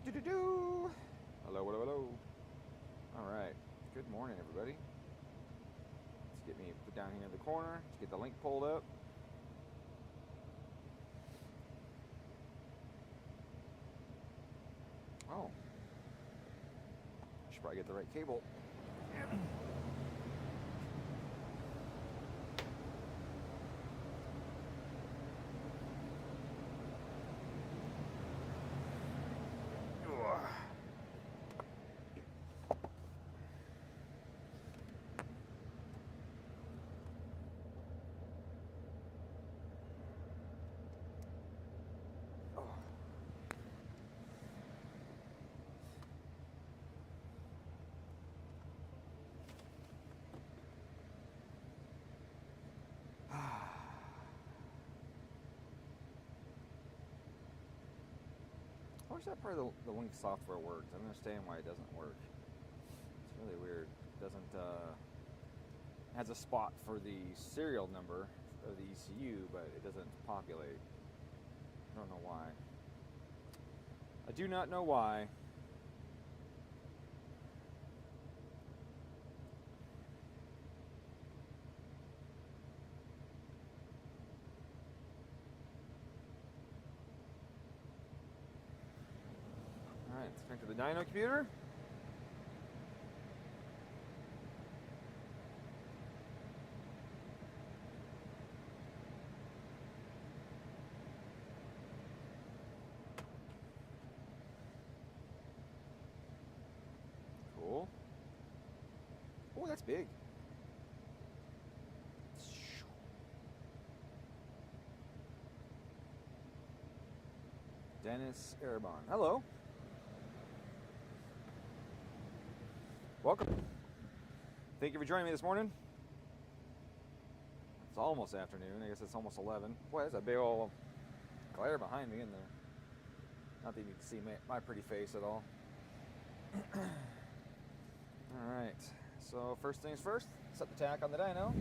Do-do-do-do-do. Hello, hello, hello. All right. Good morning, everybody. Let's get me put down here in the corner. Let's get the link pulled up. Oh. Should probably get the right cable. I wish that part of the link software works. I don't understand why it doesn't work. It's really weird. It doesn't has a spot for the serial number of the ECU, but it doesn't populate. I don't know why. I do not know why. Alright, let's connect to the dyno computer. Cool. Oh, that's big. Dennis Erebon. Hello. Welcome. Thank you for joining me this morning. It's almost afternoon. I guess it's almost 11. Boy, there's a big old glare behind me in there. Not that you can see my pretty face at all. Alright, so first things first, set the tach on the dyno.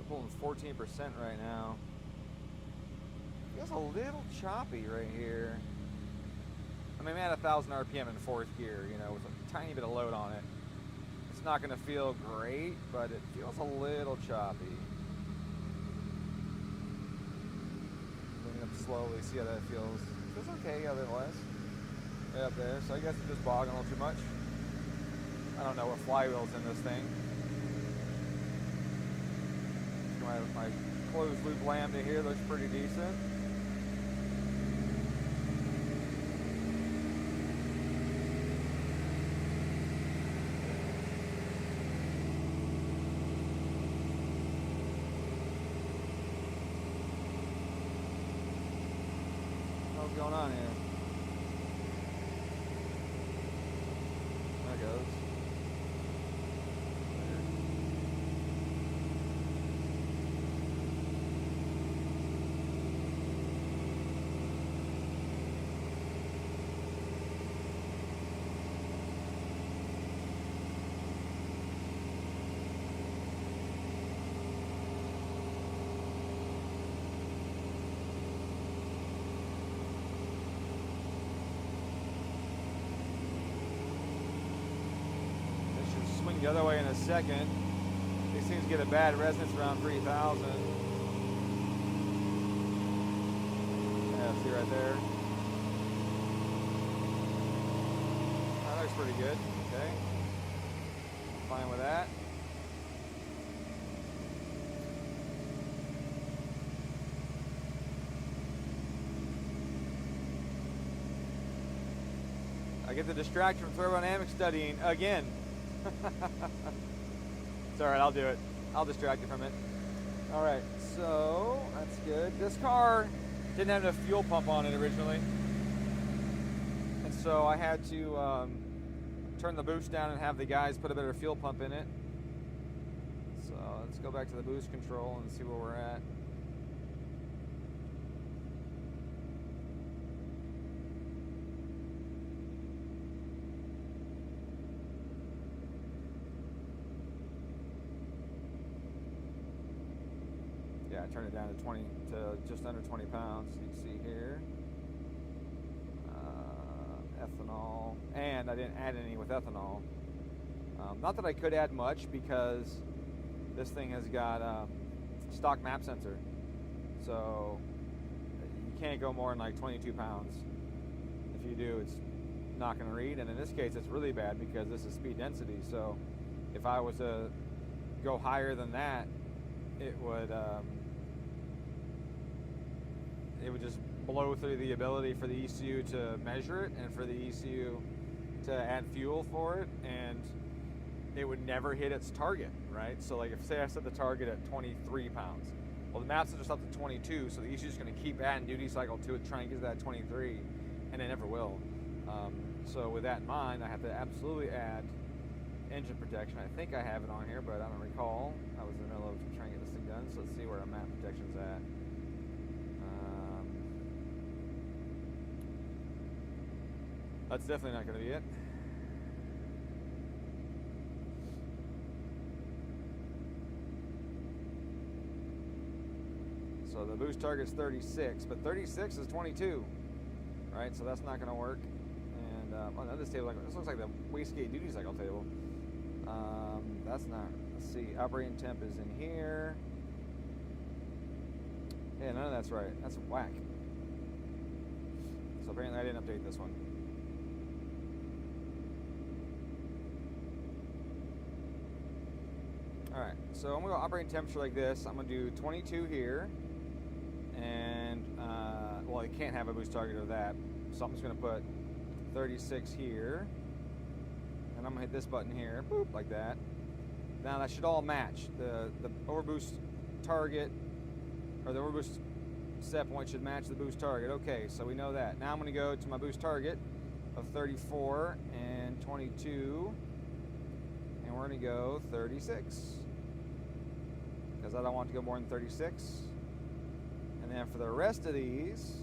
Pulling 14% right now. Feels a little choppy right here. I mean, I'm at 1,000 RPM in fourth gear, you know, with a tiny bit of load on it. It's not going to feel great, but it feels a little choppy. Moving up slowly, see how that feels. Feels okay otherwise. Right up there, so I guess it's just bogging a little too much. I don't know what flywheel's in this thing. My closed loop lambda here looks pretty decent. What's going on here? There it goes. The other way in a second. These things get a bad resonance around 3,000. Yeah, see right there. That looks pretty good. Okay. Fine with that. I get the distraction from thermodynamic studying again. It's alright, I'll do it. I'll distract you from it. Alright, so that's good. This car didn't have enough fuel pump on it originally. And so I had to turn the boost down and have the guys put a better fuel pump in it. So let's go back to the boost control and see where we're at. Yeah, I turned it down to just under 20 pounds. You can see here. Ethanol, and I didn't add any with ethanol. Not that I could add much because this thing has got stock map sensor, so you can't go more than like 22 pounds. If you do, it's not going to read, and in this case it's really bad because this is speed density, so if I was to go higher than that, it would just blow through the ability for the ECU to measure it and for the ECU to add fuel for it, and it would never hit its target, right? So like if say I set the target at 23 pounds, well the map sensor up to 22, so the ECU is going to keep adding duty cycle to it, trying to get to that 23, and it never will. So with that in mind, I have to absolutely add engine protection. I think I have it on here, but I don't recall. I was in the middle of trying to get this thing done, so let's see where our map protection's at. That's definitely not going to be it. So the boost target's 36, but 36 is 22, right? So that's not going to work. And on this table, this looks like the wastegate duty cycle table. That's not. Let's see. Operating temp is in here. Yeah, none of that's right. That's whack. So apparently I didn't update this one. Alright, so I'm going to go operating temperature like this. I'm going to do 22 here. And, well, it can't have a boost target of that. So I'm just going to put 36 here. And I'm going to hit this button here. Boop, like that. Now that should all match. The overboost target, or the overboost set point should match the boost target. Okay, so we know that. Now I'm going to go to my boost target of 34 and 22. And we're going to go 36. Because I don't want to go more than 36. And then for the rest of these,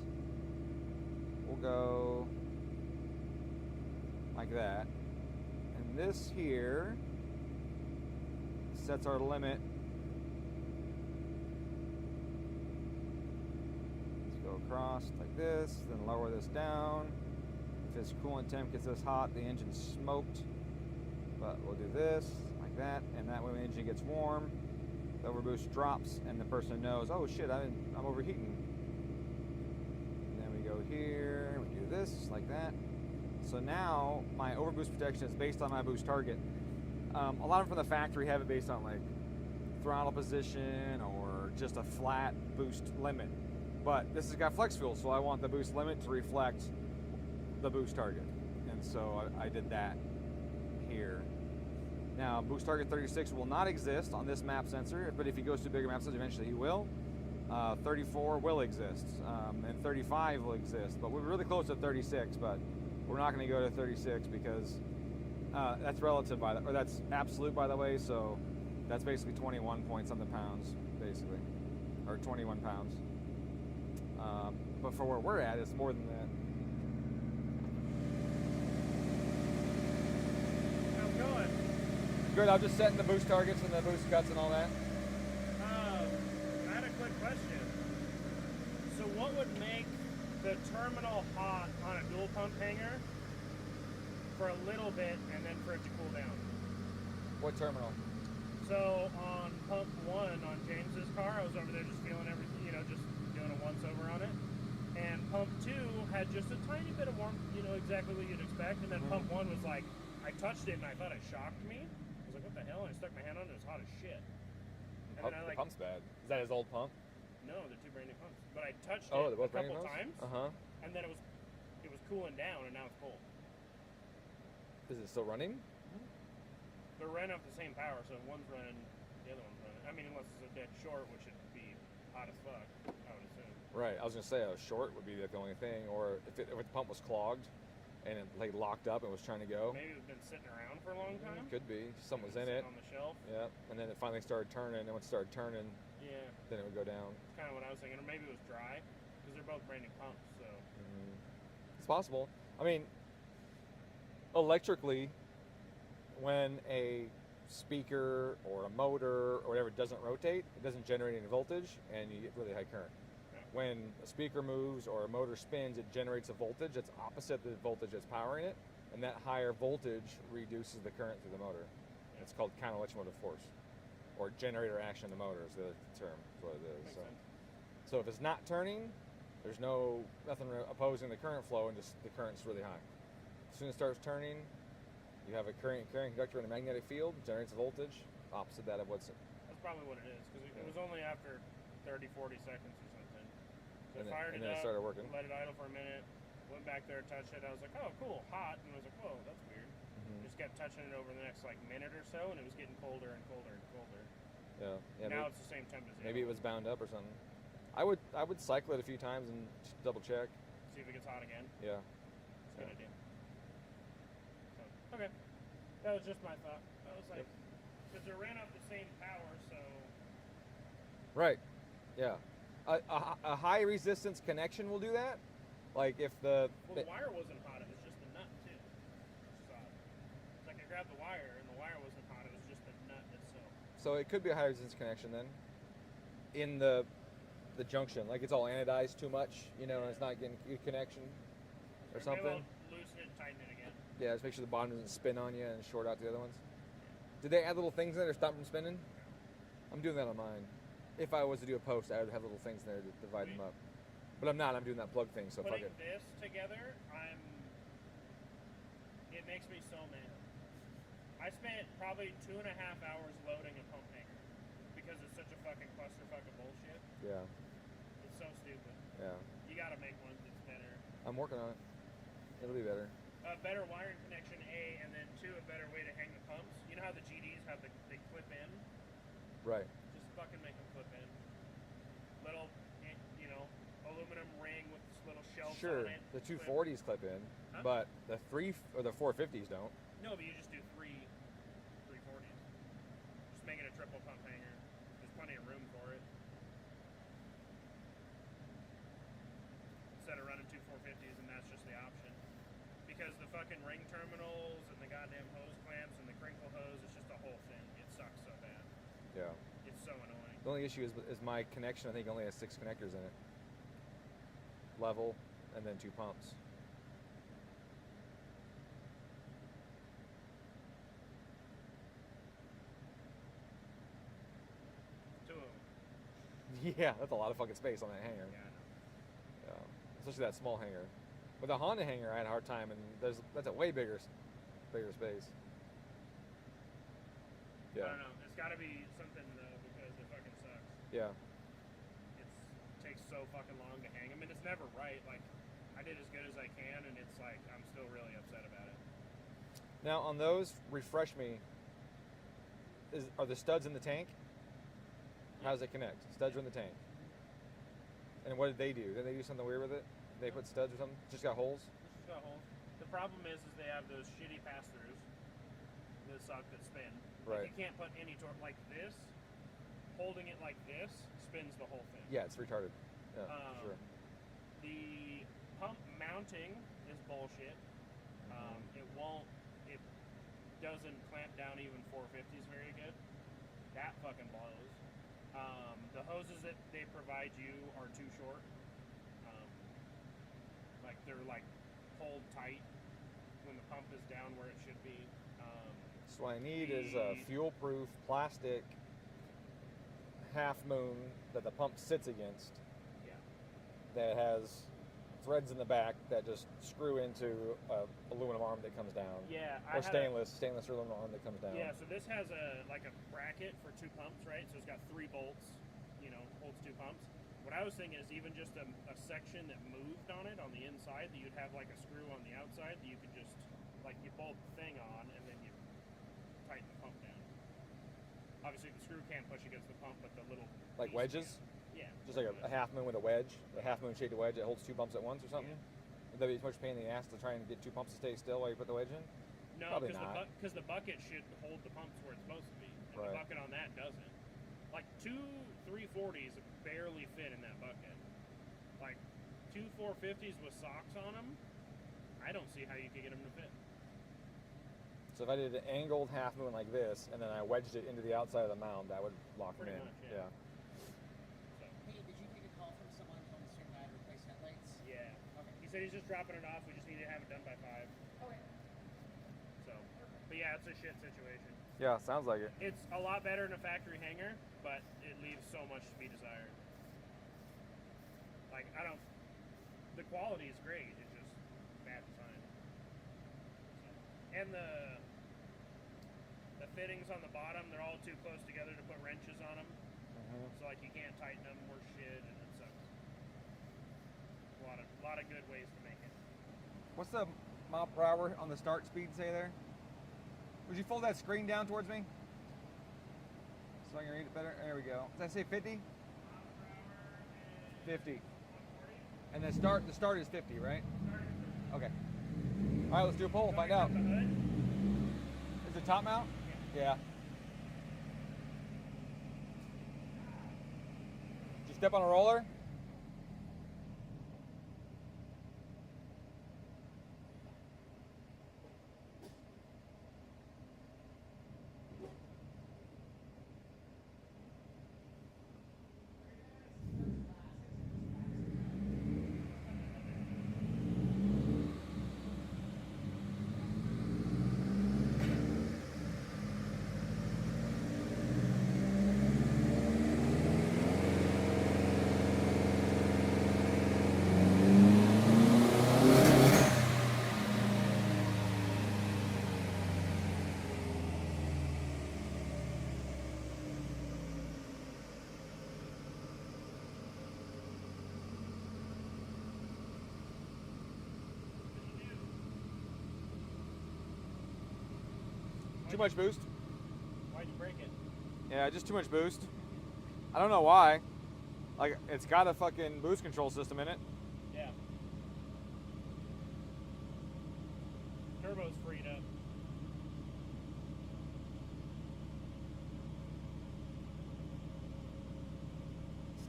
we'll go like that. And this here sets our limit. Let's go across like this, then lower this down. If this coolant temp gets this hot, the engine's smoked. But we'll do this, like that, and that way when the engine gets warm, the overboost drops, and the person knows, oh shit, I'm overheating. And then we go here, we do this, like that. So now, my overboost protection is based on my boost target. A lot of them from the factory have it based on like throttle position or just a flat boost limit. But this has got flex fuel, so I want the boost limit to reflect the boost target. And so I did that here. Now, boost target 36 will not exist on this map sensor, but if he goes to a bigger map sensor, eventually he will. 34 will exist, and 35 will exist, but we're really close to 36, but we're not going to go to 36 because that's relative, or that's absolute, by the way, so that's basically 21 point something pounds, basically, or 21 pounds. But for where we're at, it's more than that. How's it going? Good, I'm just setting the boost targets and the boost cuts and all that. I had a quick question. So what would make the terminal hot on a dual pump hanger for a little bit and then for it to cool down? What terminal? So on pump 1 on James's car, I was over there just feeling everything, just doing a once over on it. And pump had just a tiny bit of warmth, you know, exactly what you'd expect. And then pump 1 was like, I touched it and I thought it shocked me. I was like, what the hell? And I stuck my hand on it. It was hot as shit. And then I The like, pump's bad. Is that his old pump? no, they're 2 brand new pumps. But I touched Oh, it they're both a brand new couple pumps? times, and then it was cooling down, and now it's cold. Is it still running? They're running off the same power, so one's running, the other one's running. I mean, unless it's a dead short, which would be hot as fuck, I would assume. Right. I was gonna say a short would be the only thing, or if the pump was clogged and it like locked up and was trying to go. Maybe it's been sitting around for a long time. Could be. Something was in Sitting it. on the shelf. Yeah. And then it finally started turning, and once it started turning, Yeah, then it would go down. that's kind of what I was thinking. Or maybe it was dry, because they're both brand new pumps. So It's possible. I mean, electrically, when a speaker or a motor or whatever doesn't rotate, it doesn't generate any voltage, and you get really high current. Yeah. When a speaker moves or a motor spins, it generates a voltage that's opposite the voltage that's powering it, and that higher voltage reduces the current through the motor. It's called counter electromotive force, or generator action of the motor is the term. Is what it is. Makes So. sense. So if it's not turning, there's nothing opposing the current flow, and just the current's really high. As soon as it starts turning, you have a current conductor in a magnetic field, generates a voltage, opposite that of what's. That's probably what it is, because it was only after 30, 40 seconds or something. So And I fired then it it up, started working. let it idle for a minute, went back there, touched it. I was like, oh, cool, hot. And I was like, whoa, that's weird. Just kept touching it over the next like minute or so, and it was getting colder and colder and colder. Yeah. Now maybe, it's the same temp as the maybe it other was bound up or something. I would cycle it a few times and just double check. one. See if it gets hot again. Yeah. It's a good idea. So, okay. That was just my thought. I was like, because they ran off the same power, so Right. Yeah. A high resistance connection will do that. Like if the well, the wire wasn't hot. It was just the nut too. Which is odd. It's like I grabbed the wire, and the wire wasn't hot. It was just the nut itself. so it could be a high resistance connection then. In the junction, like it's all anodized too much, and it's not getting good connection or Maybe something. I'll loosen it and tighten it again. Yeah, just make sure the bottom doesn't spin on you and short out the other ones. Did they add little things in there to stop them spinning? I'm doing that on mine. If I was to do a post, I would have little things in there to divide them up. But I'm not. I'm doing that plug thing, so fuck Putting it. this together, it makes me so mad. I spent probably 2.5 hours loading a pump hanger because it's such a fucking clusterfuck of bullshit. Yeah. It's so stupid. Yeah. You gotta make one that's better. I'm working on it. It'll be better. Better wiring connection, A, and then 2, a better way to hang the pumps. You know how the GDs have they clip in? Right. Just fucking make them clip in. Little, aluminum ring with this little shelf Sure. on it. The 240s clip in, Huh? but the 450s don't. No, but you just do 340s. Just make it a triple pump hanger. There's plenty of room for it. Instead of running 2 450s, and that's just the option. Because the fucking ring terminals and the goddamn hose clamps and the crinkle hose, it's just a whole thing. It sucks so bad. Yeah. It's so annoying. The only issue is my connection. I think only has 6 connectors in it. Level, and then 2 pumps. Two of them. Yeah, that's a lot of fucking space on that hanger. Yeah, I know. Yeah. Especially that small hanger. With the Honda hanger, I had a hard time, and that's a way bigger space. I Yeah. don't know. It's got to be something though, because it fucking sucks. Yeah. It takes so fucking long to hang them, and it's never right. Like, I did as good as I can, and it's like I'm still really upset about it. Now on those, refresh me. Are the studs in the tank? How does it connect? Studs are in the tank. And what did they do? Did they do something weird with it? They put studs or something? Just got holes? It's just got holes. The problem is they have those shitty pass-throughs that suck that spin. Like, Right. you can't put any torque like this. Holding it like this spins the whole thing. Yeah, it's retarded. Yeah, for sure. The pump mounting is bullshit. It doesn't clamp down even 450s very good. That fucking blows. The hoses that they provide you are too short. Like they're like pulled tight when the pump is down where it should be. So what I need is a fuel-proof plastic half moon that the pump sits against. Yeah. That has threads in the back that just screw into a aluminum arm that comes down. Yeah, Or stainless or aluminum arm that comes down. Yeah, so this has a bracket for 2 pumps, right? So it's got 3 bolts, holds 2 pumps. What I was thinking is even just a section that moved on it on the inside, that you'd have like a screw on the outside that you could just you bolt the thing on and then you tighten the pump down. Obviously the screw can't push against the pump, but the little wedges? Yeah. Just like a half moon with a wedge, a half moon shaped wedge that holds 2 pumps at once or something? Yeah. Would that be too much pain in the ass to try and get 2 pumps to stay still while you put the wedge in? No, because the bucket should hold the pumps where it's supposed to be. And right. The bucket on that doesn't. Like 2 340s barely fit in that bucket. Like 2 450s with socks on them, I don't see how you could get them to fit. So if I did an angled half moon like this, and then I wedged it into the outside of the mound, that would lock them in. Pretty much, yeah. Hey, did you get a call from someone from the stream guy to replace headlights? Yeah. Okay. He said he's just dropping it off. We just need to have it done by 5. Okay. So, but yeah, it's a shit situation. Yeah, sounds like it. It's a lot better in a factory hangar, but it leaves so much to be desired. Like, the quality is great, it's just bad design. So, and the fittings on the bottom, they're all too close together to put wrenches on them. Mm-hmm. So like you can't tighten them or shit, and it sucks. A lot of good ways to make it. What's the mile per hour on the start speed say there? Would you fold that screen down towards me? So I can read it better. There we go. Does that say 50? 50. And the start is 50, right? Okay. All right, let's do a poll. Find out. Is it top mount? Yeah. Did you step on a roller? Too much boost? Why'd you break it? Yeah, just too much boost. I don't know why. Like, it's got a fucking boost control system in it. Yeah. Turbo's freed up.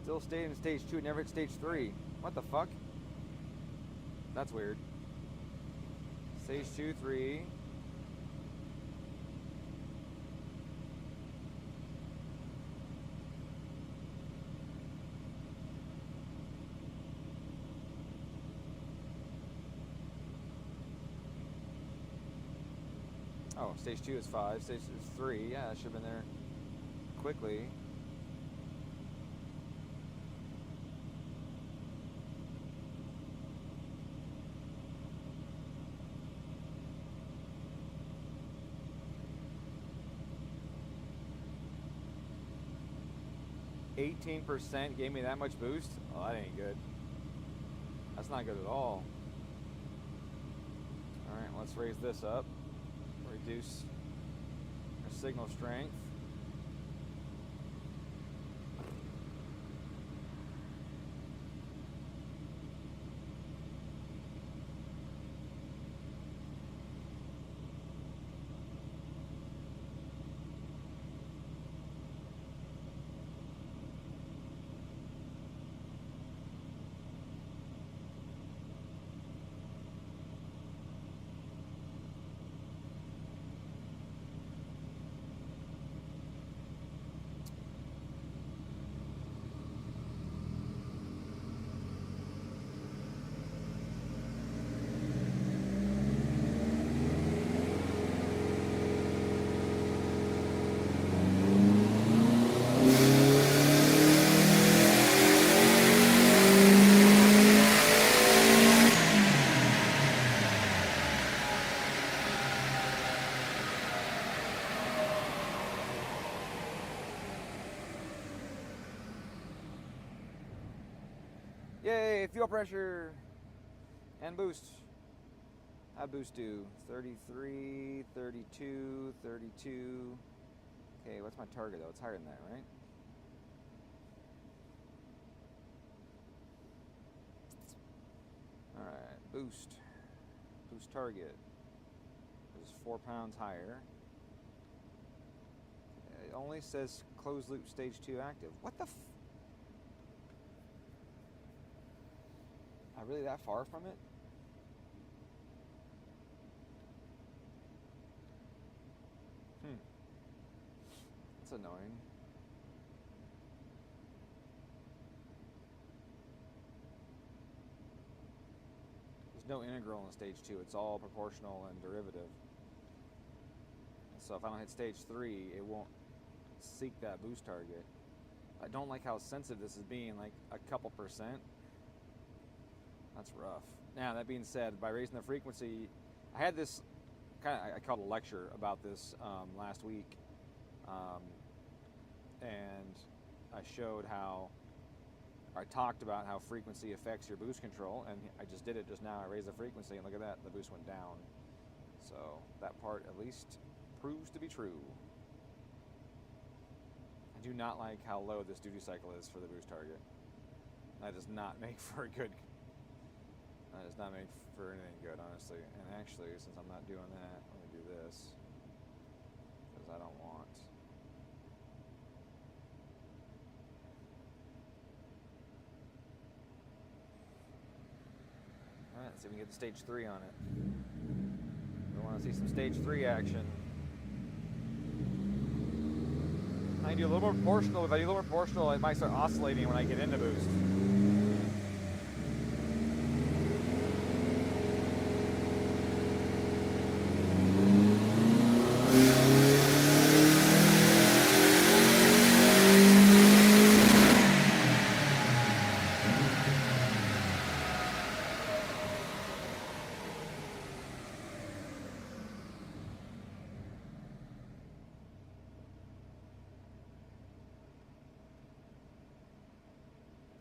Still stayed in stage 2, never hit stage 3. What the fuck? That's weird. Stage 2, 3. Oh, stage 2 is 5, stage 3, yeah, that should have been there quickly. %, gave me that much boost? Oh, that ain't good. That's not good at all. Alright, let's raise this up. Reduce our signal strength. Yay, fuel pressure and boost. How'd boost do? 33, 32, 32. Okay, what's my target though? It's higher than that, right? Alright, boost. Boost target is 4 pounds higher. It only says closed loop stage 2 active. What the f... Am I really that far from it? That's annoying. There's no integral in stage 2. It's all proportional and derivative. So if I don't hit stage 3, it won't seek that boost target. I don't like how sensitive this is being, like a couple percent. That's rough. Now, that being said, by raising the frequency, I had this I called a lecture about this last week, and I showed how, I talked about how frequency affects your boost control, and I just did it just now. I raised the frequency, and look at that, the boost went down. So that part at least proves to be true. I do not like how low this duty cycle is for the boost target. That does not make for a good. That does not make for anything good, honestly. And actually, since I'm not doing that, let me do this, because I don't want. All right, let's see if we can get the stage 3 on it. We want to see some stage 3 action. I do a little more proportional. If I do a little more proportional, it might start oscillating when I get into boost.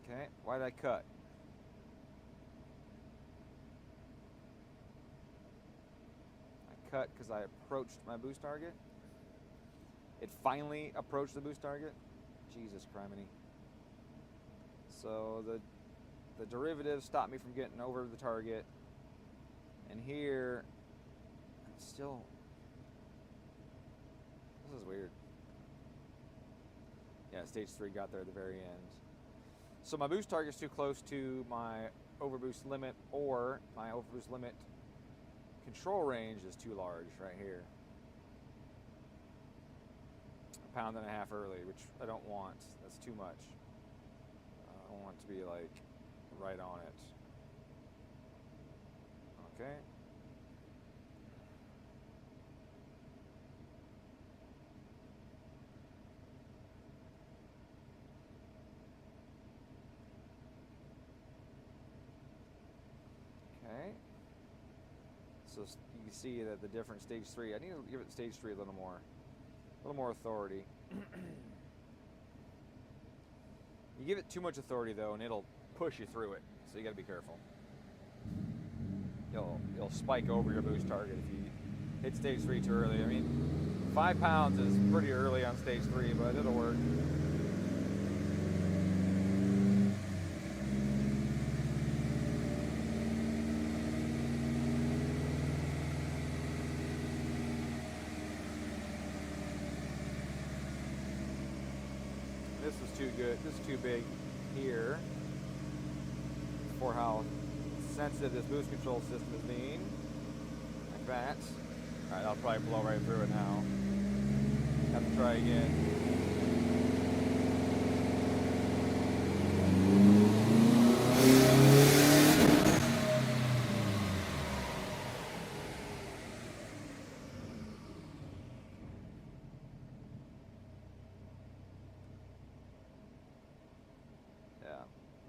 Okay, why did I cut? I cut because I approached my boost target. It finally approached the boost target. Jesus criminy. So the derivative stopped me from getting over the target. And here, I'm still, this is weird. Yeah, stage 3 got there at the very end. So my boost target is too close to my overboost limit, or my overboost limit control range is too large right here. 1.5 pounds early, which I don't want. That's too much. I want it to be like right on it. Okay. Okay. So you can see that the different stage 3. I need to give it stage 3 a little more authority. You give it too much authority though, and it'll push you through it. So you got to be careful. You'll spike over your boost target if you hit stage 3 too early. I mean, 5 pounds is pretty early on stage 3, but it'll work. This is too good. This is too big here for how sensitive this boost control system is being. Like that. Alright, I'll probably blow right through it now. Have to try again.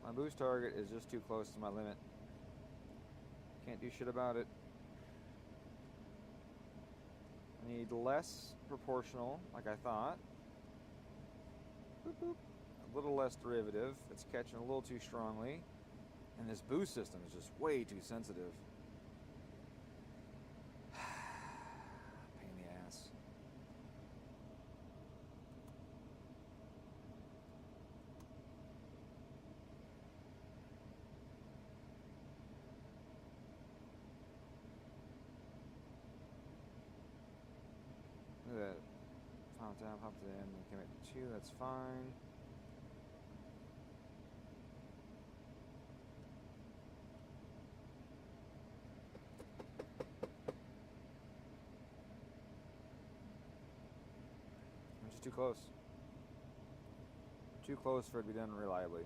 My boost target is just too close to my limit. Can't do shit about it. I need less proportional, like I thought. Boop, boop. A little less derivative. It's catching a little too strongly. And this boost system is just way too sensitive. Pain in the ass. Look at that. Popped down, popped it in. Came at 2, that's fine. I'm just too close. Too close for it to be done reliably.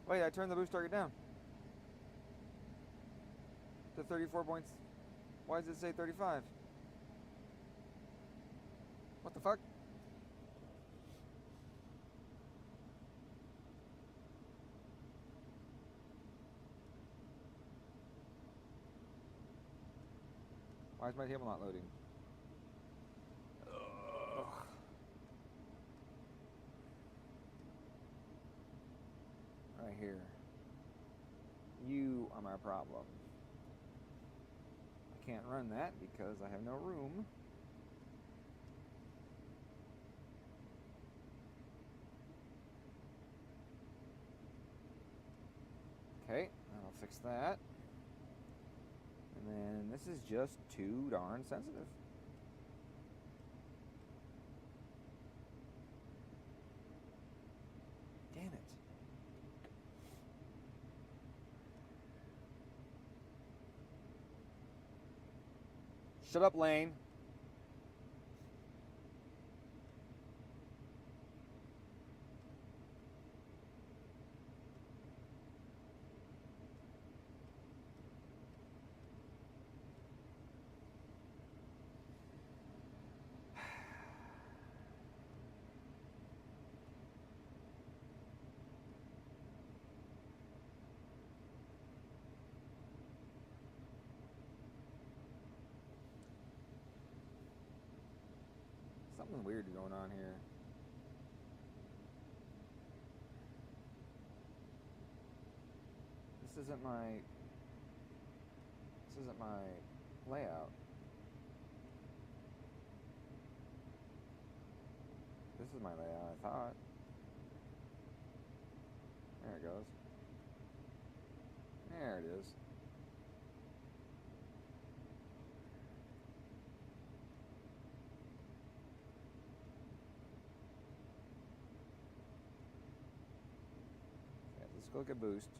Wait, I turned the boost target down to 34 points. Why does it say 35? What the fuck? Why is my table not loading? Ugh. Right here. You are my problem. I can't run that because I have no room. Okay, that'll fix that. And then this is just too darn sensitive. Damn it. Shut up, Lane. Something weird going on here. This isn't my layout. This is my layout, I thought. There it goes. There it is. Let's go look at boost.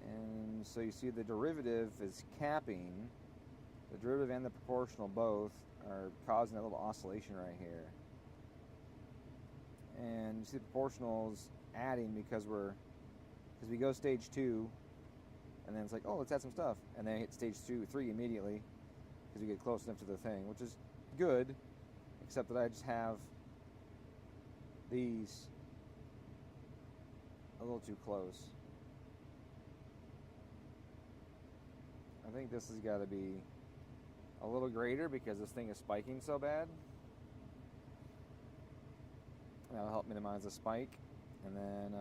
And so you see the derivative is capping. The derivative and the proportional both are causing a little oscillation right here. And you see the proportionals adding because we go stage 2, and then it's like, oh, let's add some stuff. And then I hit stage 2, 3 immediately because we get close enough to the thing, which is good, except that I just have these a little too close. I think this has got to be a little greater because this thing is spiking so bad. That'll help minimize the spike. And then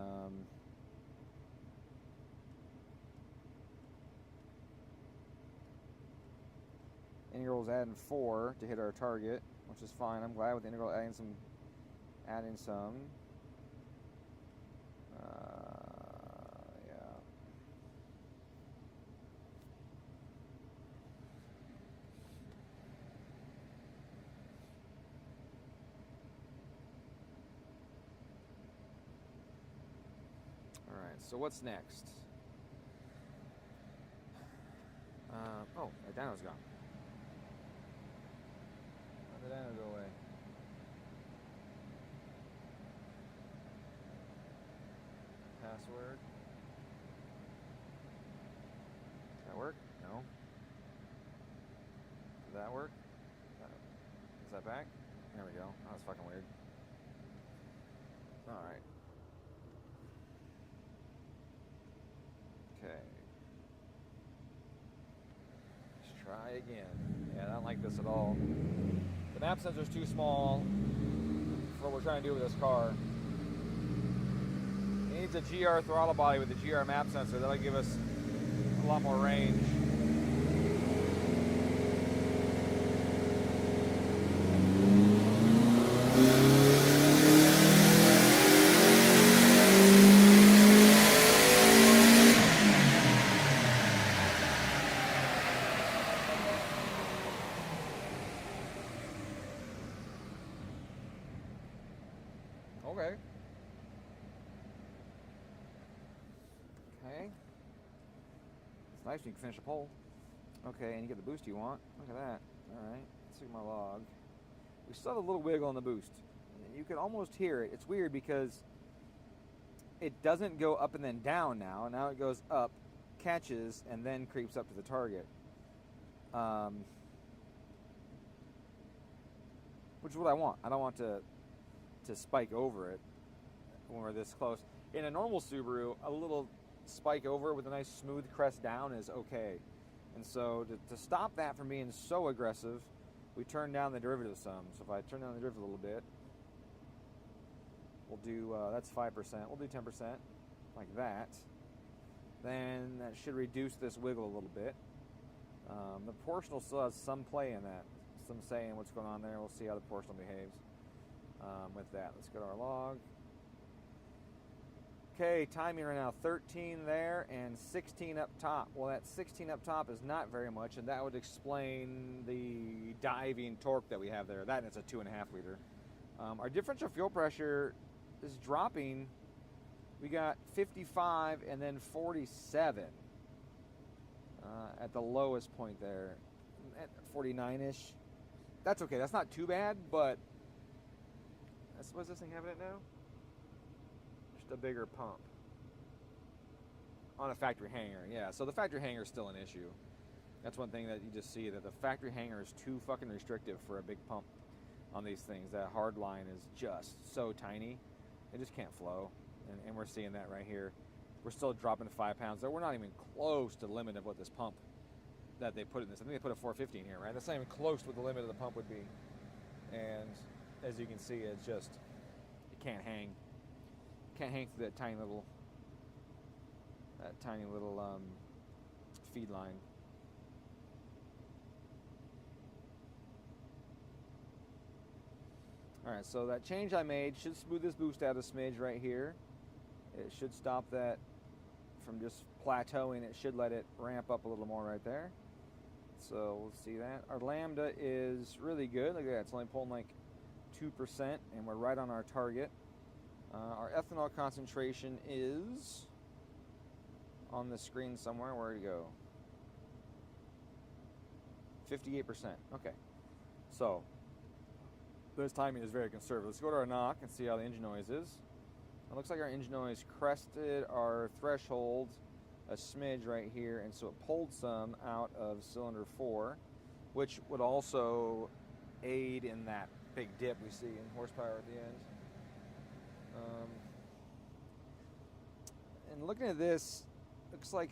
integral's adding 4 to hit our target, which is fine. I'm glad with the integral adding some. Yeah. All right. So what's next? Oh, the dyno's gone. How did the dyno go away? Password. Does that work? No. Did that work? Is that back? There we go. That was fucking weird. Alright. Okay. Let's try again. Yeah, I don't like this at all. The map sensor's too small for what we're trying to do with this car. It needs a GR throttle body with the GR map sensor. That'll give us a lot more range. Okay. Okay. It's nice when you can finish a pole. Okay, and you get the boost you want. Look at that. Alright, let's see my log. We still have a little wiggle on the boost. You can almost hear it. It's weird because it doesn't go up and then down now. Now it goes up, catches, and then creeps up to the target. Which is what I want. I don't want to spike over it when we're this close. In a normal Subaru, a little spike over with a nice smooth crest down is okay. And so to stop that from being so aggressive, we turn down the derivative some. So if I turn down the derivative a little bit, we'll do, that's 5%. We'll do 10%, like that. Then that should reduce this wiggle a little bit. The proportional still has some play in that. Some say in what's going on there. We'll see how the proportional behaves. With that, let's go to our log. Okay, timing right now, 13 there and 16 up top. Well, that 16 up top is not very much, and that would explain the diving torque that we have there. That, and it's a 2.5 liter. Our differential fuel pressure is dropping. We got 55 and then 47 at the lowest point there, at 49-ish. That's okay. That's not too bad, but what's this thing having it now? Just a bigger pump on a factory hanger. Yeah, so the factory hanger is still an issue. That's one thing that you just see, that the factory hanger is too fucking restrictive for a big pump on these things. That hard line is just so tiny, it just can't flow. And we're seeing that right here. We're still dropping 5 pounds. We're not even close to the limit of what this pump that they put in this. I think they put a 450 in here, right? That's not even close to what the limit of the pump would be. And as you can see, it's just, it can't hang. Can't hang through that tiny little feed line. All right, so that change I made should smooth this boost out a smidge right here. It should stop that from just plateauing. It should let it ramp up a little more right there. So we'll see that. Our lambda is really good. Look at that. It's only pulling like 2%, and we're right on our target. Our ethanol concentration is on the screen somewhere. Where'd it go? 58%. Okay. So this timing is very conservative. Let's go to our knock and see how the engine noise is. It looks like our engine noise crested our threshold a smidge right here, and so it pulled some out of cylinder 4, which would also aid in that big dip we see in horsepower at the end. And looking at this, looks like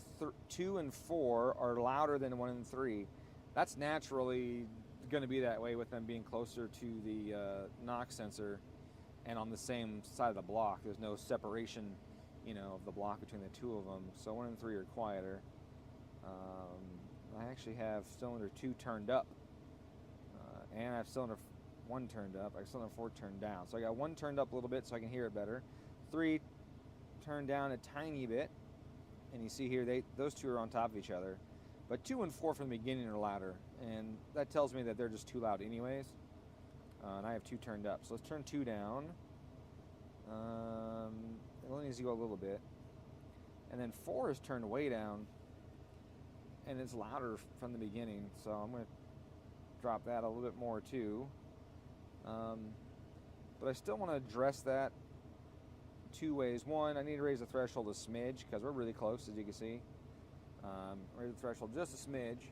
2 and 4 are louder than 1 and 3. That's naturally going to be that way with them being closer to the knock sensor and on the same side of the block. There's no separation, of the block between the two of them. So 1 and 3 are quieter. I actually have cylinder 2 turned up, and I have cylinder 1 turned up. I have cylinder 4 turned down. So I got 1 turned up a little bit so I can hear it better. 3 turned down a tiny bit, and you see here those two are on top of each other. But 2 and 4 from the beginning are louder, and that tells me that they're just too loud anyways. And I have 2 turned up. So let's turn 2 down. It only needs to go a little bit. And then 4 is turned way down. and it's louder from the beginning, so I'm going to drop that a little bit more too. But I still want to address that two ways. One, I need to raise the threshold a smidge because we're really close, as you can see. Raise the threshold just a smidge,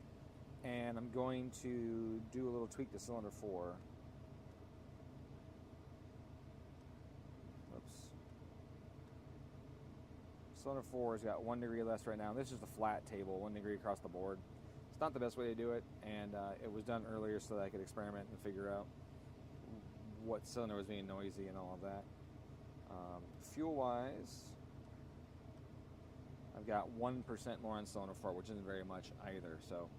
and I'm going to do a little tweak to cylinder 4. Oops. Cylinder 4 has got 1 degree less right now. This is the flat table, 1 degree across the board. It's not the best way to do it, and it was done earlier so that I could experiment and figure out what cylinder was being noisy and all of that. Fuel-wise, I've got 1% more on cylinder 4, which isn't very much either. So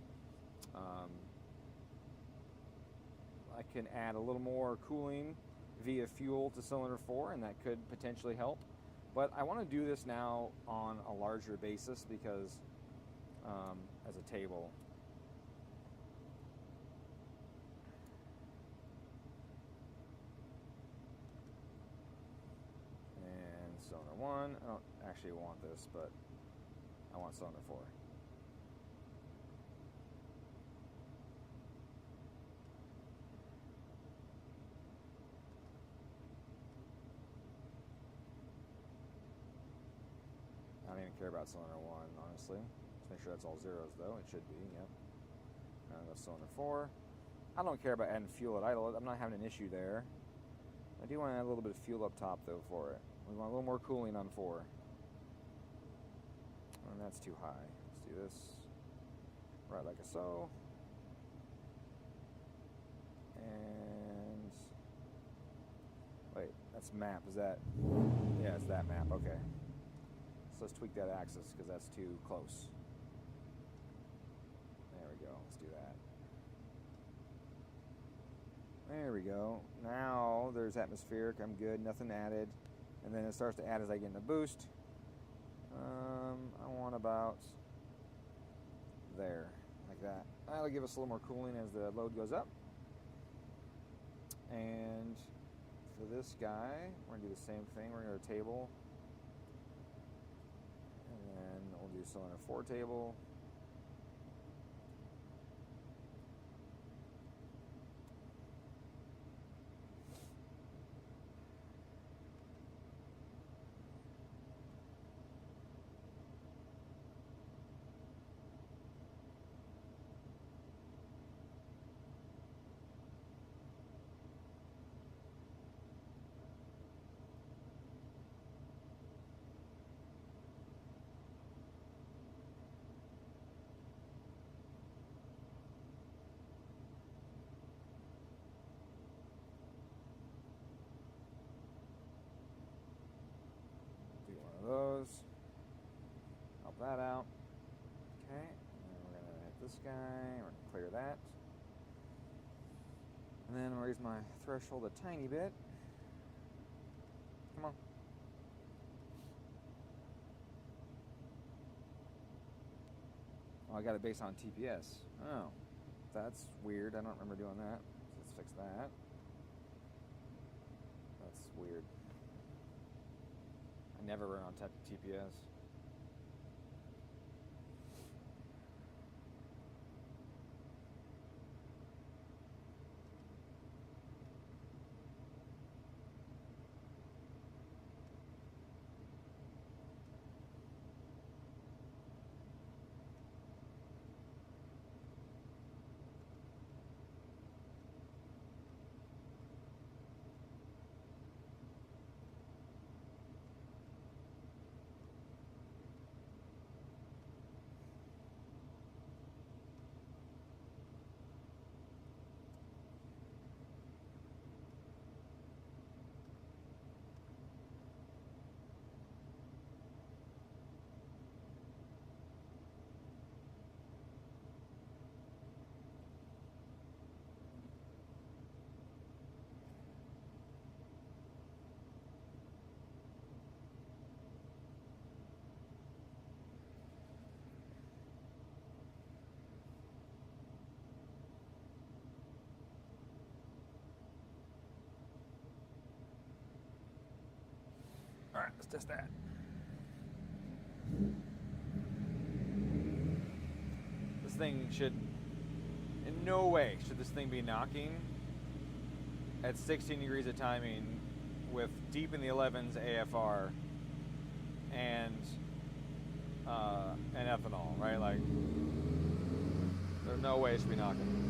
I can add a little more cooling via fuel to cylinder 4, and that could potentially help. But I want to do this now on a larger basis because as a table. Cylinder 1, I don't actually want this, but I want cylinder 4. I don't even care about cylinder 1, honestly. Just make sure that's all zeros, though. It should be, yep. Now go cylinder 4. I don't care about adding fuel at idle. I'm not having an issue there. I do want to add a little bit of fuel up top, though, for it. We want a little more cooling on 4. And that's too high. Let's do this right like so. And wait, that's map. Is that? Yeah, it's that map. Okay. So let's tweak that axis because that's too close. There we go. Let's do that. There we go. Now there's atmospheric. I'm good. Nothing added. And then it starts to add as I get in the boost. I want about there, like that. That'll give us a little more cooling as the load goes up. And for this guy, we're going to do the same thing. We're going to go to table. And then we'll do cylinder 4 table. Those. Help that out. Okay. And then we're going to hit this guy. We're going to clear that. And then raise my threshold a tiny bit. Come on. Oh, I got it based on TPS. Oh. That's weird. I don't remember doing that. So let's fix that. That's weird. I never run on TPS. All right, let's test that. thing should, in no way should this thing be knocking at 16 degrees of timing with deep in the 11s AFR and ethanol, right? Like, there's no way it should be knocking.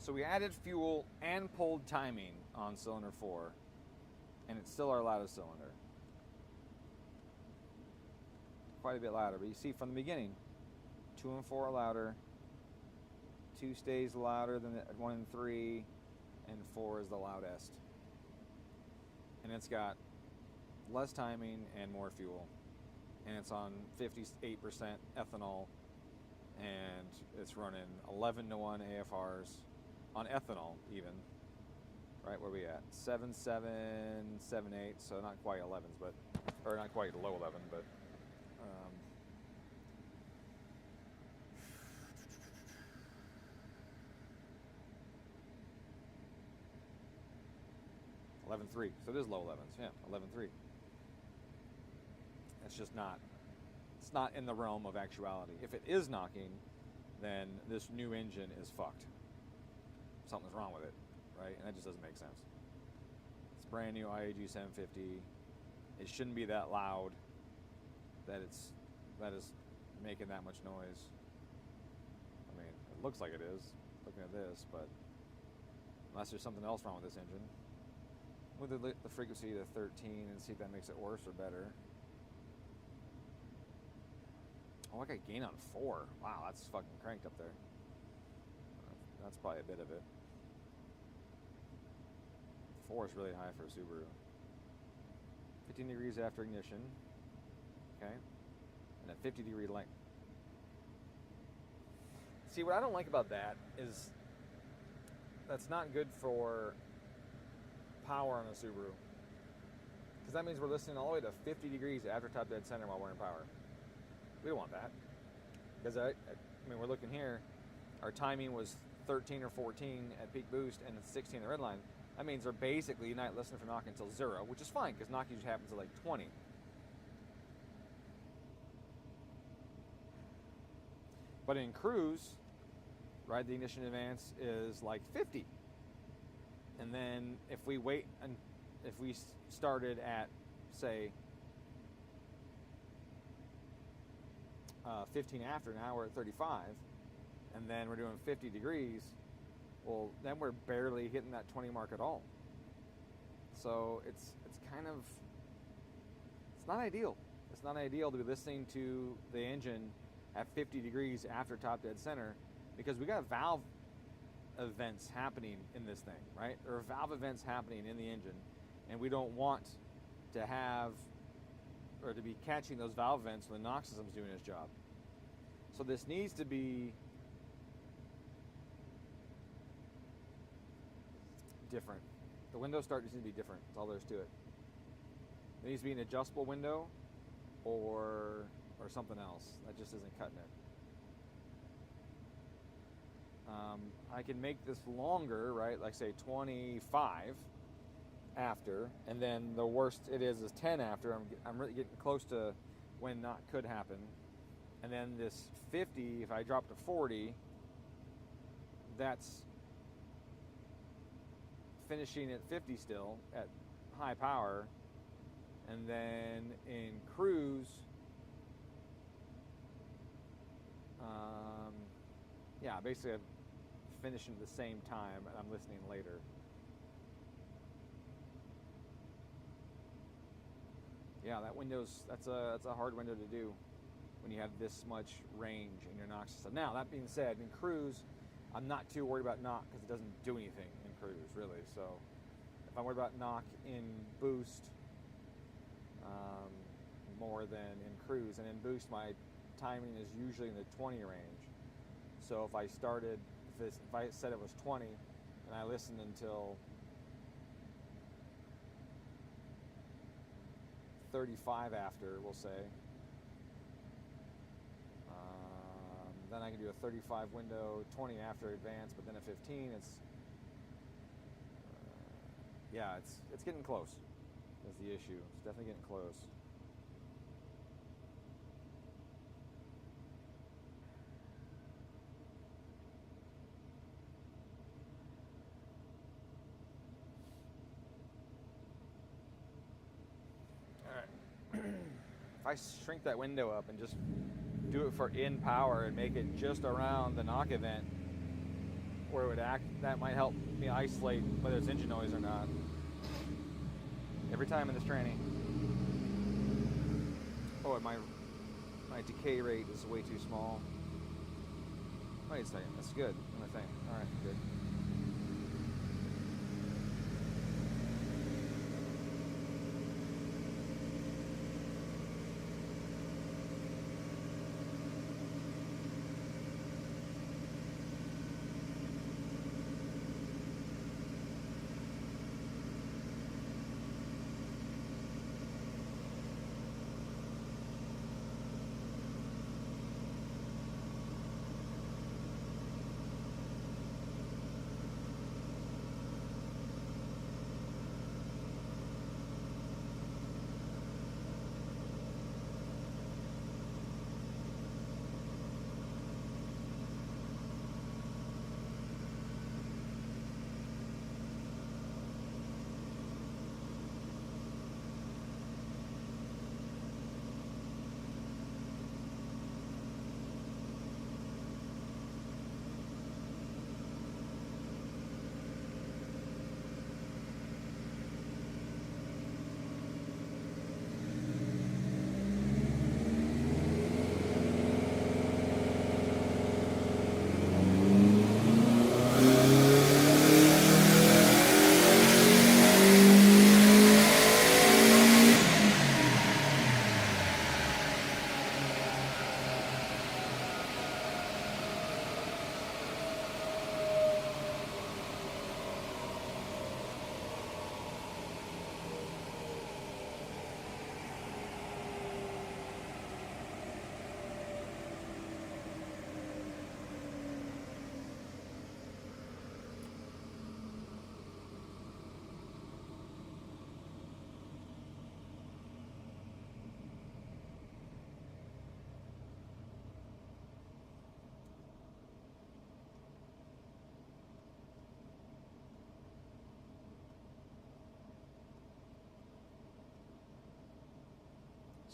So we added fuel and pulled timing on cylinder 4, and it's still our loudest cylinder. Quite a bit louder, but you see from the beginning, 2 and 4 are louder, 2 stays louder than 1 and 3, and 4 is the loudest. And it's got less timing and more fuel. And it's on 58% ethanol, and it's running 11 to 1 AFRs. On ethanol, even, right? Where we at? 7.7, 7.8, so not quite 11s, but, or not quite low 11, but, 11.3. So it is low 11s, yeah, 11.3. It's just not. It's not in the realm of actuality. If it is knocking, then this new engine is fucked. Something's wrong with it, right? And that just doesn't make sense. It's brand new IAG 750. It shouldn't be that loud. That is making that much noise. I mean, it looks like it is, looking at this, but unless there's something else wrong with this engine. With the frequency to 13 and see if that makes it worse or better. Oh, I got gain on 4. Wow, that's fucking cranked up there. That's probably a bit of it. 4 is really high for a Subaru. 15 degrees after ignition. Okay. And a 50 degree length. See, what I don't like about that is that's not good for power on a Subaru. Because that means we're listening all the way to 50 degrees after top dead center while we're in power. We don't want that. Because I mean, we're looking here. Our timing was 13 or 14 at peak boost and 16 the red line. That means they're basically not listening for knock until 0, which is fine because knock usually happens at like 20. But in cruise, right, the ignition advance is like 50. And then if we wait, and if we started at, say, 15 after, now we're at 35, and then we're doing 50 degrees, well, then we're barely hitting that 20 mark at all. So it's kind of, it's not ideal. It's not ideal to be listening to the engine at 50 degrees after top dead center, because we got valve events happening in this thing, right? There are valve events happening in the engine, and we don't want to have, or to be catching those valve events when the NOx system's doing its job. So this needs to be different. The window start just needs to be different. That's all there is to it. It needs to be an adjustable window or something else. That just isn't cutting it. I can make this longer, right? Like say 25 after, and then the worst it is 10 after. I'm really getting close to when not could happen. And then this 50, if I drop to 40, that's finishing at 50 still at high power. And then in cruise, yeah, basically I'm finishing at the same time and I'm listening later. Yeah, that window's, that's a hard window to do when you have this much range in your NOx system. Now, that being said, in cruise, I'm not too worried about knock because it doesn't do anything in cruise, really. So if I'm worried about knock in boost, more than in cruise, and in boost my timing is usually in the 20 range. So if I started, if I said it was 20, and I listened until 35 after, we'll say, then I can do a 35 window, 20 after advance, but then at 15, it's yeah, it's getting close. Is the issue? It's definitely getting close. If I shrink that window up and just do it for in power and make it just around the knock event where it would act, that might help me isolate whether it's engine noise or not. Every time in this training. Oh, and my decay rate is way too small. Wait a second, that's good. Another thing. All right, good.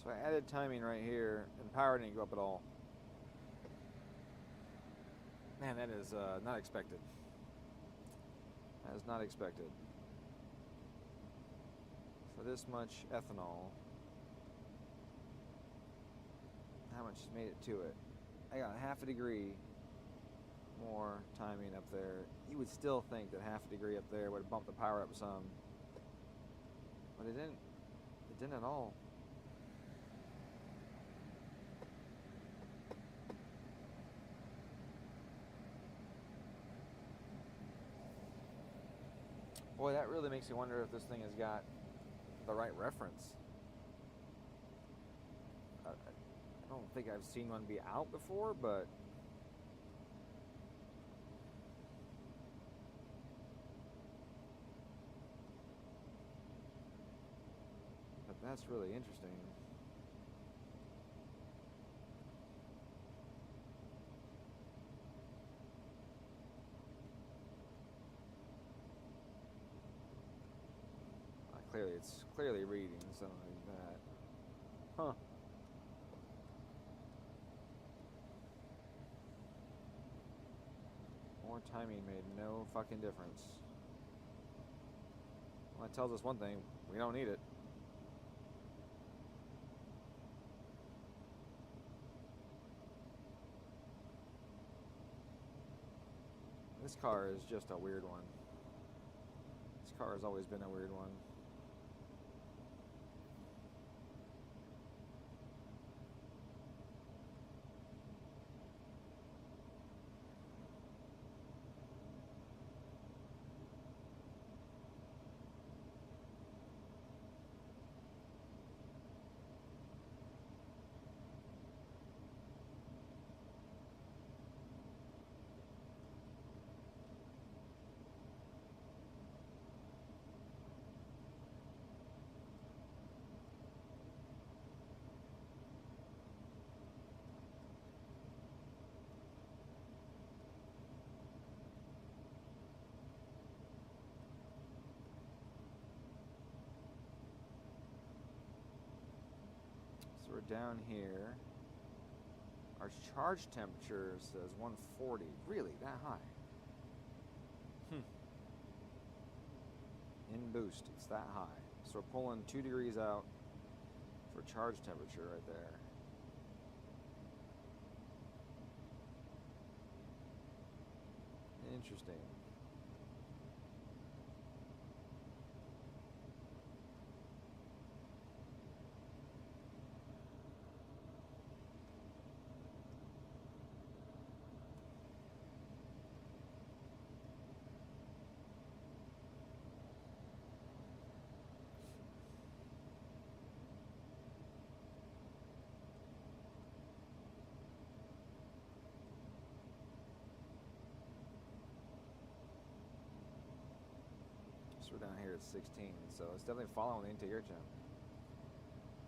So I added timing right here, and power didn't go up at all. Man, that is not expected. That is not expected. For this much ethanol, how much made it to it? I got half a degree more timing up there. You would still think that half a degree up there would bump the power up some, but it didn't. It didn't at all. Boy, that really makes me wonder if this thing has got the right reference. I don't think I've seen one be out before, but that's really interesting. It's clearly reading something like that. Huh. More timing made no fucking difference. Well, that tells us one thing. We don't need it. This car is just a weird one. This car has always been a weird one. down here. Our charge temperature says 140. Really, that high? In boost, it's that high. So we're pulling 2 degrees out for charge temperature right there. Interesting. So we're down here at 16, so it's definitely following the intake air temp.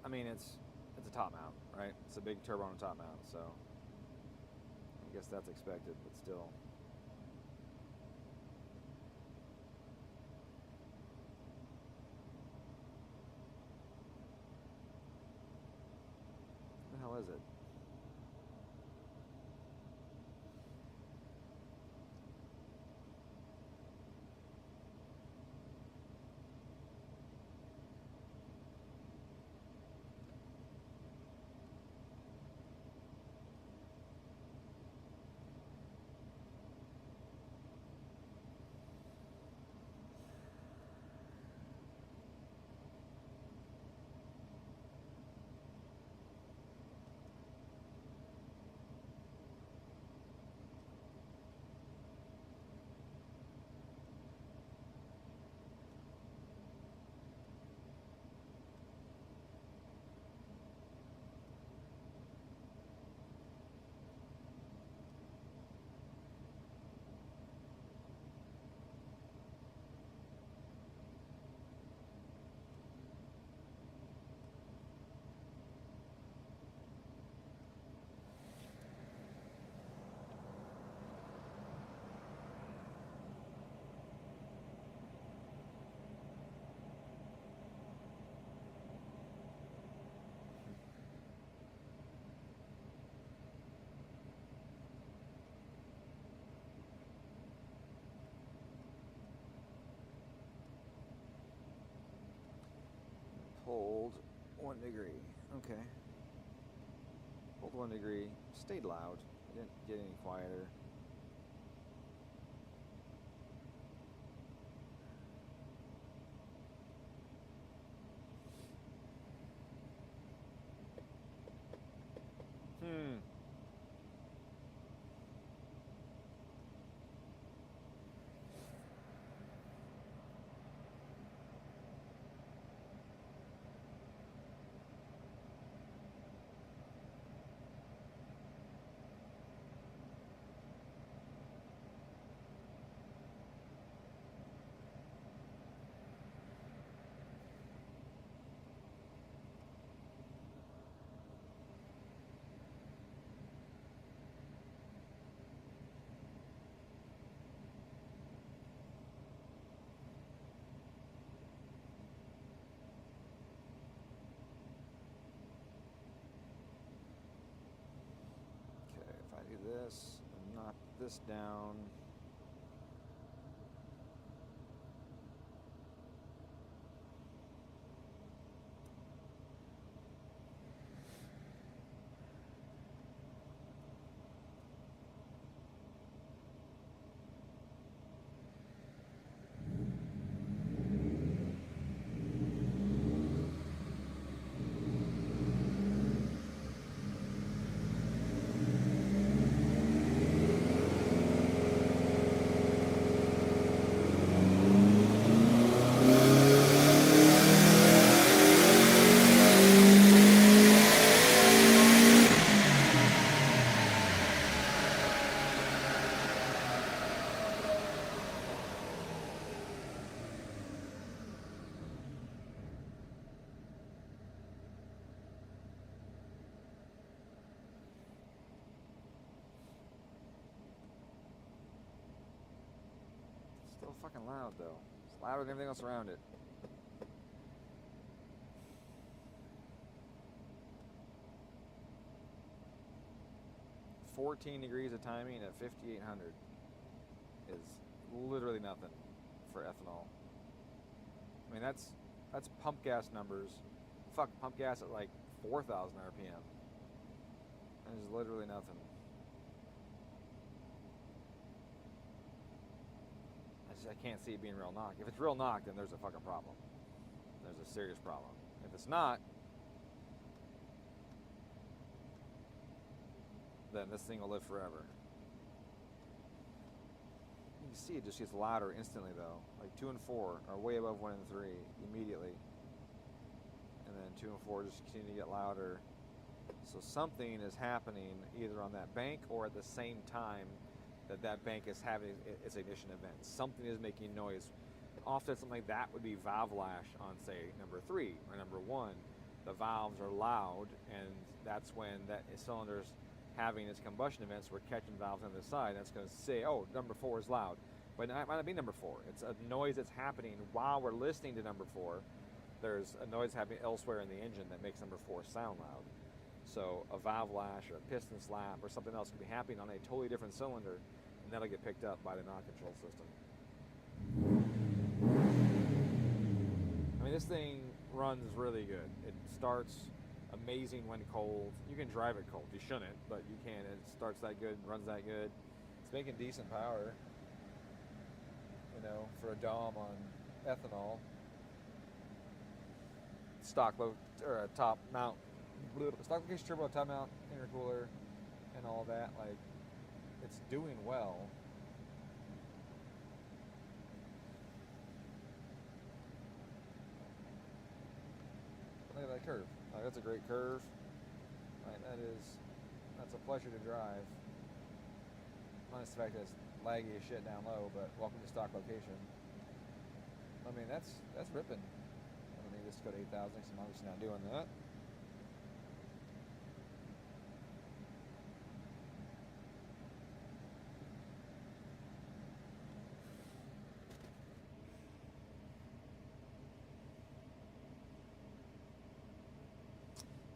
I mean, it's a top mount, right? It's a big turbo on a top mount, so I guess that's expected, but still. What the hell is it? Pulled 1 degree. Okay. Pulled 1 degree. Stayed loud. Didn't get any quieter. This and knock this down. Still fucking loud though. It's louder than everything else around it. 14 degrees of timing at 5,800 is literally nothing for ethanol. I mean, that's pump gas numbers. Fuck, pump gas at like 4,000 RPM. That is literally nothing. I can't see it being real knock. If it's real knock, then there's a fucking problem. There's a serious problem. If it's not, then this thing will live forever. You can see it just gets louder instantly though. Like 2 and 4 are way above 1 and 3 immediately. And then 2 and 4 just continue to get louder. So something is happening either on that bank or at the same time that bank is having its ignition event. Something is making noise. Often something like that would be valve lash on, say, number 3 or number 1. The valves are loud, and that's when that cylinder's having its combustion events. We're catching valves on the side. That's going to say, oh, number 4 is loud. But it might not be number 4. It's a noise that's happening while we're listening to number 4. There's a noise happening elsewhere in the engine that makes number 4 sound loud. So a valve lash or a piston slap or something else could be happening on a totally different cylinder, and that'll get picked up by the knock control system. I mean, this thing runs really good. It starts amazing when cold. You can drive it cold. You shouldn't, but you can. It starts that good and runs that good. It's making decent power, you know, for a DOM on ethanol. Stock low or a top mount, stock location turbo, top mount intercooler, and all that. Like, it's doing well. Look at that curve. Like, that's a great curve. Like, that's a pleasure to drive. Minus the fact that it's laggy as shit down low, but welcome to stock location. I mean, that's ripping. I don't need this to go to 8,000, so I'm obviously not doing that.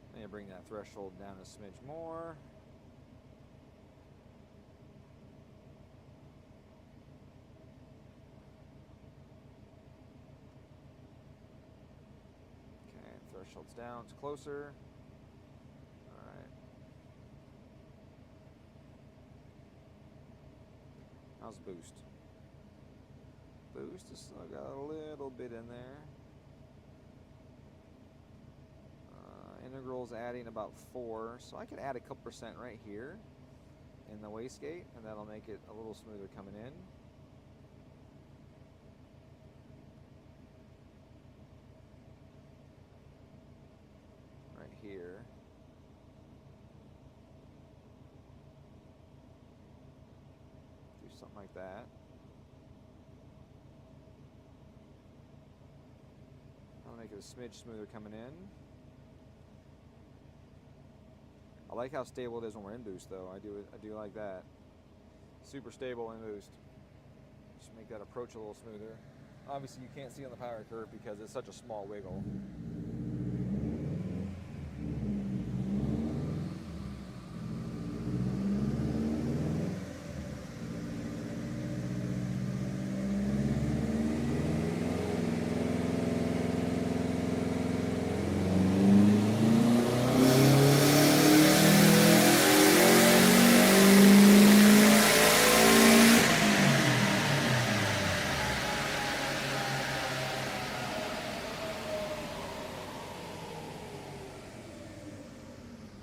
I'm going to bring that threshold down a smidge more. Okay, threshold's down, it's closer. Alright. How's boost? Boost has still got a little bit in there. Integral's adding about 4, so I could add a couple percent right here in the wastegate, and that'll make it a little smoother coming in. Right here. Do something like that. That'll make it a smidge smoother coming in. I like how stable it is when we're in boost, though. I do like that. Super stable in boost. Just make that approach a little smoother. Obviously, you can't see on the power curve because it's such a small wiggle.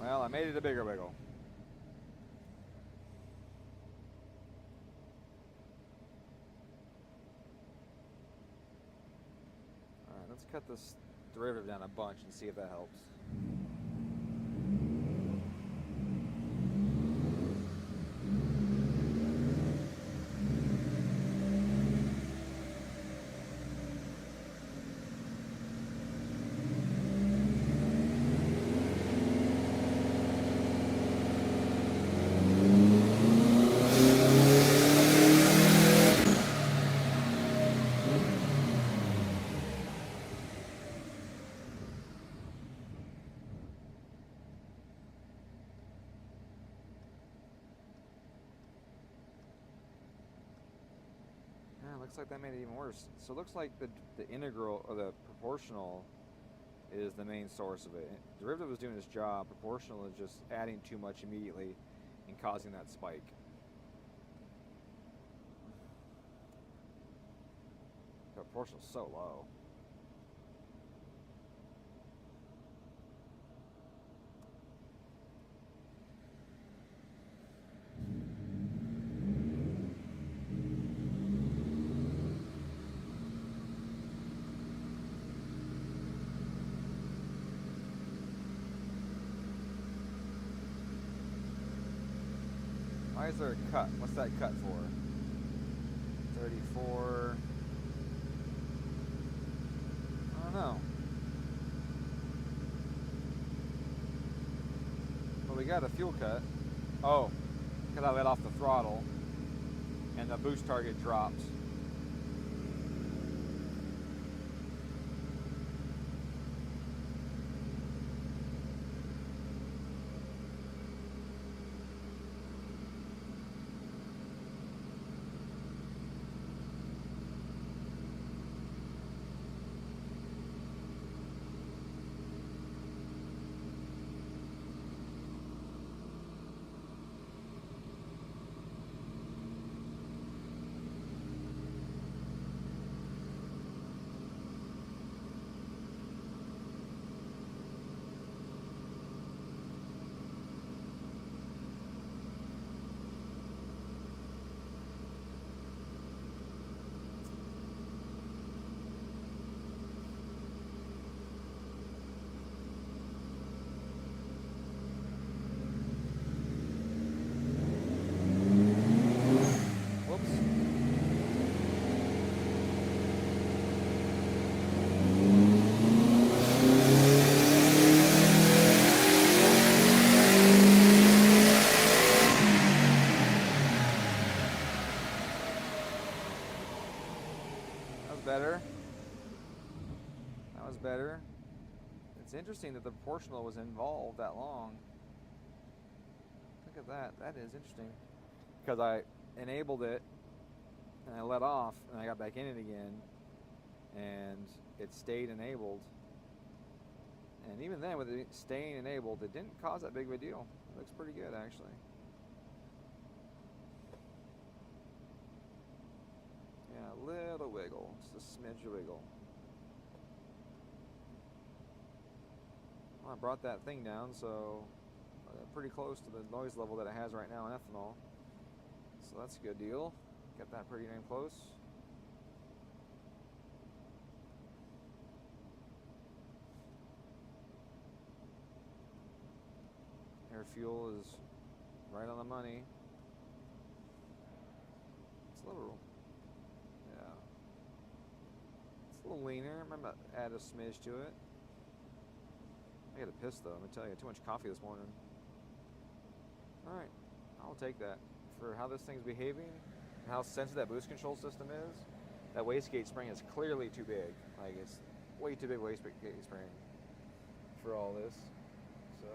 Well, I made it a bigger wiggle. Alright, let's cut this derivative down a bunch and see if that helps. looks like that made it even worse. So it looks like the integral or the proportional is the main source of it. Derivative was doing its job. Proportional is just adding too much immediately and causing that spike. The proportional is so low. Why is there a cut? What's that cut for? 34. I don't know. Well, we got a fuel cut. Oh, because I let off the throttle and the boost target dropped. Better. That was better. It's interesting that the proportional was involved that long. Look at that. That is interesting. Because I enabled it and I let off and I got back in it again and it stayed enabled. And even then, with it staying enabled, it didn't cause that big of a deal. It looks pretty good, actually. Yeah, a little wiggle, just a smidge of wiggle. Well, I brought that thing down, so pretty close to the noise level that it has right now in ethanol. So that's a good deal. Got that pretty damn close. Air fuel is right on the money. It's a little, yeah. It's a little leaner. I'm gonna add a smidge to it. I got a piss though. I'm gonna tell you, too much coffee this morning. All right, I'll take that for how this thing's behaving and how sensitive that boost control system is. That wastegate spring is clearly too big. Like, it's way too big wastegate spring for all this. So.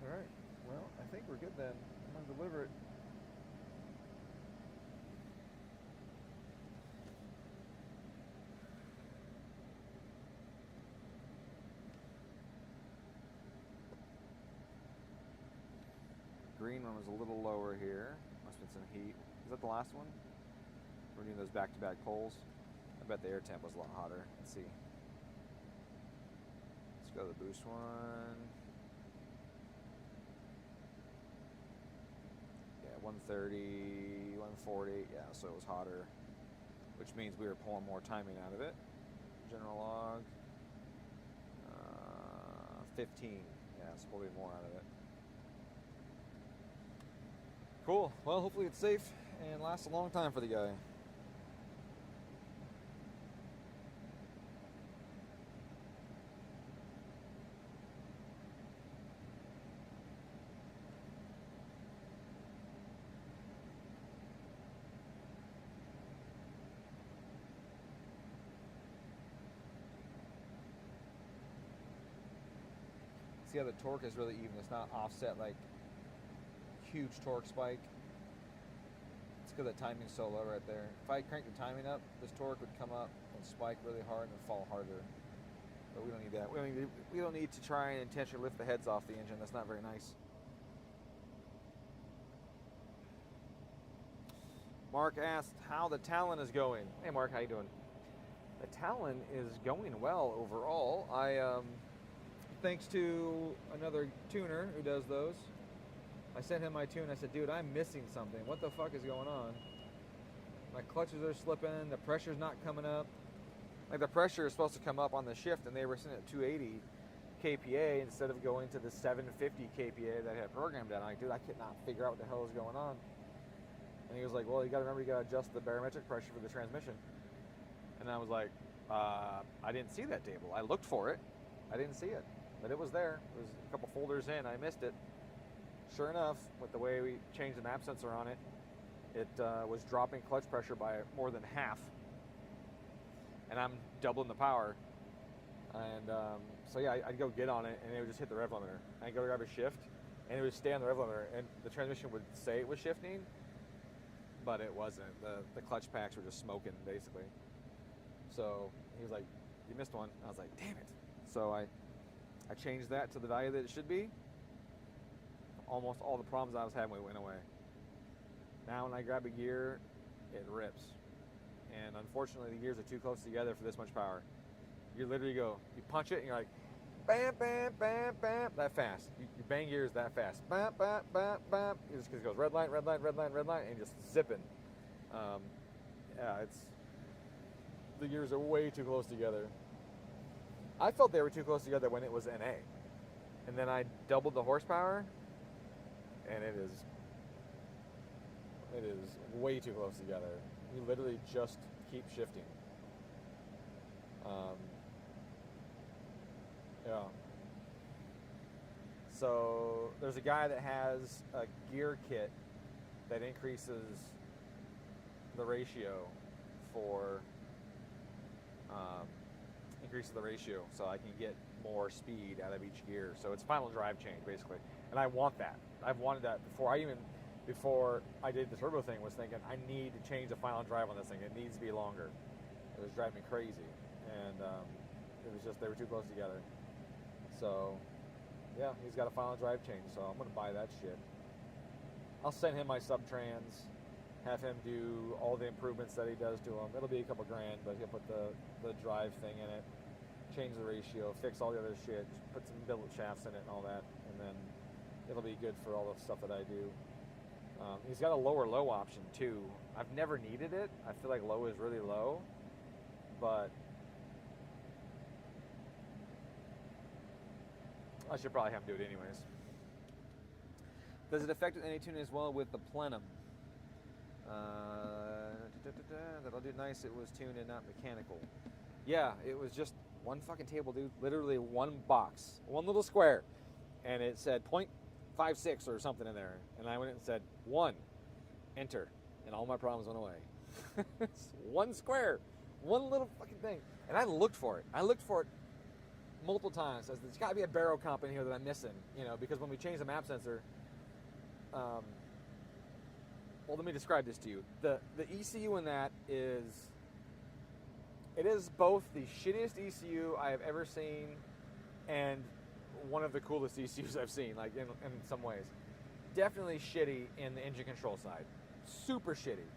All right, well, I think we're good then. I'm gonna deliver it. Green one was a little lower here. Must have been some heat. Is that the last one? We're doing those back-to-back polls. I bet the air temp was a lot hotter. Let's see. Let's go to the boost one. 130, 140, yeah, so it was hotter, which means we were pulling more timing out of it. General log, 15, yeah, so probably more out of it. Cool, well, hopefully it's safe and lasts a long time for the guy. See how the torque is really even. It's not offset like huge torque spike. because the timing's so low right there. If I crank the timing up, this torque would come up and spike really hard and fall harder. But we don't need that. We don't need to try and intentionally lift the heads off the engine. That's not very nice. Mark asked how the Talon is going. Hey Mark, how you doing? The Talon is going well overall. Thanks to another tuner who does those, I sent him my tune. I said, dude, I'm missing something. What the fuck is going on? My clutches are slipping. The pressure's not coming up. Like the pressure is supposed to come up on the shift, and they were sitting at 280 kPa instead of going to the 750 kPa that I had programmed at. I'm like, dude, I could not figure out what the hell is going on. And he was like, well, you got to remember, you got to adjust the barometric pressure for the transmission. And I was like, I didn't see that table. I looked for it. I didn't see it. But it was there. It was a couple folders in. I missed it. Sure enough, with the way we changed the map sensor on it, it was dropping clutch pressure by more than half. And I'm doubling the power. And so yeah, I'd go get on it, and it would just hit the rev limiter. I'd go grab a shift, and it would stay on the rev limiter, and the transmission would say it was shifting, but it wasn't. The clutch packs were just smoking, basically. So he was like, you missed one. I was like, damn it. So I changed that to the value that it should be. Almost all the problems I was having went away. Now when I grab a gear, it rips. And unfortunately, the gears are too close together for this much power. You literally go, you punch it, and you're like, bam, bam, bam, bam, that fast. You bang gears that fast. Bam, bam, bam, bam. It just goes red light, red light, red light, red light, and just zipping. Yeah, the gears are way too close together. I felt they were too close together when it was NA. And then I doubled the horsepower, and it is way too close together. You literally just keep shifting. Yeah. So there's a guy that has a gear kit that increases the ratio so I can get more speed out of each gear. So it's final drive change basically, and I want that. I've wanted that before I did the turbo thing. Was thinking I need to change the final drive on this thing. It needs to be longer. It was driving me crazy, and it was just they were too close together. So yeah, he's got a final drive change, so I'm gonna buy that shit. I'll send him my sub-trans, have him do all the improvements that he does to them. It'll be a couple grand, but he'll put the drive thing in it, change the ratio, fix all the other shit, put some billet shafts in it and all that, and then it'll be good for all the stuff that I do. He's got a lower low option too. I've never needed it. I feel like low is really low, but I should probably have him do it anyways. Does it affect any tuning as well with the plenum? That'll do nice. It was tuned and not mechanical. Yeah, it was just one fucking table, dude. Literally one box, one little square, and it said 0.56 or something in there. And I went and said 1, enter, and all my problems went away. It's one square, one little fucking thing. And I looked for it. Multiple times. I said, there's got to be a baro comp in here that I'm missing, because when we changed the map sensor, well, let me describe this to you. The ECU in that is both the shittiest ECU I have ever seen and one of the coolest ECUs I've seen, like in some ways. Definitely shitty in the engine control side. Super shitty.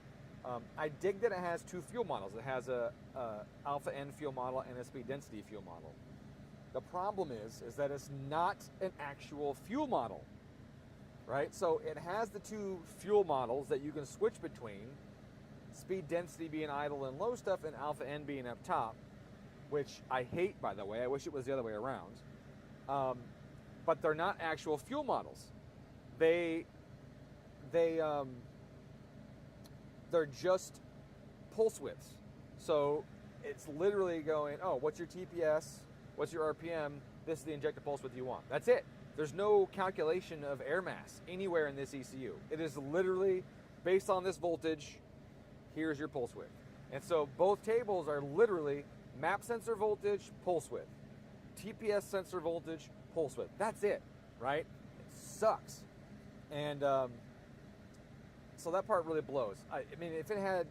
I dig that it has 2 fuel models. It has a alpha N fuel model and a speed density fuel model. The problem is that it's not an actual fuel model, right? So it has the 2 fuel models that you can switch between, speed density being idle and low stuff, and alpha N being up top, which I hate, by the way. I wish it was the other way around. But they're not actual fuel models. They're just pulse widths. So it's literally going, oh, what's your TPS? What's your RPM? This is the injector pulse width you want. That's it. There's no calculation of air mass anywhere in this ECU. It is literally based on this voltage. Here's your pulse width. And so both tables are literally map sensor voltage, pulse width. TPS sensor voltage, pulse width. That's it, right? It sucks. And So that part really blows. I mean, if it had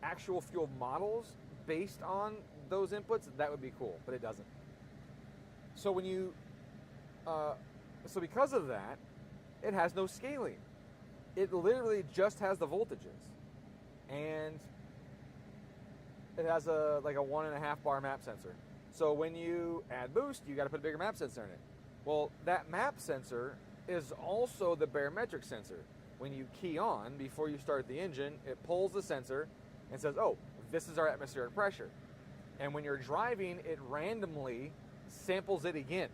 actual fuel models based on those inputs, that would be cool, but it doesn't. So when you, so because of that, it has no scaling. It literally just has the voltages, and it has a like a 1.5 bar map sensor. So when you add boost, you got to put a bigger map sensor in it. Well, that map sensor is also the barometric sensor. When you key on before you start the engine, it pulls the sensor and says, "Oh, this is our atmospheric pressure." And when you're driving, it randomly samples it again,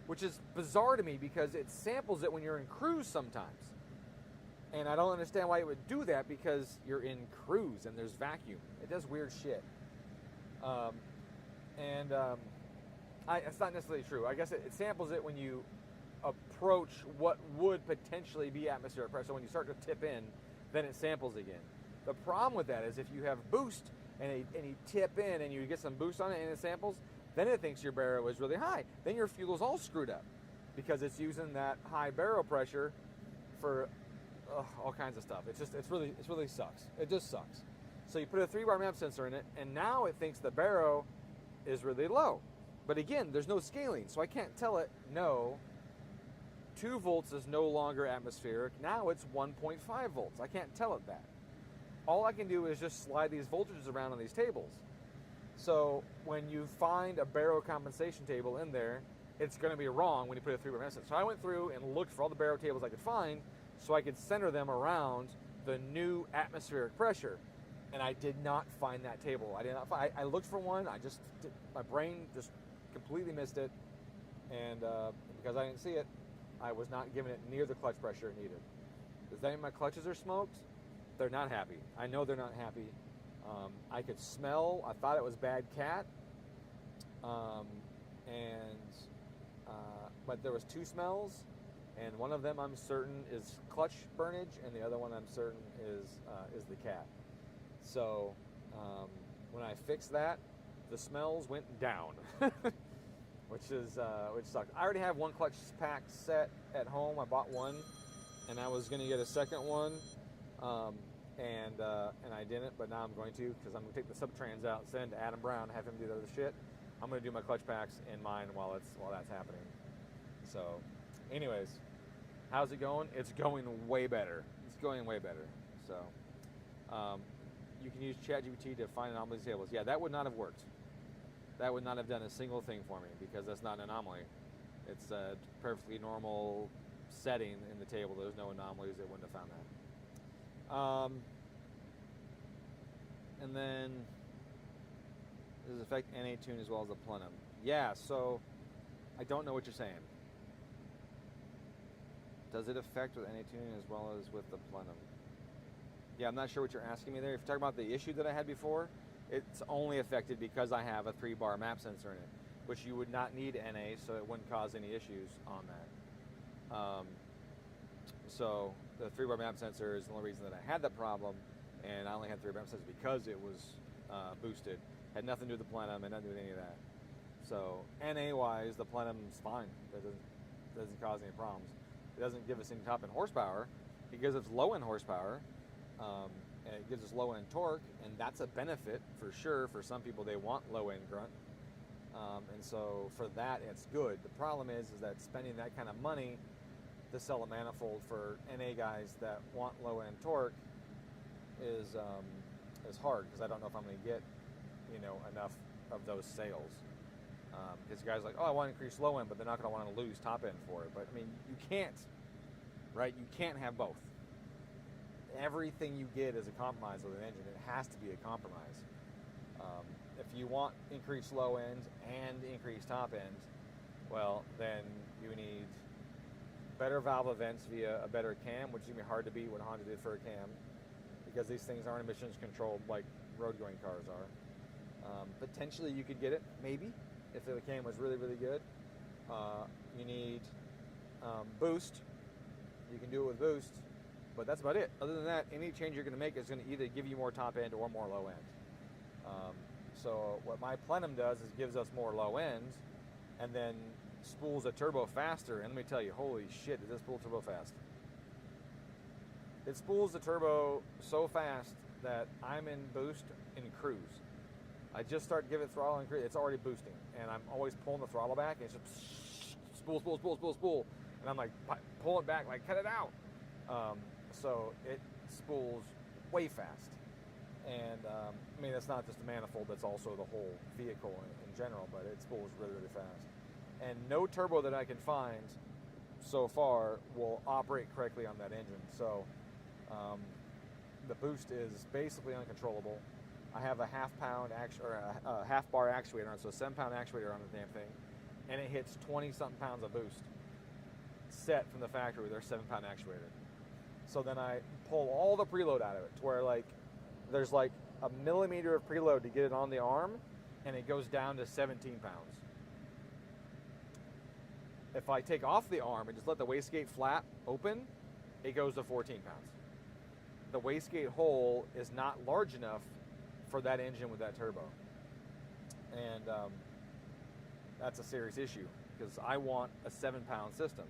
which is bizarre to me because it samples it when you're in cruise sometimes. And I don't understand why it would do that because you're in cruise and there's vacuum. It does weird shit. It's not necessarily true. I guess it samples it when you approach what would potentially be atmospheric pressure. So when you start to tip in, then it samples again. The problem with that is if you have boost and you tip in and you get some boost on it and it samples, then it thinks your baro is really high. Then your fuel's all screwed up because it's using that high baro pressure for all kinds of stuff. It really sucks. It just sucks. So you put a 3-bar map sensor in it, and now it thinks the baro is really low. But again, there's no scaling, so I can't tell it, no, 2 volts is no longer atmospheric. Now it's 1.5 volts. I can't tell it that. All I can do is just slide these voltages around on these tables. So when you find a baro compensation table in there, it's going to be wrong when you put a 3-bar map sensor. So I went through and looked for all the baro tables I could find so I could center them around the new atmospheric pressure. And I did not find that table. I looked for one. My brain just completely missed it. And because I didn't see it, I was not giving it near the clutch pressure it needed. Does that mean my clutches are smoked? They're not happy. I know they're not happy. I could smell. I thought it was bad cat. But there was 2 smells. And one of them I'm certain is clutch burnage, and the other one I'm certain is the cat. So when I fixed that, the smells went down, which sucked. I already have one clutch pack set at home. I bought one, and I was going to get a second one, and I didn't. But now I'm going to because I'm going to take the subtrans out, send to Adam Brown, have him do the other shit. I'm going to do my clutch packs in mine while that's happening. So, anyways. How's it going? It's going way better. It's going way better. So, you can use ChatGPT to find anomaly tables. Yeah, that would not have worked. That would not have done a single thing for me because that's not an anomaly. It's a perfectly normal setting in the table. There's no anomalies. It wouldn't have found that. And then, does it affect NA tune as well as the plenum? Yeah, so I don't know what you're saying. Does it affect with NA tuning as well as with the plenum? Yeah, I'm not sure what you're asking me there. If you're talking about the issue that I had before, it's only affected because I have a 3-bar map sensor in it, which you would not need NA, so it wouldn't cause any issues on that. So the 3-bar map sensor is the only reason that I had that problem, and I only had 3-bar map sensor because it was boosted. Had nothing to do with the plenum, and nothing to do with any of that. So NA-wise, the plenum's fine. That doesn't cause any problems. It doesn't give us any top-end horsepower. It gives us low-end horsepower, and it gives us low-end torque, and that's a benefit for sure. For some people, they want low-end grunt, and so for that, it's good. The problem is that spending that kind of money to sell a manifold for NA guys that want low-end torque is hard because I don't know if I'm going to get enough of those sales. Because guys are like, oh, I want to increase low end, but they're not going to want to lose top end for it. But I mean, you can't, right? You can't have both. Everything you get is a compromise with an engine. It has to be a compromise. If you want increased low end and increased top end, well, then you need better valve events via a better cam, which is going to be hard to beat what Honda did for a cam, because these things aren't emissions controlled like road-going cars are. Potentially you could get it, maybe, if the cam was really, really good. You need boost. You can do it with boost, but that's about it. Other than that, any change you're going to make is going to either give you more top end or more low end. So what my plenum does is gives us more low end, and then spools a turbo faster. And let me tell you, holy shit, does this spool turbo fast? It spools the turbo so fast that I'm in boost in cruise. I just start giving it throttle and cruise, it's already boosting, and I'm always pulling the throttle back, and it's just spool, spool, spool, spool, spool, and I'm like, pull it back, like, cut it out. So it spools way fast. And I mean, it's not just the manifold, that's also the whole vehicle in general, but it spools really, really fast. And no turbo that I can find so far will operate correctly on that engine. So the boost is basically uncontrollable. I have a half bar actuator on, so a 7-pound actuator on the damn thing, and it hits 20-something pounds of boost set from the factory with their 7-pound actuator. So then I pull all the preload out of it to where, like, there's like a millimeter of preload to get it on the arm, and it goes down to 17 pounds. If I take off the arm and just let the wastegate flap open, it goes to 14 pounds. The wastegate hole is not large enough for that engine with that turbo. And that's a serious issue, because I want a 7-pound system.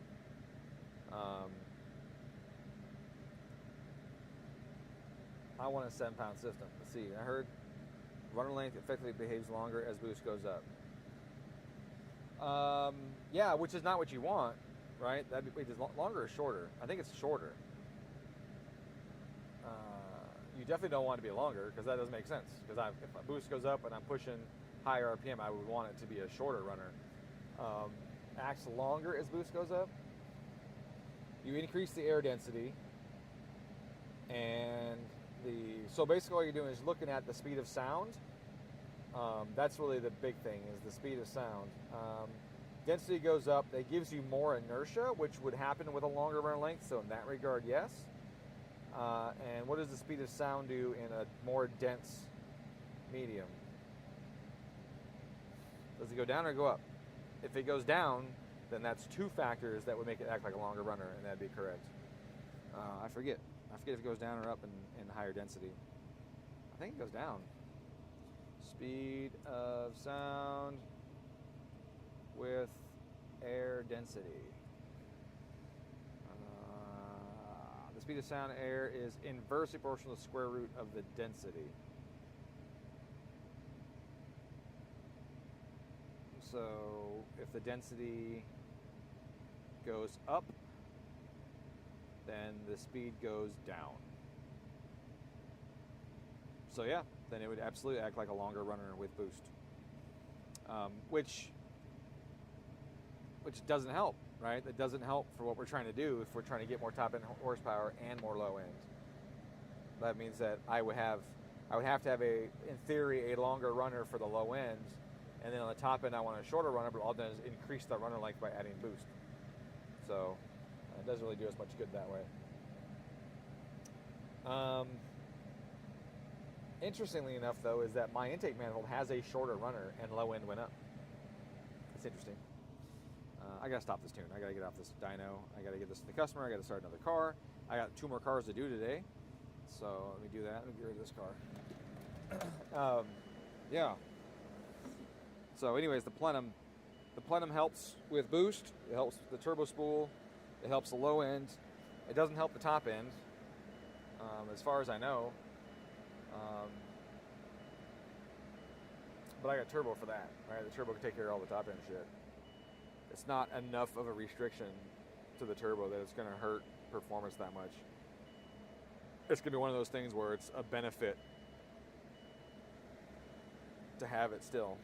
I want a 7-pound system. Let's see, I heard runner length effectively behaves longer as boost goes up. Yeah, which is not what you want, right? That'd be, wait, is longer or shorter? I think it's shorter. You definitely don't want it to be longer, because that doesn't make sense. Because if my boost goes up and I'm pushing higher RPM, I would want it to be a shorter runner. Acts longer as boost goes up. You increase the air density, and so basically all you're doing is looking at the speed of sound. That's really the big thing, is the speed of sound. Density goes up, that gives you more inertia, which would happen with a longer runner length, so in that regard, yes. And what does the speed of sound do in a more dense medium? Does it go down or go up? If it goes down, then that's two factors that would make it act like a longer runner, and that'd be correct. I forget if it goes down or up in higher density. I think it goes down. Speed of sound with air density. The speed of sound air is inversely proportional to the square root of the density. So if the density goes up, then the speed goes down. So yeah, then it would absolutely act like a longer runner with boost, which doesn't help, right? It doesn't help for what we're trying to do if we're trying to get more top end horsepower and more low end. That means that I would have to have in theory, a longer runner for the low end, and then on the top end I want a shorter runner, but all I've done is increase the runner length by adding boost. So it doesn't really do us much good that way. Interestingly enough, though, is that my intake manifold has a shorter runner and low end went up. It's interesting. I gotta stop this tune. I gotta get off this dyno. I gotta get this to the customer. I gotta start another car. I got 2 more cars to do today, so let me do that. Let me get rid of this car. Yeah. So, anyways, the plenum helps with boost. It helps the turbo spool. It helps the low end. It doesn't help the top end, as far as I know. But I got turbo for that, right? The turbo can take care of all the top end shit. It's not enough of a restriction to the turbo that it's going to hurt performance that much. It's going to be one of those things where it's a benefit to have it still.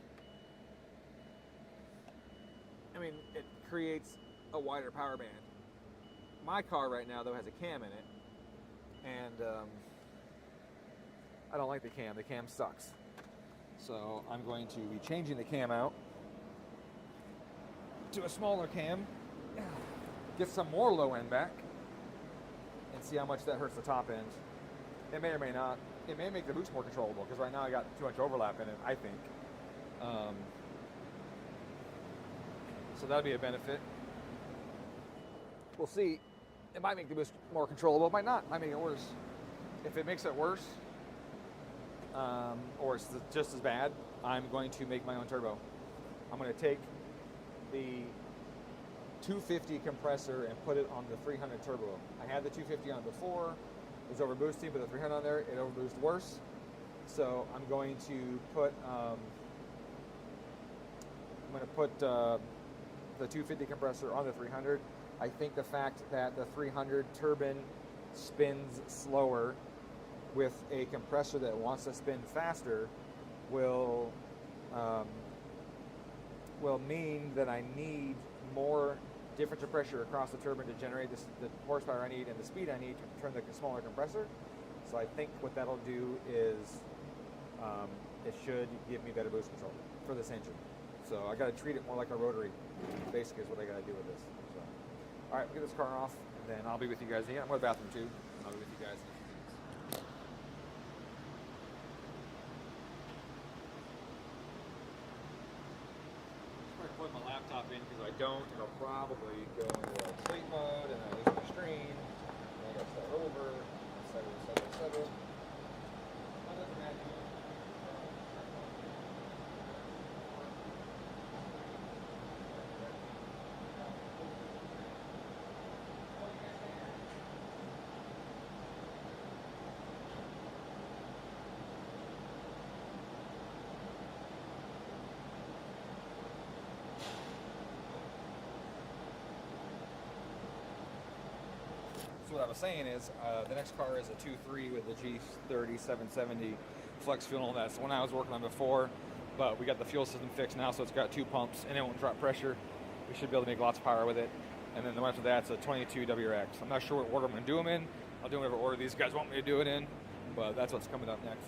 I mean, it creates a wider power band. My car right now, though, has a cam in it, and I don't like the cam. The cam sucks. So I'm going to be changing the cam out to a smaller cam, get some more low end back, and see how much that hurts the top end. It may or may not. It may make the boost more controllable, because right now I got too much overlap in it, I think. So that'll be a benefit. We'll see. It might make the boost more controllable. It might not. It might make it worse. If it makes it worse, or it's just as bad, I'm going to make my own turbo. I'm going to take the 250 compressor and put it on the 300 turbo. I had the 250 on before. is overboosting, but the 300 on there, it overboosted worse. So I'm going to put the 250 compressor on the 300. I think the fact that the 300 turbine spins slower with a compressor that wants to spin faster will mean that I need more differential pressure across the turbine to generate the horsepower I need and the speed I need to turn the smaller compressor. So I think what that'll do is it should give me better boost control for this engine. So I got to treat it more like a rotary, basically is what I got to do with this. So, all right, we'll get this car off, and then I'll be with you guys again. I'm going to the bathroom too. I'll be with you guys in a few minutes. I'm going to plug my laptop in because I don't, it'll probably go into sleep mode, and then I lose my stream, and I got to start over, etc. So what I was saying is, the next car is a 2.3 with the G30 770 flex fuel. That's the one I was working on before, but we got the fuel system fixed now, so it's got 2 pumps and it won't drop pressure. We should be able to make lots of power with it. And then the one after that's a 22 WRX. I'm not sure what order I'm going to do them in. I'll do whatever order these guys want me to do it in, but that's what's coming up next.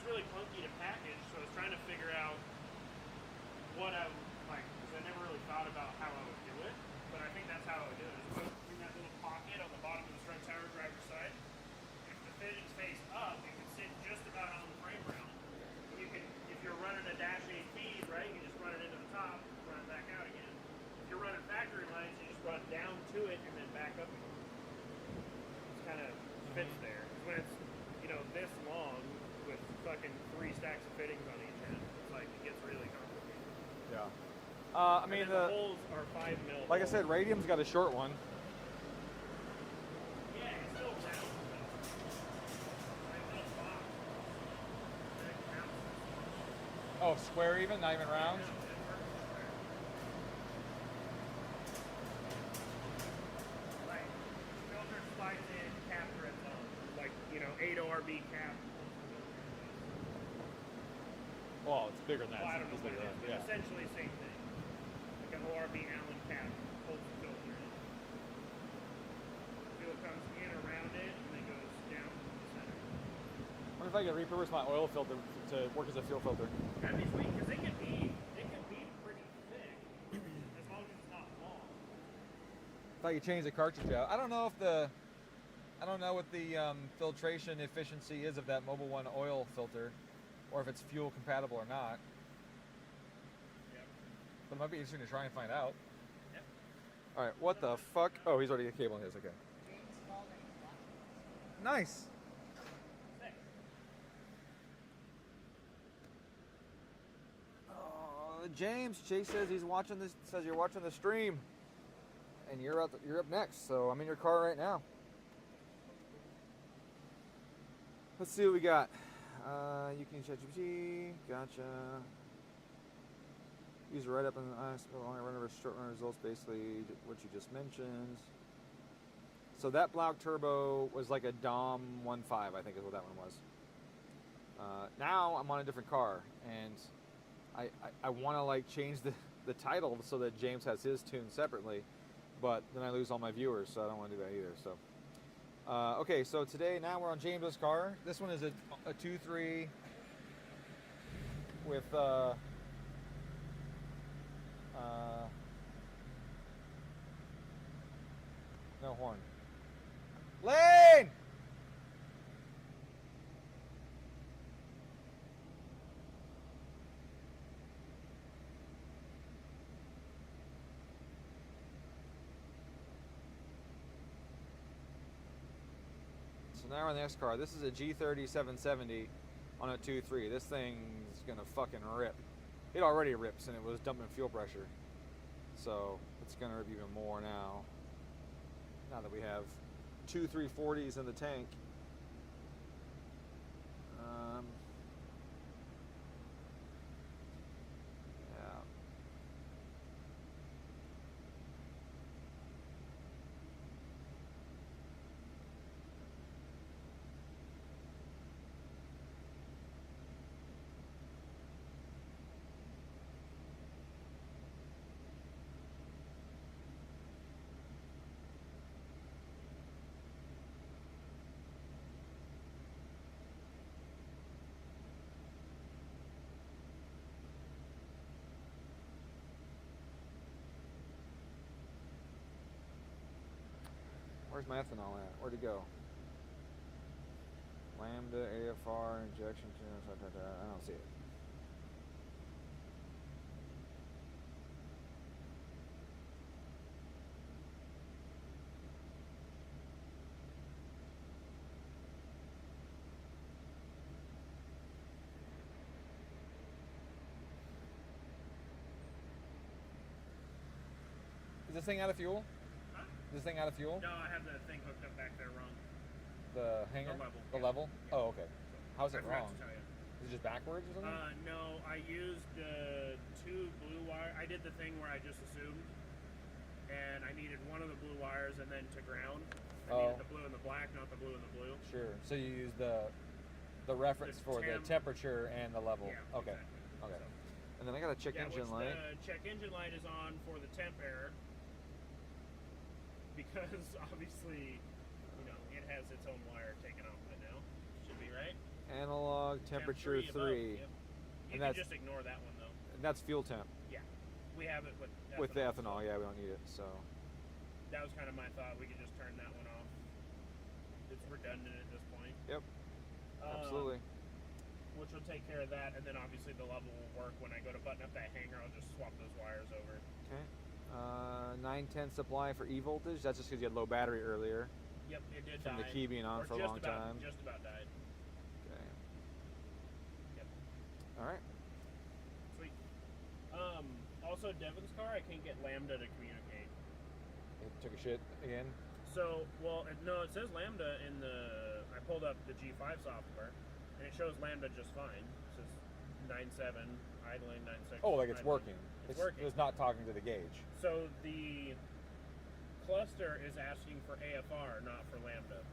really clunky to package, so I was trying to figure out what I would like, because I never really thought about how I would do it, but I think that's how I would do it. Is put in that little pocket on the bottom of the front tower driver's side. If the fittings face up, you can sit just about on the frame rail. And you can, if you're running a dash 8 feed, right, you just run it into the top, run it back out again. If you're running factory lines, you just run down to it and then back up again. It's kind of fits there. When it's, you know, this long with fucking 3 stacks of fittings on each end, it's like it gets really complicated. Yeah. I And mean, then the holes are 5 mil. like I said, Radium's got a short one. Yeah, it's still round. Like a little box. And it counts. Oh, square even, not even round. Yeah, it works there. Like, filter slides in, cap threads on. Like, you know, 8 ORB cap. Well, it's bigger than that. Well, I don't know It's what it bigger is, than but that, essentially same thing. Like an ORB Allen cap holds the filter in. Fuel comes in around it and then goes down to the center. I wonder if I could repurpose my oil filter to work as a fuel filter. That'd be sweet, because it can be pretty thick as long as it's not long. If I could change the cartridge out. I don't know what the filtration efficiency is of that Mobile One oil filter, or if it's fuel compatible or not. Yep. But it might be interesting to try and find out. Yep. All right, what the fuck? Oh, he's already got cable in his. Okay. James Spalding is watching. Nice. Sick. James, Chase says he's watching this. Says you're watching the stream, and you're up next. So I'm in your car right now. Let's see what we got. You can ChatGPT. Gotcha. Use it right up in the eyes. Only run over short run results. Basically, what you just mentioned. So that Blouch turbo was like a Dom 1.5, I think is what that one was. Now I'm on a different car, and I want to like change the title so that James has his tune separately, but then I lose all my viewers, so I don't want to do that either. So, okay, so today now we're on James's car. This one is a 2.3 with no horn. Lane! So now we're on the next car. This is a G30 770 on a 2.3. This thing's gonna fucking rip. It already rips and it was dumping fuel pressure. So it's gonna rip even more now. Now that we have 2 340s in the tank. Yeah. Where's my ethanol at? Where'd it go? Lambda, AFR, injection, I don't see it. Is this thing out of fuel? Huh? Is this thing out of fuel? No, I have the thing hooked up back there wrong. The hanger? The level, The yeah. level? Oh, okay. How's I it forgot wrong? to tell you. Is it just backwards or something? No, I used the 2 blue wire. I did the thing where I just assumed, and I needed one of the blue wires and then to ground. I needed the blue and the black, not the blue and the blue. Sure. So you use the reference for the temperature and the level. Yeah, Okay. exactly. Okay. So, And then I got a check engine light. The check engine light is on for the temp error because obviously, you know, it has its own wire taken off of it now. Should be right. analog temperature Temp 3 above, 3. Yep. You And can that's- just ignore that one though. And that's fuel temp. Yeah, we have it With the so ethanol, yeah, we don't need it. So, that was kind of my thought. We could just turn that one off. It's redundant at this point. yep, absolutely. Which will take care of that, and then obviously the level will work. When I go to button up that hanger, I'll just swap those wires over. Okay. 910 supply for E voltage. That's just because you had low battery earlier. Yep, it did From die. the key being on Or for a just long about, time. Just about died. Okay. Yep. All right. Sweet. Also, Devin's car, I can't get Lambda to communicate. It took a shit again. So, well, no, it says Lambda in the. I pulled up the G5 software, and it shows Lambda just fine. It says 9.7 idling, 9.6. Oh, like it's idling. working. It's working. It's not talking to the gauge. So the cluster is asking for AFR, not for Lambda.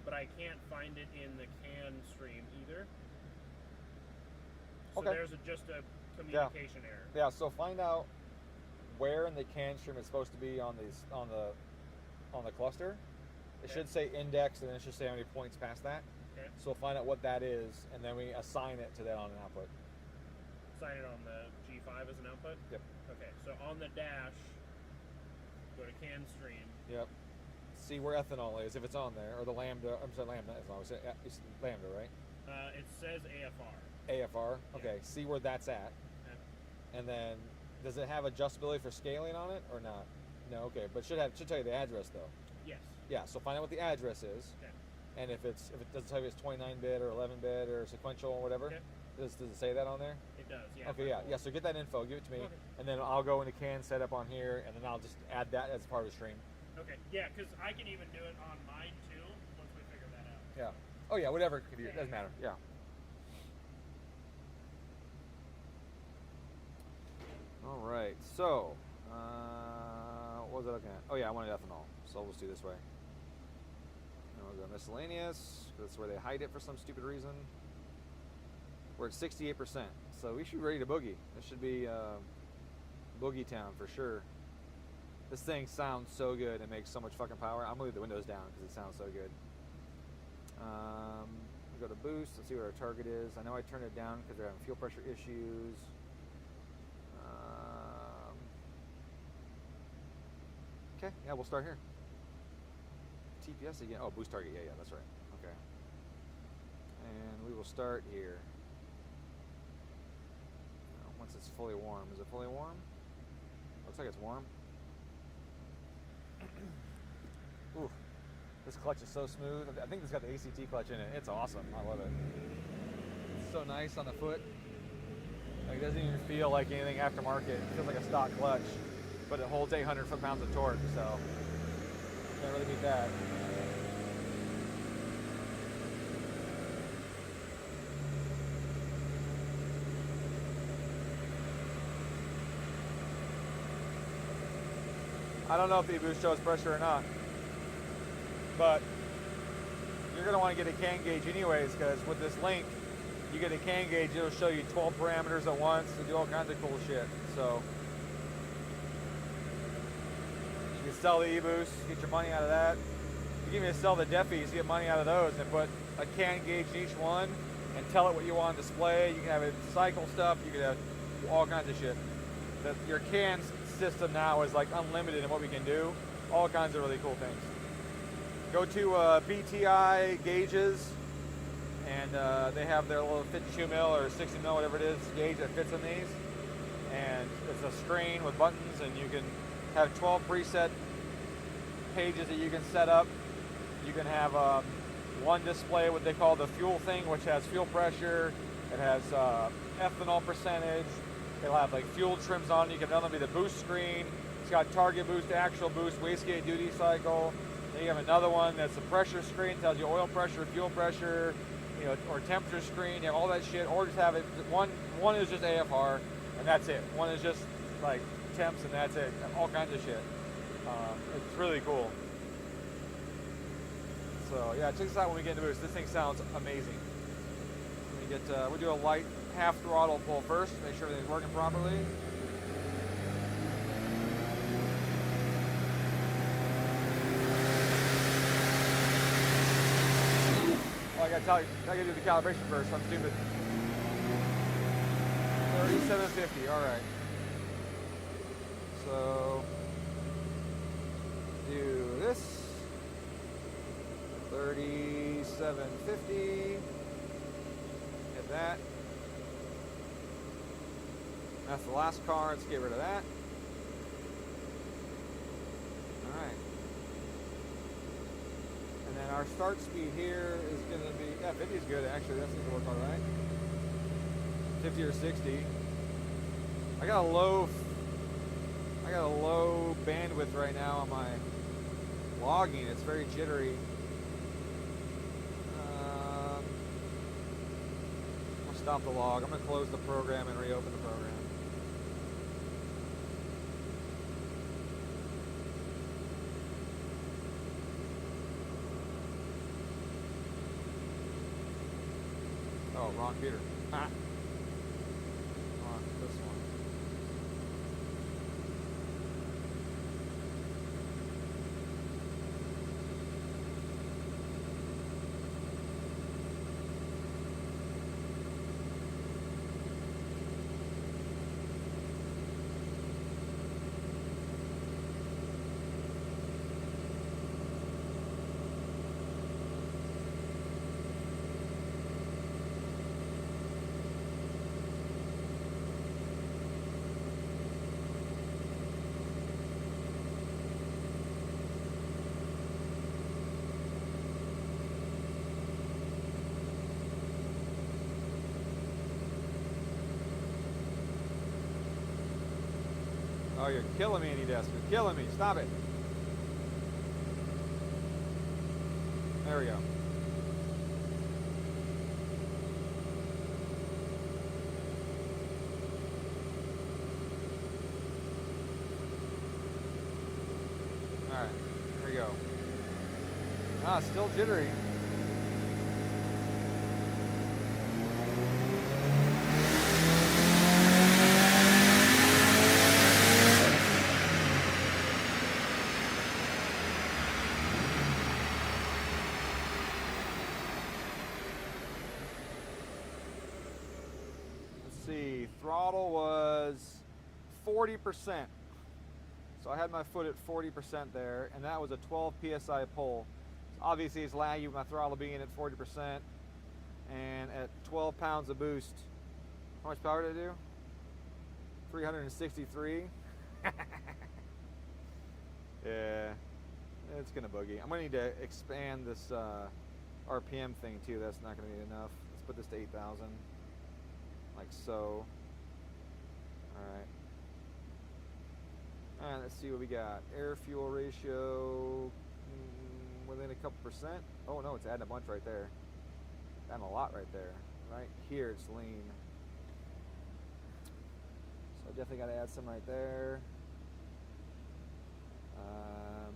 But I can't find it in the CAN stream either. So Okay. there's just a communication error. Yeah. So find out where in the CAN stream it's supposed to be on the cluster. It Okay. should say index, and then it should say how many points past that. Okay. So find out what that is, and then we assign it to that on an output. Sign it on the G5 as an output? Yep. Okay, so on the dash, go to CAN stream. Yep. See where ethanol is if it's on there, or the lambda. I'm sorry, lambda. It's lambda, right? It says AFR. AFR. Yeah. Okay. See where that's at, and then does it have adjustability for scaling on it or not? No. Okay, but should tell you the address though. Yes. Yeah. So find out what the address is, Okay. and if it doesn't tell you it's 29-bit or 11-bit or sequential or whatever. Okay. Does it say that on there? It does, yeah. Okay, yeah. So get that info, give it to me, Okay. and then I'll go into CAN setup on here, and then I'll just add that as part of the stream. Okay, yeah, because I can even do it on mine too once we figure that out. Yeah. Oh yeah, whatever computer, Yeah. doesn't matter. Yeah. All right. So, what was I looking at? Oh yeah, I wanted ethanol. So we'll just do this way. And we'll go miscellaneous, because that's where they hide it for some stupid reason. We're at 68%, so we should be ready to boogie. This should be boogie town for sure. This thing sounds so good and makes so much fucking power. I'm gonna leave the windows down because it sounds so good. We go to boost. Let's see what our target is. I know I turned it down because they're having fuel pressure issues. Okay, yeah, we'll start here. TPS again. Oh, boost target. Yeah, that's right. Okay. And we will start here. Once it's fully warm. Is it fully warm? Looks like it's warm. Ooh, this clutch is so smooth. I think it's got the ACT clutch in it. It's awesome. I love it. It's so nice on the foot. Like, it doesn't even feel like anything aftermarket. It feels like a stock clutch, but it holds 800 foot-pounds of torque, so can't really beat that. I don't know if the e-boost shows pressure or not, but you're going to want to get a CAN gauge anyways, because with this link, you get a CAN gauge, it'll show you 12 parameters at once and do all kinds of cool shit. So you can sell the e-boost, get your money out of that. You can even sell the Deffies, get money out of those, and put a CAN gauge in each one and tell it what you want to display. You can have it cycle stuff, you can have all kinds of shit. Your CAN system now is like unlimited in what we can do. All kinds of really cool things. Go to BTI gauges, and they have their little 52 mil or 60 mil, whatever it is, gauge that fits in these. And it's a screen with buttons, and you can have 12 preset pages that you can set up. You can have one display, what they call the fuel thing, which has fuel pressure. It has ethanol percentage. It'll have like fuel trims on it. You can another be the boost screen. It's got target boost, actual boost, wastegate duty cycle. Then you have another one that's the pressure screen, tells you oil pressure, fuel pressure, you know, or temperature screen. You have all that shit, or just have it. One is just AFR, and that's it. One is just like temps, and that's it. All kinds of shit. It's really cool. So yeah, check this out when we get into boost. This thing sounds amazing. We do a light half throttle pull first, make sure everything's working properly. gotta do the calibration first. I'm stupid. 3750. All right. So do this. 3750. Hit that. That's the last car. Let's get rid of that. All right. And then our start speed here is going to be, yeah, 50 is good actually. That seems to work all right. 50 or 60. I got a low bandwidth right now on my logging. It's very jittery. I'll stop the log. I'm going to close the program and reopen the program. Oh, wrong computer. Ah. On this one. Oh, you're killing me, AnyDesk. You're killing me. Stop it. There we go. All right, here we go. Ah, still jittery. Throttle was 40%. So I had my foot at 40% there, and that was a 12 psi pull. So obviously it's laggy with my throttle being at 40%, and at 12 pounds of boost. How much power did I do? 363. Yeah, it's gonna boogie. I'm gonna need to expand this RPM thing too. That's not gonna be enough. Let's put this to 8,000, like so. All right, let's see what we got. Air fuel ratio within a couple percent. Oh no, it's adding a bunch right there. Adding a lot right there. Right here it's lean. So I definitely got to add some right there.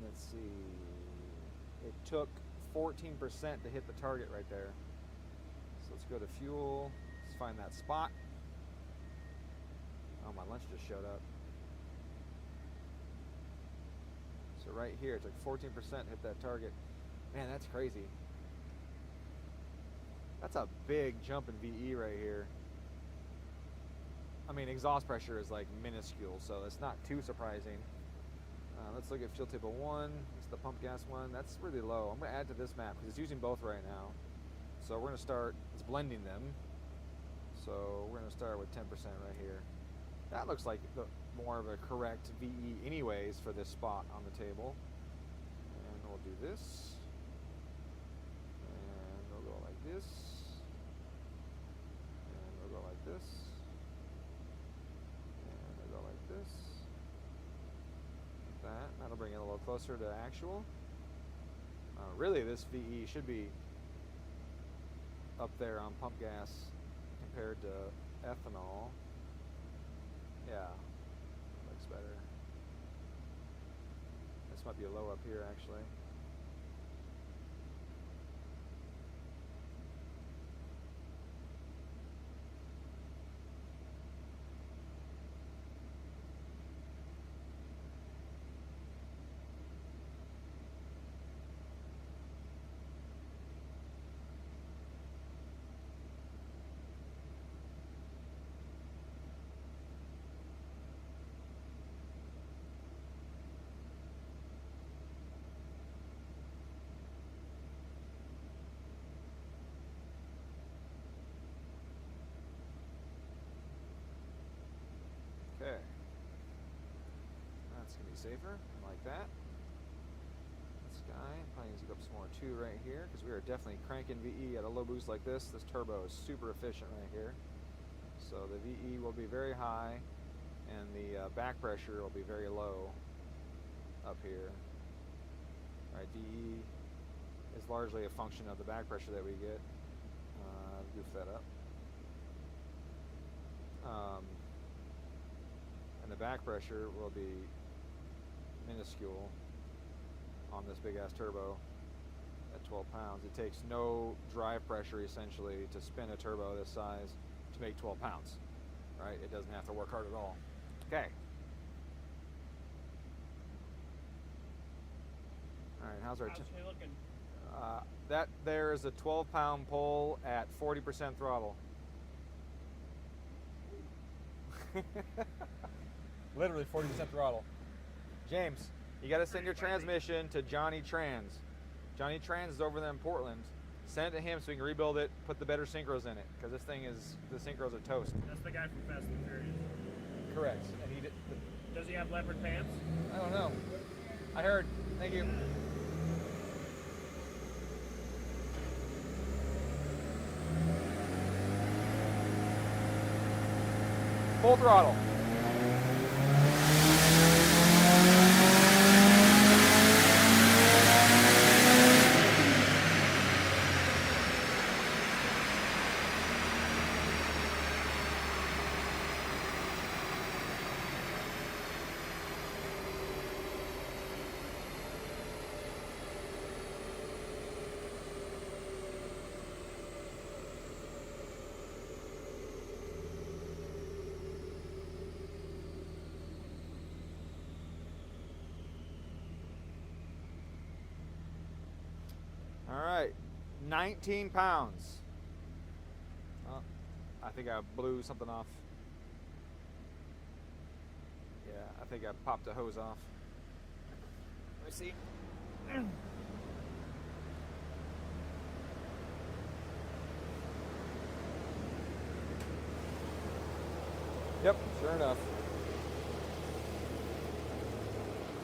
Let's see. It took 14% to hit the target right there. So let's go to fuel. Let's find that spot. Oh, my lunch just showed up. So right here, it took 14% to hit that target. Man, that's crazy. That's a big jump in VE right here. I mean, exhaust pressure is like minuscule, so it's not too surprising. Let's look at fuel table 1. It's the pump gas one. That's really low. I'm going to add to this map because it's using both right now. So we're going to start, it's blending them. So we're going to start with 10% right here. That looks like more of a correct VE anyways for this spot on the table. And we'll do this. And we'll go like this. And we'll go like this. And we'll go like this. Like that. That'll bring it a little closer to actual. Really, this VE should be up there on pump gas compared to ethanol. Yeah, looks better. This might be a low up here, actually. safer. I like that. This guy probably needs to go up some more too right here, because we are definitely cranking VE at a low boost like this. This turbo is super efficient right here. So the VE will be very high, and the back pressure will be very low up here. All right, DE is largely a function of the back pressure that we get. Goof that up. And the back pressure will be minuscule on this big ass turbo at 12 pounds. It takes no drive pressure essentially to spin a turbo this size to make 12 pounds, right? It doesn't have to work hard at all. Okay. All right, how's our How's she looking? that there is a 12-pound pole at 40% throttle. Literally 40% throttle. James, you got to send your transmission to Johnny Trans. Johnny Trans is over there in Portland. Send it to him so we can rebuild it, put the better synchros in it, because this thing is, the synchros are toast. That's the guy from Fast and Furious. Correct. And he did. Does he have leopard pants? I don't know. I heard. Thank you. Full throttle. All right, 19 pounds. Oh, I think I blew something off. Yeah, I think I popped a hose off. Let me see. Yep, sure enough.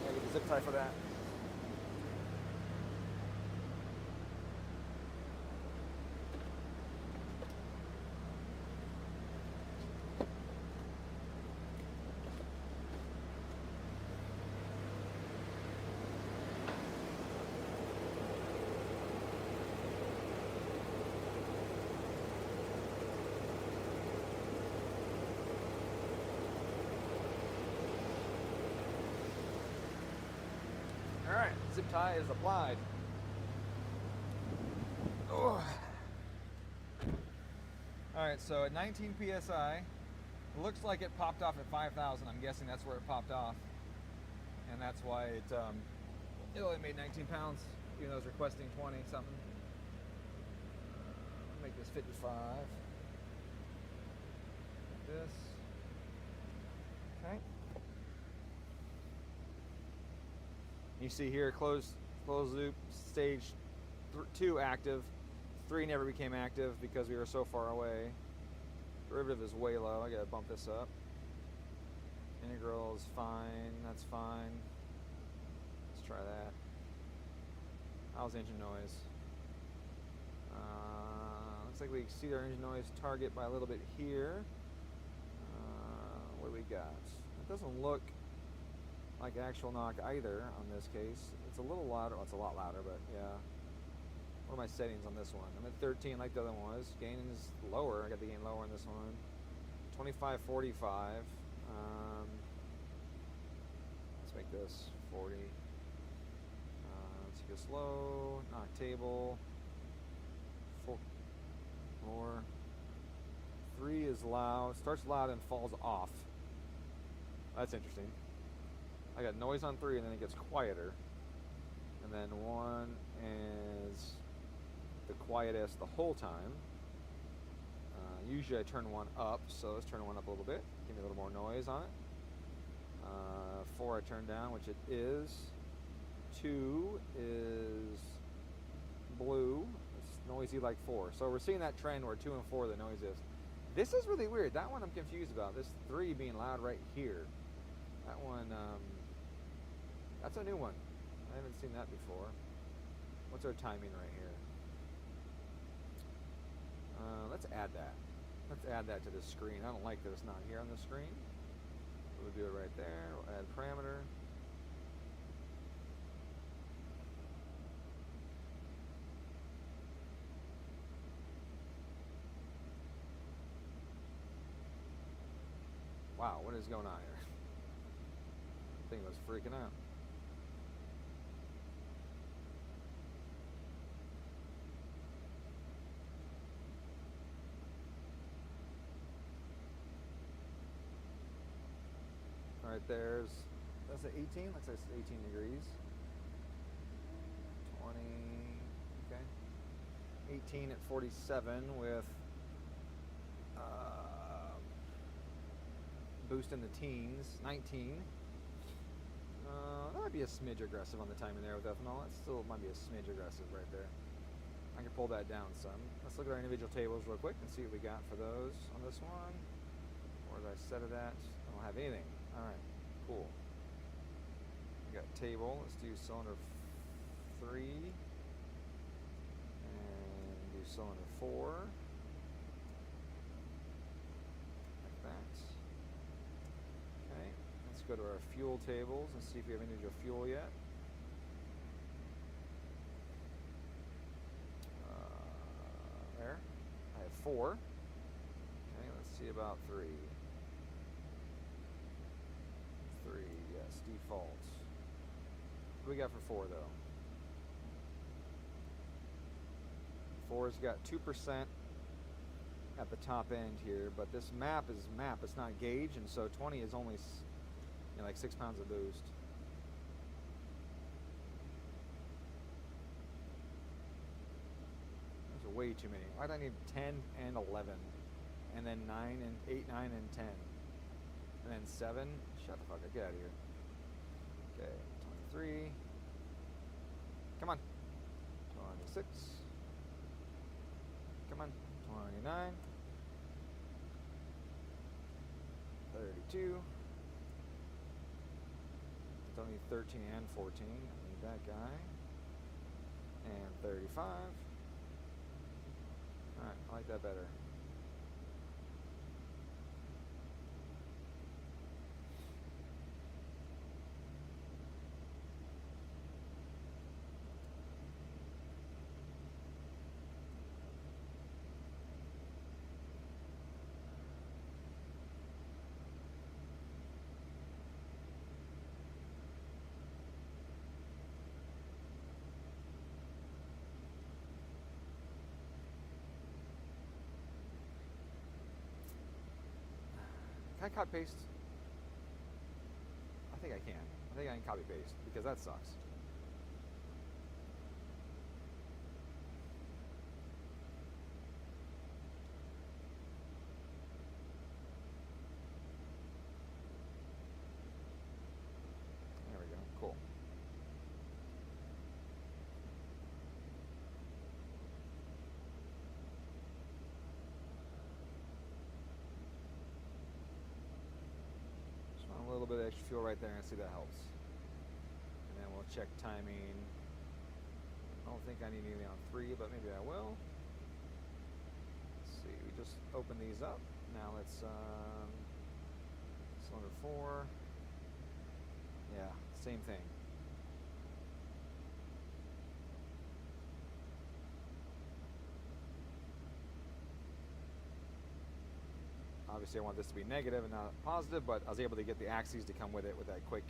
Gotta get the zip tie for that. Alright, zip tie is applied. Oh. Alright, so at 19 psi, looks like it popped off at 5,000. I'm guessing that's where it popped off. And that's why it only made 19 pounds, even though it was requesting 20 something. Make this 55. Like this. Okay. You see here, closed loop, stage 2 active. 3 never became active because we were so far away. Derivative is way low. I gotta bump this up. Integral is fine. That's fine. Let's try that. How's engine noise? Looks like we exceed our engine noise target by a little bit here. What do we got? It doesn't look like actual knock either on this case. It's a little louder. Well, it's a lot louder, but yeah. What are my settings on this one? I'm at 13 like the other one was. Gain is lower. I got the gain lower on this one. 2545. Let's make this 40. Let's go slow. Knock table. 4 more. 3 is loud. Starts loud and falls off. That's interesting. I got noise on 3 and then it gets quieter. And then 1 is the quietest the whole time. Usually I turn 1 up, so let's turn 1 up a little bit. Give me a little more noise on it. 4 I turn down, which it is. 2 is blue. It's noisy like 4. So we're seeing that trend where 2 and 4 the noise is. This is really weird. That one I'm confused about. This 3 being loud right here. That one That's a new one. I haven't seen that before. What's our timing right here? Let's add that. Let's add that to the screen. I don't like that it's not here on the screen. We'll do it right there. We'll add parameter. Wow, what is going on here? I think I was freaking out. All right, that's at 18. Looks like it's 18 degrees. 20, okay. 18 at 47 with boost in the teens, 19. That might be a smidge aggressive on the timing there with ethanol. That still might be a smidge aggressive right there. I can pull that down some. Let's look at our individual tables real quick and see what we got for those on this one. Where did I set it at? I don't have anything. All right, cool. We got table. Let's do cylinder 3 and do cylinder 4. Like that. Okay, let's go to our fuel tables and see if we have individual fuel yet. There. I have 4. Okay, let's see about 3. 3, yes, default. What do we got for 4 though? 4's got 2% at the top end here, but this map is map, it's not gauge, and so 20 is only like 6 pounds of boost. Those are way too many. Why do I need 10 and 11? And then 9 and 8, 9 and 10. And then 7. Shut the fuck up. Get out of here. Okay. 23. Come on. 26. Come on. 29. 32. Don't need 13 and 14. I need that guy. And 35. Alright, I like that better. Can I copy paste? I think I can. I think I can copy paste because that sucks. There we go. Cool. A little bit of extra fuel right there, and see that helps. And then we'll check timing. I don't think I need anything on 3, but maybe I will. Let's see, we just open these up. Now let's cylinder 4. Yeah, same thing. Obviously I want this to be negative and not positive, but I was able to get the axes to come with it with that quick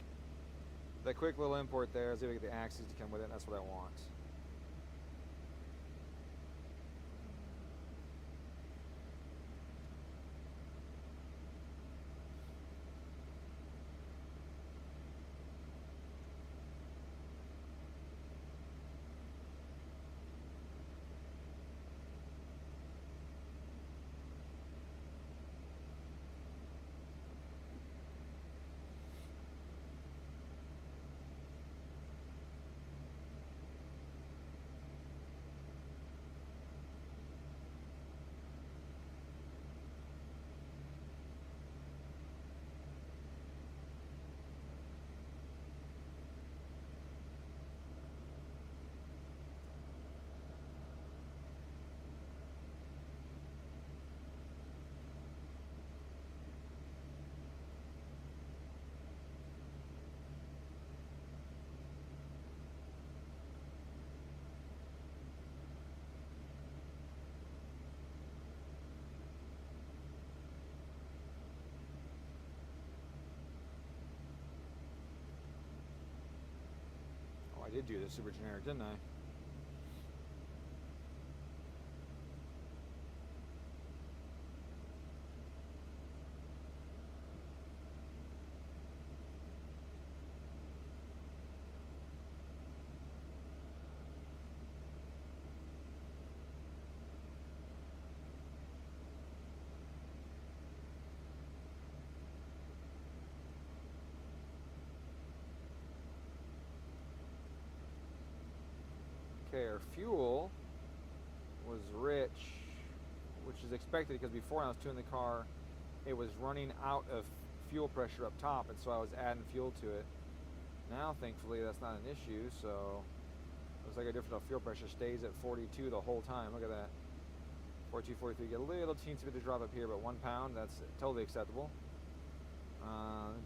little import there. I was able to get the axes to come with it, and that's what I want. I did do the super generic, didn't I? Okay, our fuel was rich, which is expected because before when I was tuning the car, it was running out of fuel pressure up top, and so I was adding fuel to it. Now, thankfully, that's not an issue, so looks like our differential fuel pressure stays at 42 the whole time. Look at that. 42, 43. Get a little teensy bit of drop up here, but 1 pound, that's totally acceptable.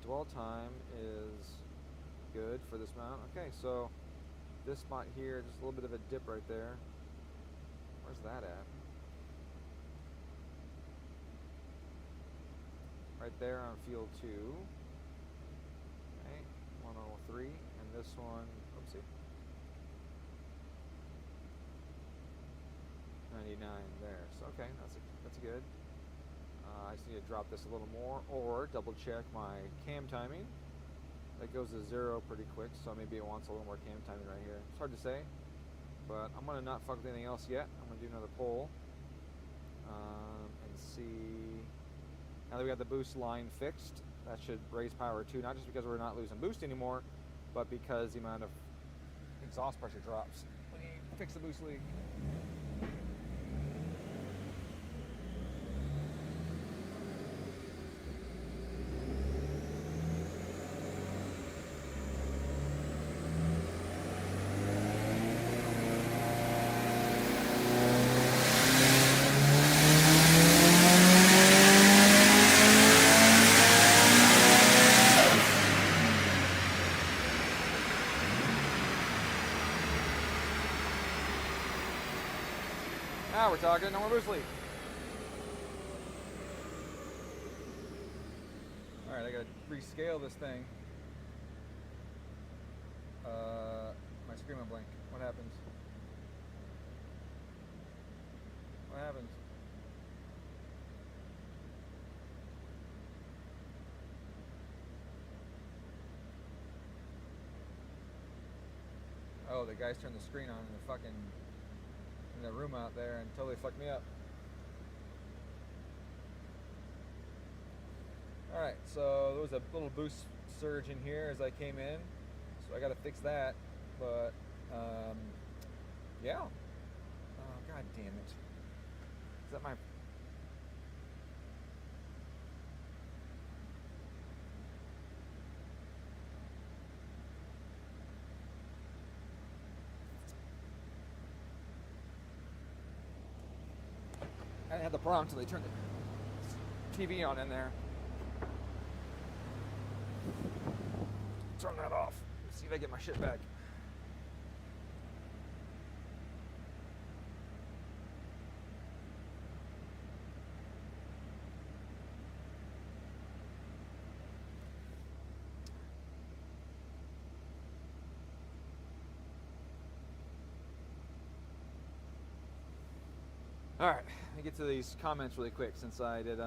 Dwell time is good for this mount. Okay, so this spot here, just a little bit of a dip right there. Where's that at? Right there on field 2. Okay, 103, and this one, oopsie. 99 there. So okay, that's good. I just need to drop this a little more, or double check my cam timing. That goes to 0 pretty quick, so maybe it wants a little more cam timing right here. It's hard to say, but I'm gonna not fuck with anything else yet. I'm gonna do another poll and see. Now that we got the boost line fixed, that should raise power too. Not just because we're not losing boost anymore, but because the amount of exhaust pressure drops when you fix the boost leak. Now we're talking, no more boost leak. Alright, I gotta rescale this thing. My screen went blank. What happens? What happens? Oh, the guys turned the screen on in the fucking in the room out there and totally fucked me up. Alright, so there was a little boost surge in here as I came in, so I gotta fix that, but yeah. Oh, god damn it. Is that my... I didn't have the prompt until they turned the TV on in there. Turn that off. Let's see if I get my shit back. All right, let me get to these comments really quick since I did.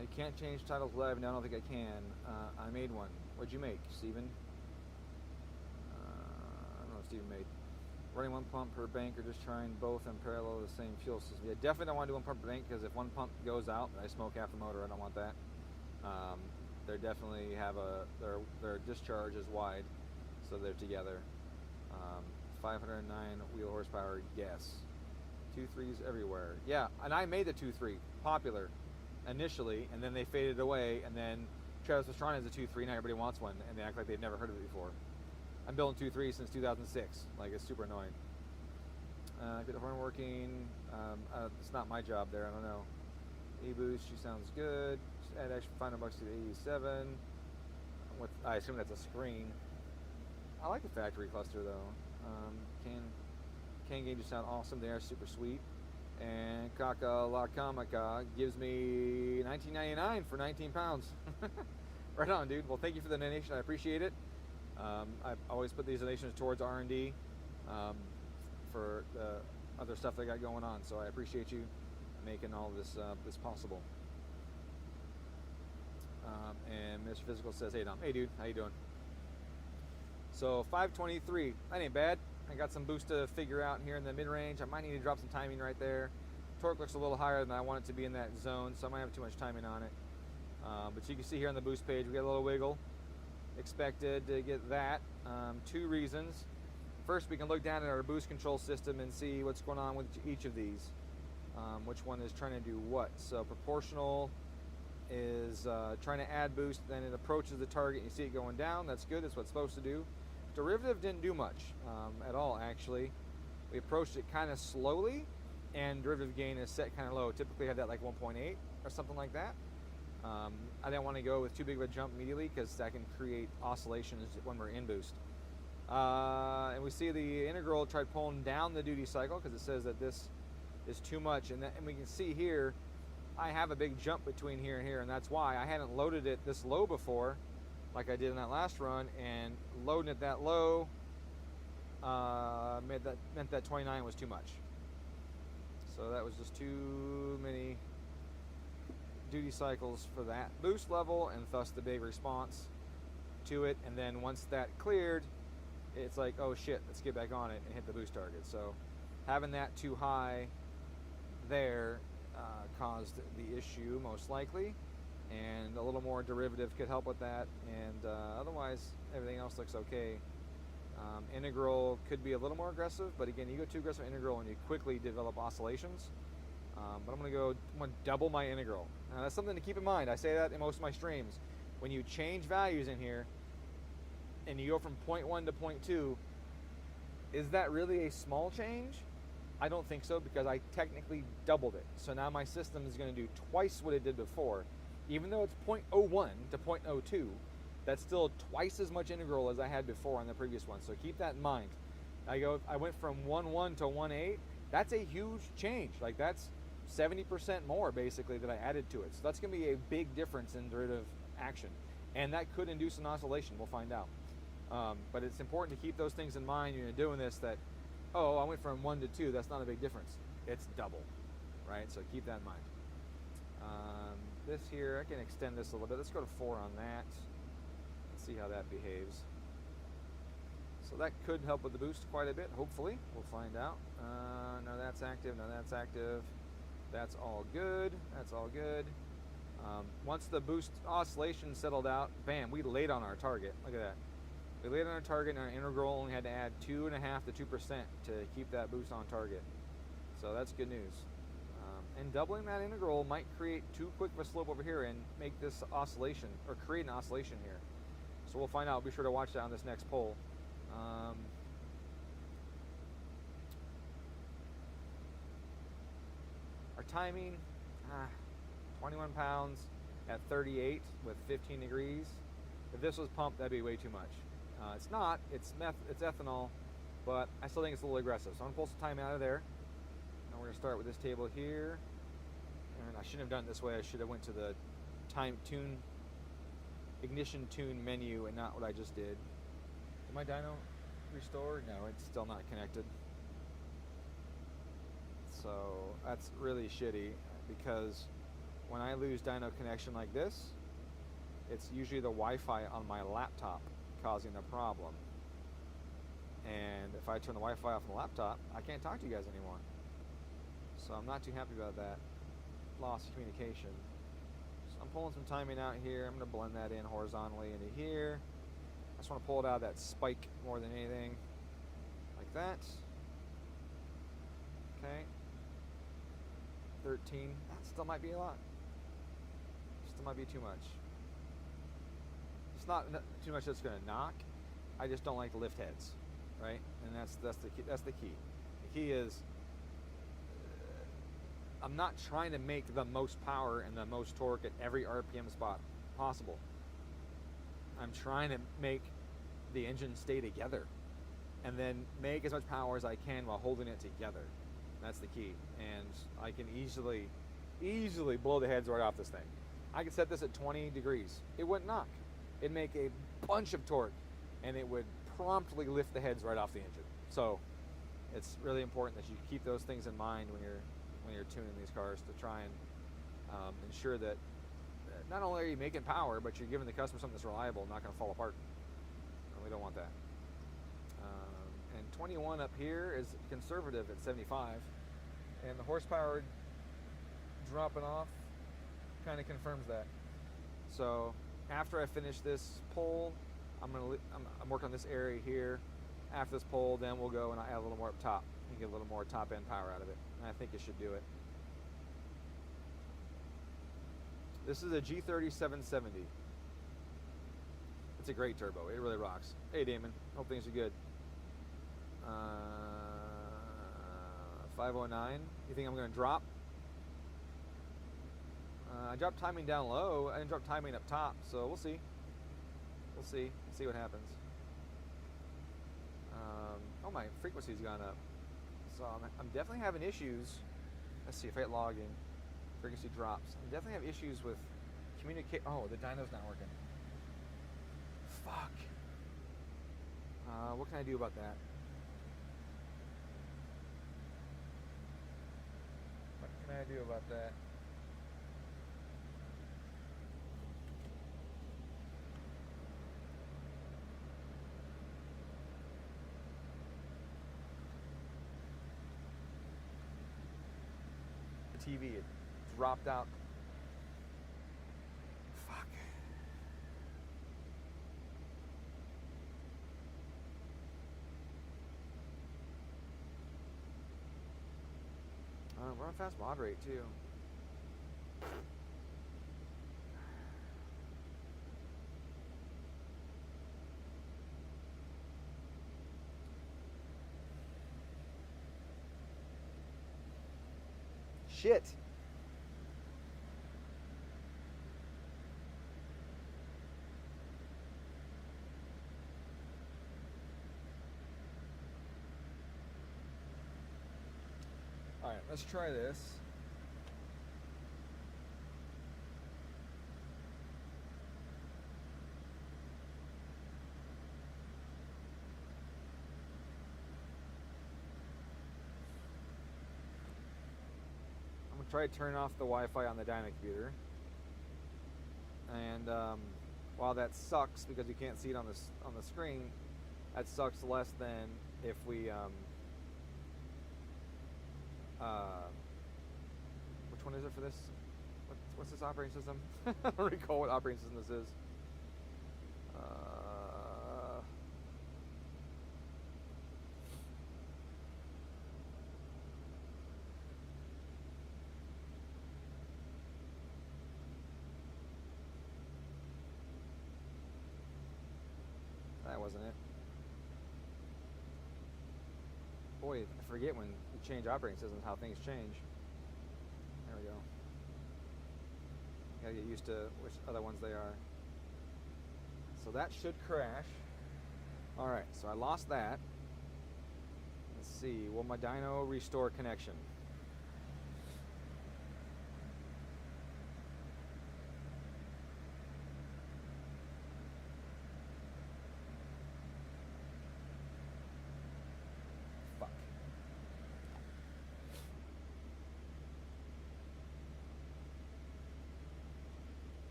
You can't change titles live. No, I don't think I can. I made one. What'd you make, Steven? I don't know what Steven made. Running one pump per bank or just trying both in parallel the same fuel system. Yeah, definitely don't want to do one pump per bank because if one pump goes out, I smoke half the motor. I don't want that. They definitely have their discharge is wide, so they're together. 509 wheel horsepower, yes. 2.3s everywhere. Yeah, and I made the 2.3 popular initially, and then they faded away, and then Travis was trying as a 2.3, now everybody wants one, and they act like they've never heard of it before. I'm building 2.3 since 2006. Like, it's super annoying. Get the horn working. It's not my job there, I don't know. E-boost, she sounds good. Just add extra $500 to the 87. I assume that's a screen. I like the factory cluster though. Can gauges sound awesome. They are super sweet. And Kaka La Kamaka gives me $19.99 for 19 pounds. Right on, dude. Well, thank you for the donation. I appreciate it. I always put these donations towards R&D for the other stuff they got going on. So I appreciate you making all this this possible. And Mr. Physical says, "Hey Dom, hey dude, how you doing?" So 523, that ain't bad. I got some boost to figure out here in the mid-range. I might need to drop some timing right there. Torque looks a little higher than I want it to be in that zone, so I might have too much timing on it. But you can see here on the boost page, we got a little wiggle. Expected to get that. 2 reasons. First, we can look down at our boost control system and see what's going on with each of these. Which one is trying to do what. So proportional is trying to add boost, then it approaches the target, and you see it going down. That's good, that's what it's supposed to do. Derivative didn't do much at all, actually. We approached it kind of slowly, and derivative gain is set kind of low. Typically have that like 1.8 or something like that. I didn't want to go with too big of a jump immediately because that can create oscillations when we're in boost. And we see the integral tried pulling down the duty cycle because it says that this is too much, and we can see here I have a big jump between here and here, and that's why I hadn't loaded it this low before like I did in that last run, and loading it that low meant that 29 was too much. So that was just too many duty cycles for that boost level, and thus the big response to it. And then once that cleared, it's like, oh shit, let's get back on it and hit the boost target. So having that too high there caused the issue most likely, and a little more derivative could help with that, and otherwise everything else looks okay. Integral could be a little more aggressive, but again, you go too aggressive integral and you quickly develop oscillations. But I'm going to double my integral. Now that's something to keep in mind. I say that in most of my streams. When you change values in here and you go from 0.1 to 0.2, is that really a small change? I don't think so, because I technically doubled it. So now my system is going to do twice what it did before. Even though it's 0.01 to 0.02, that's still twice as much integral as I had before on the previous one. So keep that in mind. I went from 1.1 to 1.8. That's a huge change. Like that's 70% more basically that I added to it. So that's going to be a big difference in derivative action. And that could induce an oscillation. We'll find out. But it's important to keep those things in mind when you're doing this, that, oh, I went from 1 to 2. That's not a big difference. It's double, right? So keep that in mind. This here, I can extend this a little bit. Let's go to 4 on that. Let's see how that behaves. So that could help with the boost quite a bit, hopefully. We'll find out. No, that's active. No, that's active. That's all good. That's all good. Once the boost oscillation settled out, bam, we laid on our target. Look at that. We laid on our target, and our integral only had to add 2.5 to 2% to keep that boost on target. So that's good news. And doubling that integral might create too quick of a slope over here and make this oscillation, or create an oscillation here. So we'll find out. Be sure to watch that on this next poll. Our timing, 21 pounds at 38 with 15 degrees. If this was pumped, that'd be way too much. It's not. It's ethanol, but I still think it's a little aggressive. So I'm gonna pull some time out of there. Now we're gonna start with this table here. And I shouldn't have done it this way. I should have went to the ignition tune menu and not what I just did. Did my dyno restore? No, it's still not connected. So that's really shitty, because when I lose dyno connection like this, it's usually the Wi-Fi on my laptop causing the problem. And if I turn the Wi-Fi off on the laptop, I can't talk to you guys anymore. So I'm not too happy about that loss of communication. So I'm pulling some timing out here. I'm going to blend that in horizontally into here. I just want to pull it out of that spike more than anything. Like that. Okay. 13. That still might be a lot. Still might be too much. It's not too much that's going to knock. I just don't like the lift heads, right? And that's the key. That's the key. The key is I'm not trying to make the most power and the most torque at every RPM spot possible. I'm trying to make the engine stay together and then make as much power as I can while holding it together. That's the key. And I can easily blow the heads right off this thing. I could set this at 20 degrees. It wouldn't knock. It'd make a bunch of torque and it would promptly lift the heads right off the engine. So it's really important that you keep those things in mind when you're tuning these cars to try and ensure that not only are you making power, but you're giving the customer something that's reliable, not going to fall apart. And we don't want that. And 21 up here is conservative at 75, and the horsepower dropping off kind of confirms that. So after I finish this pole, I'm working on this area here. After this pole, then we'll go and add a little more up top and get a little more top end power out of it. And I think it should do it. This is a G30 770. It's a great turbo. It really rocks. Hey Damon, hope things are good. 509. You think I'm going to drop? I dropped timing down low. I didn't drop timing up top, so we'll see. We'll see. See what happens. Oh, my frequency's gone up. So I'm definitely having issues. Let's see if I hit log in. Frequency drops. I definitely have issues with communicate. Oh, the dyno's not working. Fuck. What can I do about that? What can I do about that? The TV, it dropped out. Fuck. We're on fast mod rate too. Shit. All right, let's try this. I'm gonna try to turn off the Wi-Fi on the dyno computer. And while that sucks because you can't see it on the screen, that sucks less than if we which one is it for this? What's this operating system? I don't recall what operating system this is. That wasn't it. Boy, I forget when you change operating systems how things change. There we go. Gotta get used to which other ones they are. So that should crash. Alright, so I lost that. Let's see, will my dyno restore connection?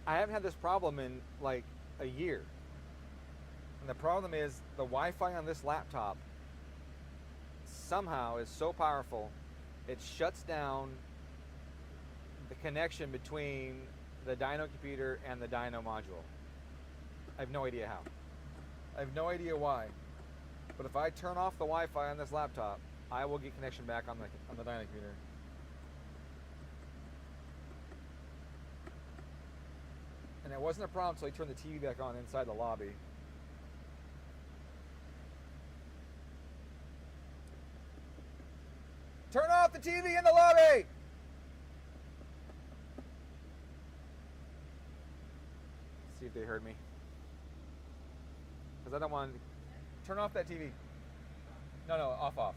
I haven't had this problem in like a year. And the problem is the Wi-Fi on this laptop somehow is so powerful, it shuts down the connection between the dyno computer and the dyno module. I have no idea how. I have no idea why. But if I turn off the Wi-Fi on this laptop, I will get connection back on the dyno computer. And it wasn't a problem until I turned the TV back on inside the lobby. Turn off the TV in the lobby! See if they heard me. Because I don't want to turn off that TV. No, off.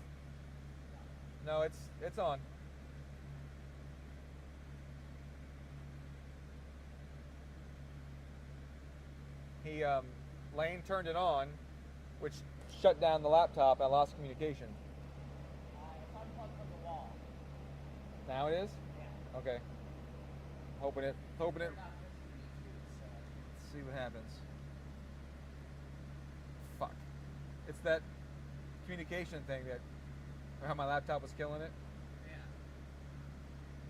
No, it's on. He Lane turned it on, which shut down the laptop. I lost communication. It's unplugged from the wall. Now it is? Yeah. Okay. Hoping it. They're not listening to me too, so. Let's see what happens. Fuck. It's that communication thing that how my laptop was killing it. Yeah.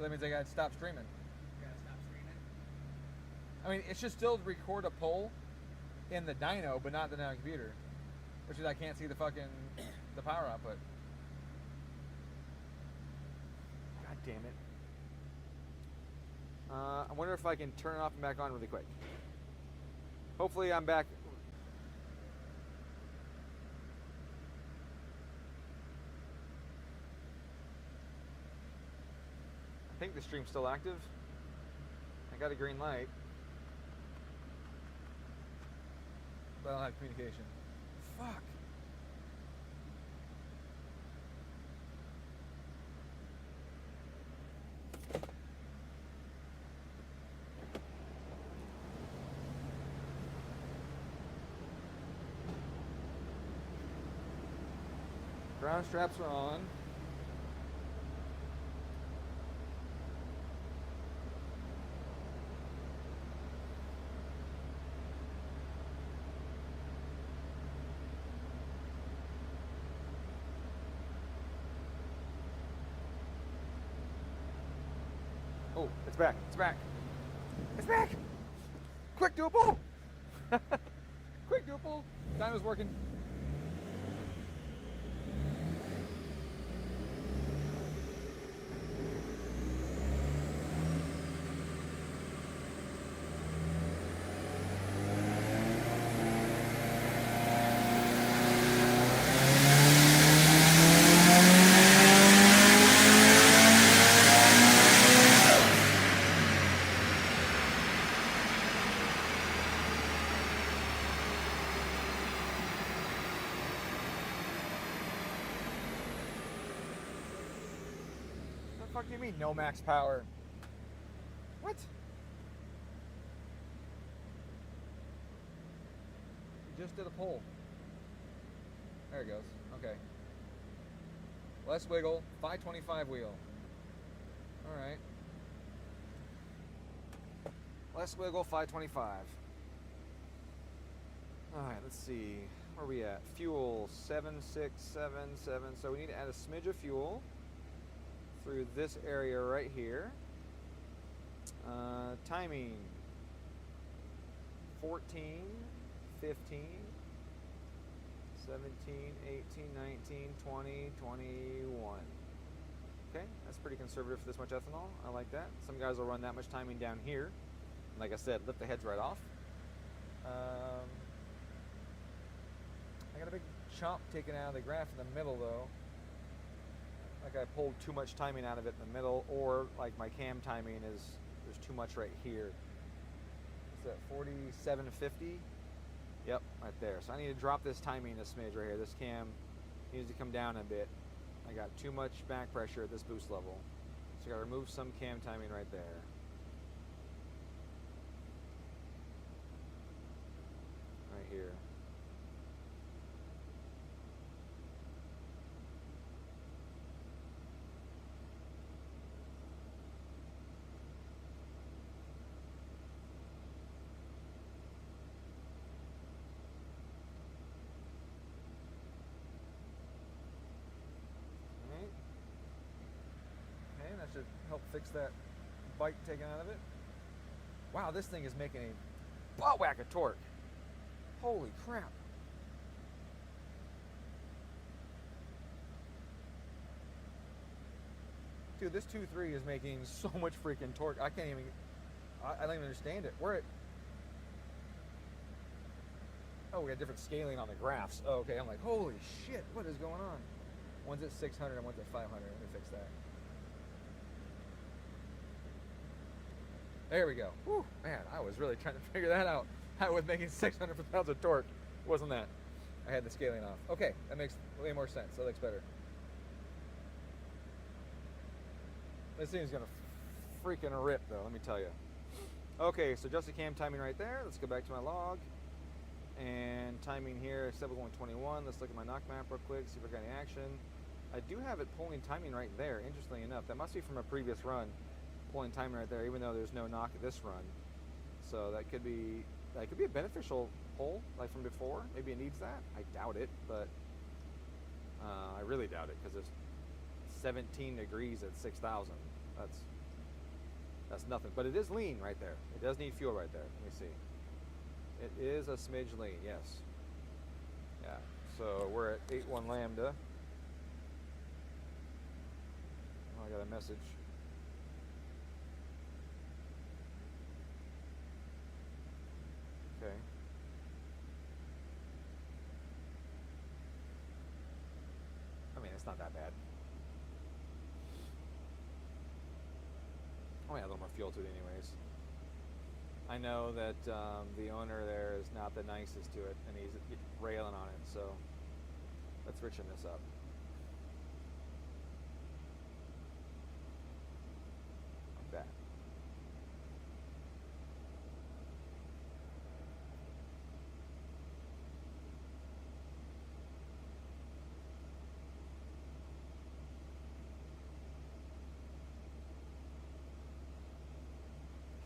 That means I gotta stop streaming. You gotta stop streaming. I mean, it should still record a poll in the dyno, but not the dyno computer. Which is I can't see the fucking the power output. God damn it. I wonder if I can turn it off and back on really quick. Hopefully I'm back. I think the stream's still active. I got a green light. But I don't have communication. Fuck. Ground straps are on. Oh, it's back. It's back. It's back. Quick, do a pull. Quick, do a pull. Dyno's working. What the fuck do you mean no max power? What? You just did a pull. There it goes. Okay. Less wiggle, 525 wheel. Alright. Less wiggle, 525. Alright, let's see. Where are we at? Fuel, 7677. So we need to add a smidge of fuel through this area right here. Timing 14, 15, 17, 18, 19, 20, 21. Okay, that's pretty conservative for this much ethanol. I like that. Some guys will run that much timing down here. And like I said, lift the heads right off. I got a big chomp taken out of the graph in the middle though. Like I pulled too much timing out of it in the middle, or like my cam timing is, there's too much right here. What's that, 4750? Yep, right there. So I need to drop this timing a smidge right here. This cam needs to come down a bit. I got too much back pressure at this boost level. So I gotta remove some cam timing right there. Right here. Should help fix that bite taken out of it. Wow, this thing is making a butt whack of torque. Holy crap. Dude, this 2.3 is making so much freaking torque. I can't even, I don't even understand it. We're at, oh, we got different scaling on the graphs. Oh, okay, I'm like, holy shit, what is going on? One's at 600 and one's at 500. Let me fix that. There we go. Whew, man, I was really trying to figure that out. I was making 600 pounds of torque. Wasn't that? I had the scaling off. Okay, that makes way more sense. That looks better. This thing's gonna freaking rip though, let me tell you. Okay, so adjusted cam timing right there. Let's go back to my log. And timing here, 7:21. Let's look at my knock map real quick, see if I got any action. I do have it pulling timing right there, interestingly enough. That must be from a previous run, pulling timing right there, even though there's no knock at this run. So that could be a beneficial pull, like from before. Maybe it needs that. I doubt it, but I really doubt it because it's 17 degrees at 6,000. That's nothing. But it is lean right there. It does need fuel right there. Let me see. It is a smidge lean, yes. Yeah. So we're at 8.1 lambda. Oh, I got a message. Okay. I mean, it's not that bad. I'll add a little more fuel to it anyways. I know that the owner there is not the nicest to it, and he's railing on it, so let's richen this up. Like that.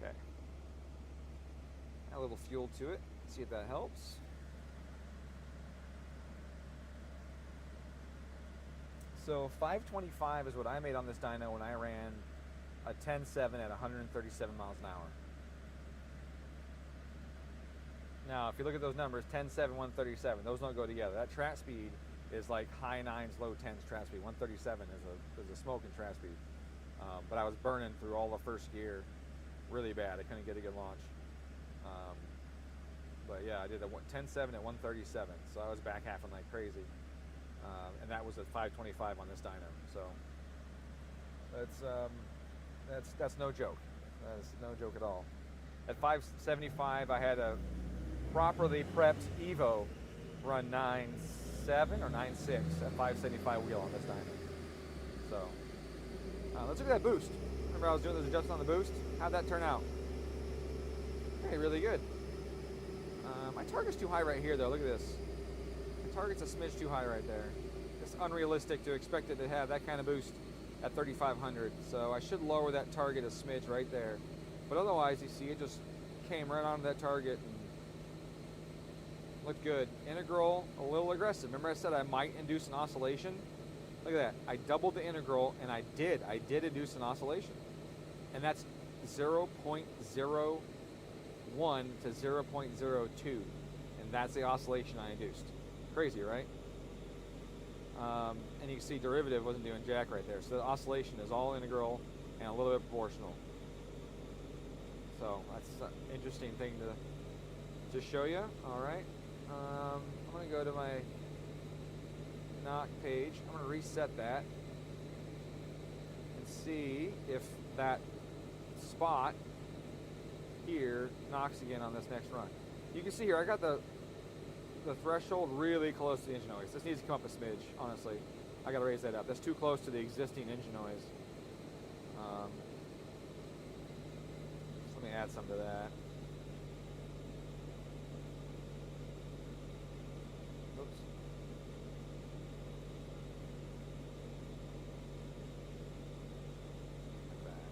Okay. Add a little fuel to it, see if that helps. So 525 is what I made on this dyno when I ran a 10.7 at 137 miles an hour. Now, if you look at those numbers, 10.7, 137, those don't go together. That track speed is like high 9s, low 10s track speed. 137 is a smoking track speed. But I was burning through all the first gear really bad. I couldn't get a good launch. But yeah, I did a 10.7 at 137, so I was back halfing like crazy. And that was at 525 on this dyno. So that's no joke. That's no joke at all. At 575, I had a properly prepped Evo run 9.7 or 9.6 at 575 wheel on this dyno. So let's look at that boost. Remember I was doing those adjustments on the boost? How'd that turn out? Okay, really good. My target's too high right here though, look at this. My target's a smidge too high right there. It's unrealistic to expect it to have that kind of boost at 3,500. So I should lower that target a smidge right there. But otherwise, you see it just came right onto that target and looked good. Integral, a little aggressive. Remember I said I might induce an oscillation? Look at that. I doubled the integral and I did induce an oscillation. And that's 0.01 to 0.02. And that's the oscillation I induced. Crazy, right? And you can see derivative wasn't doing jack right there. So the oscillation is all integral and a little bit proportional. So that's an interesting thing to show you. All right. I'm going to go to my knock page. I'm going to reset that and see if that spot here knocks again on this next run. You can see here I got the threshold really close to the engine noise. This needs to come up a smidge, honestly. I got to raise that up. That's too close to the existing engine noise. So let me add some to that. Oops. Like that.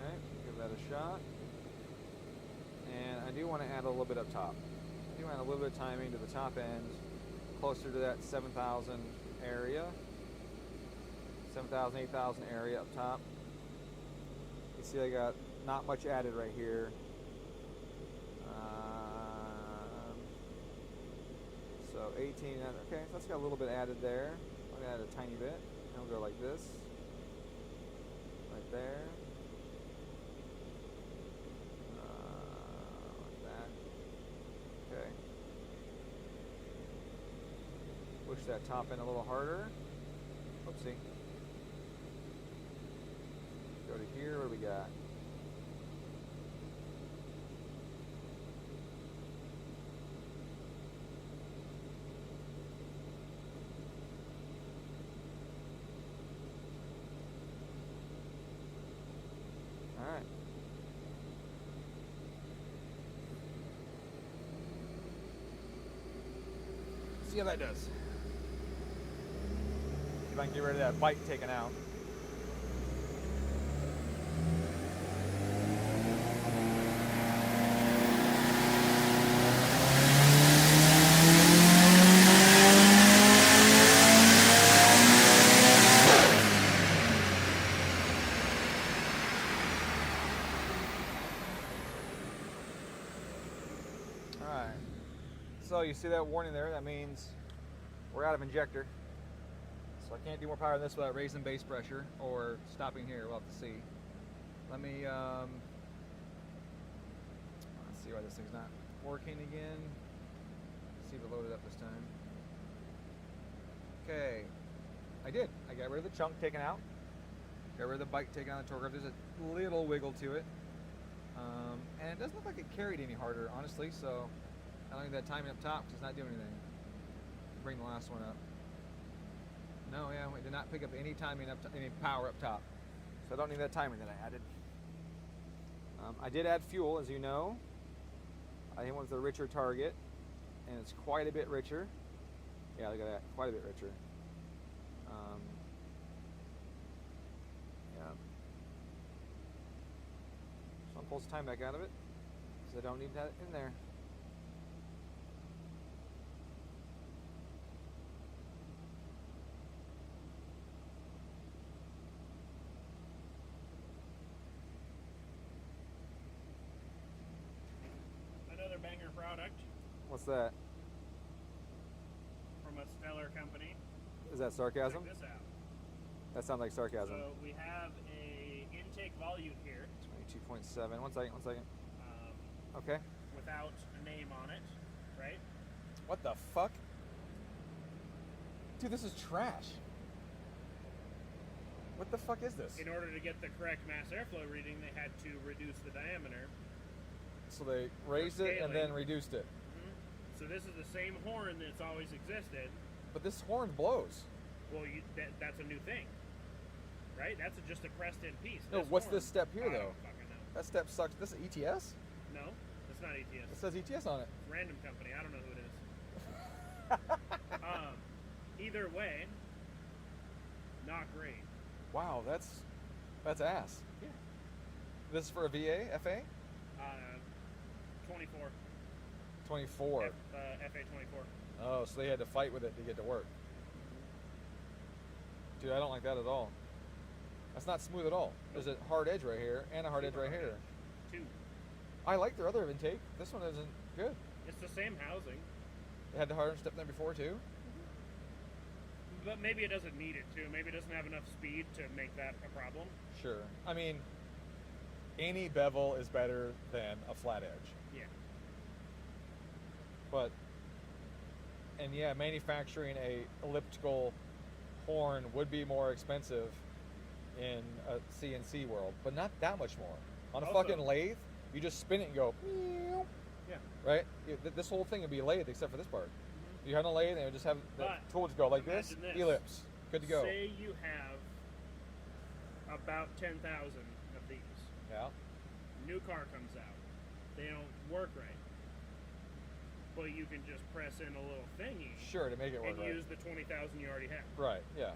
Okay, give that a shot. And I do want to add a little bit up top. I do add a little bit of timing to the top end, closer to that 7,000 area. 7,000, 8,000 area up top. You see I got not much added right here. So 18, okay, so that's got a little bit added there. I'm gonna add a tiny bit. And we'll go like this. Right there. Like that. Okay. Push that top in a little harder. Oopsie. Go to here, what do we got? See how that does. See if I can get rid of that bite taken out. Alright. So you see that warning there? That means we're out of injector. So I can't do more power than this without raising base pressure or stopping here. We'll have to see. Let me let's see why this thing's not working again. Let's see if it loaded up this time. Okay, I did. I got rid of the chunk taken out. Got rid of the bite taken out of the torque. There's a little wiggle to it, and it doesn't look like it carried any harder, honestly. So I don't need that timing up top because it's not doing anything. Bring the last one up. No, yeah, we did not pick up any timing up, any power up top. So I don't need that timing that I added. I did add fuel, as you know. I went with a richer target, and it's quite a bit richer. Yeah, look at that, quite a bit richer. Yeah. So I'm pulling some time back out of it, because I don't need that in there. Another banger product What's that? from a stellar company. Is that sarcasm? Check this out. That sounds like sarcasm. So we have a intake volume here 22.7. One second. Okay. without a name on it, right? What the fuck? Dude, this is trash. What the fuck is this? In order to get the correct mass airflow reading, they had to reduce the diameter. So they raised it and then reduced it. So this is the same horn that's always existed. But this horn blows. Well, that's a new thing, right? That's just a pressed-in piece. No, what's this step here, I though? don't fucking know. That step sucks. This is ETS? No, it's not It ETS. says ETS on it. Random company. I don't know who it is. Either way, not great. Wow, that's ass. Yeah. This is for a VA, FA? 24. 24. FA 24. Oh, so they had to fight with it to get to work. Dude, I don't like that at all. That's not smooth at all. There's a hard edge right here and a hard edge right here. Two. I like their other intake. This one isn't good. It's the same housing, They had the harder step than before too. but maybe it doesn't need it to. Maybe it doesn't have enough speed to make that a problem. Sure. I mean, any bevel is better than a flat edge. Yeah. But, and yeah, manufacturing a elliptical horn would be more expensive in a CNC world, but not that much more. On a Also- fucking lathe, you just spin it and go, meow, Yeah. right? This whole thing would be lathe except for this part. You have a lathe and it would just have the But tool just go like this, imagine this. ellipse, good to go. Say you have about 10,000 of these. Yeah. New car comes out. They don't work right. But you can just press in a little thingy Sure, to make it work and right. use the 20,000 you already have. Right, yeah.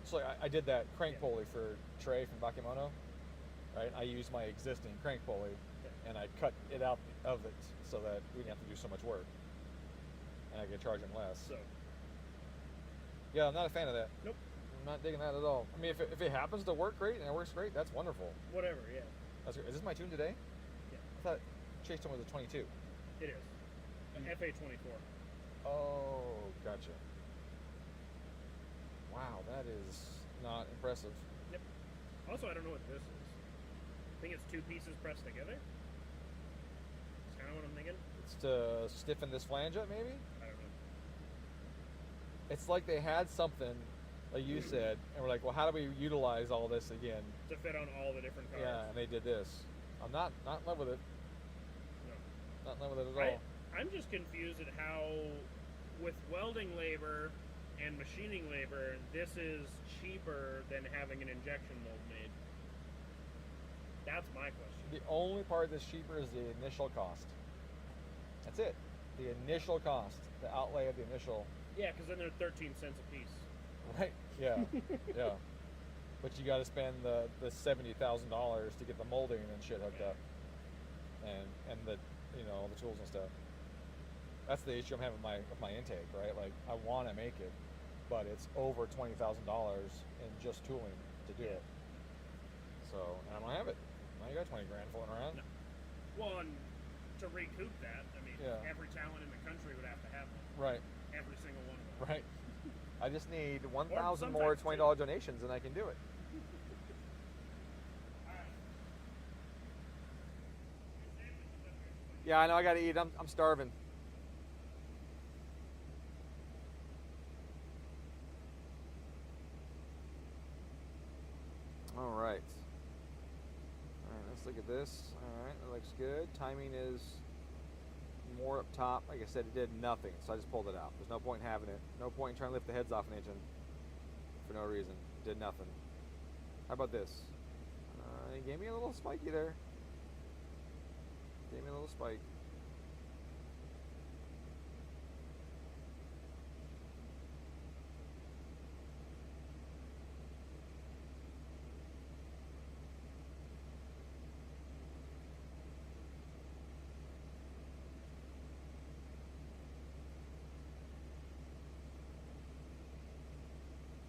So I did that crank Yeah. pulley for Trey from Bakemono, right? I used my existing crank pulley and I cut it out of it so that we didn't have to do so much work. And I could charge him less. So, Yeah, I'm not a fan of that. nope. I'm not digging that at all. I mean, if it happens to work great and it works great, that's wonderful. Whatever, yeah. That's great. Is this my tune today? Yeah. I thought Chase Tune was a 22. It is. An FA 24. Oh, gotcha. Wow, that is not impressive. Yep. Also, I don't know what this is. I think it's two pieces pressed together. That's kind of what I'm thinking. It's to stiffen this flange up, maybe? I don't know. It's like they had something, like you said, and we're like, well, how do we utilize all this again? To fit on all the different cars. Yeah, and they did this. I'm not in love with it. No. Not in love with it at all. I'm just confused at how, with welding labor and machining labor, this is cheaper than having an injection mold made. That's my question. The only part that's cheaper is the initial cost. That's it. The initial cost. the outlay of the initial. Yeah, because then they're 13 cents a piece. Right. Yeah. Yeah. But you got to spend the $70,000 to get the molding and shit hooked up, and the all the tools and stuff. That's the issue I'm having with my intake, right? Like I want to make it, but it's over $20,000 in just tooling to do it. So, and I don't have it. I got 20 grand floating around. No. Well, and to recoup that, I mean, Yeah. every talent in the country would have to have one. Right. Every single one of them. Right. I just need 1,000 sometimes more two. $20 donations, and I can do it. Yeah, I know. I got to eat. I'm starving. All right. All right, let's look at this. All right, that looks good. Timing is more up top. Like I said, it did nothing, so I just pulled it out. There's no point in having it. No point in trying to lift the heads off an engine for no reason. It did nothing. How about this? He gave me a little spiky there. Gave me a little spike.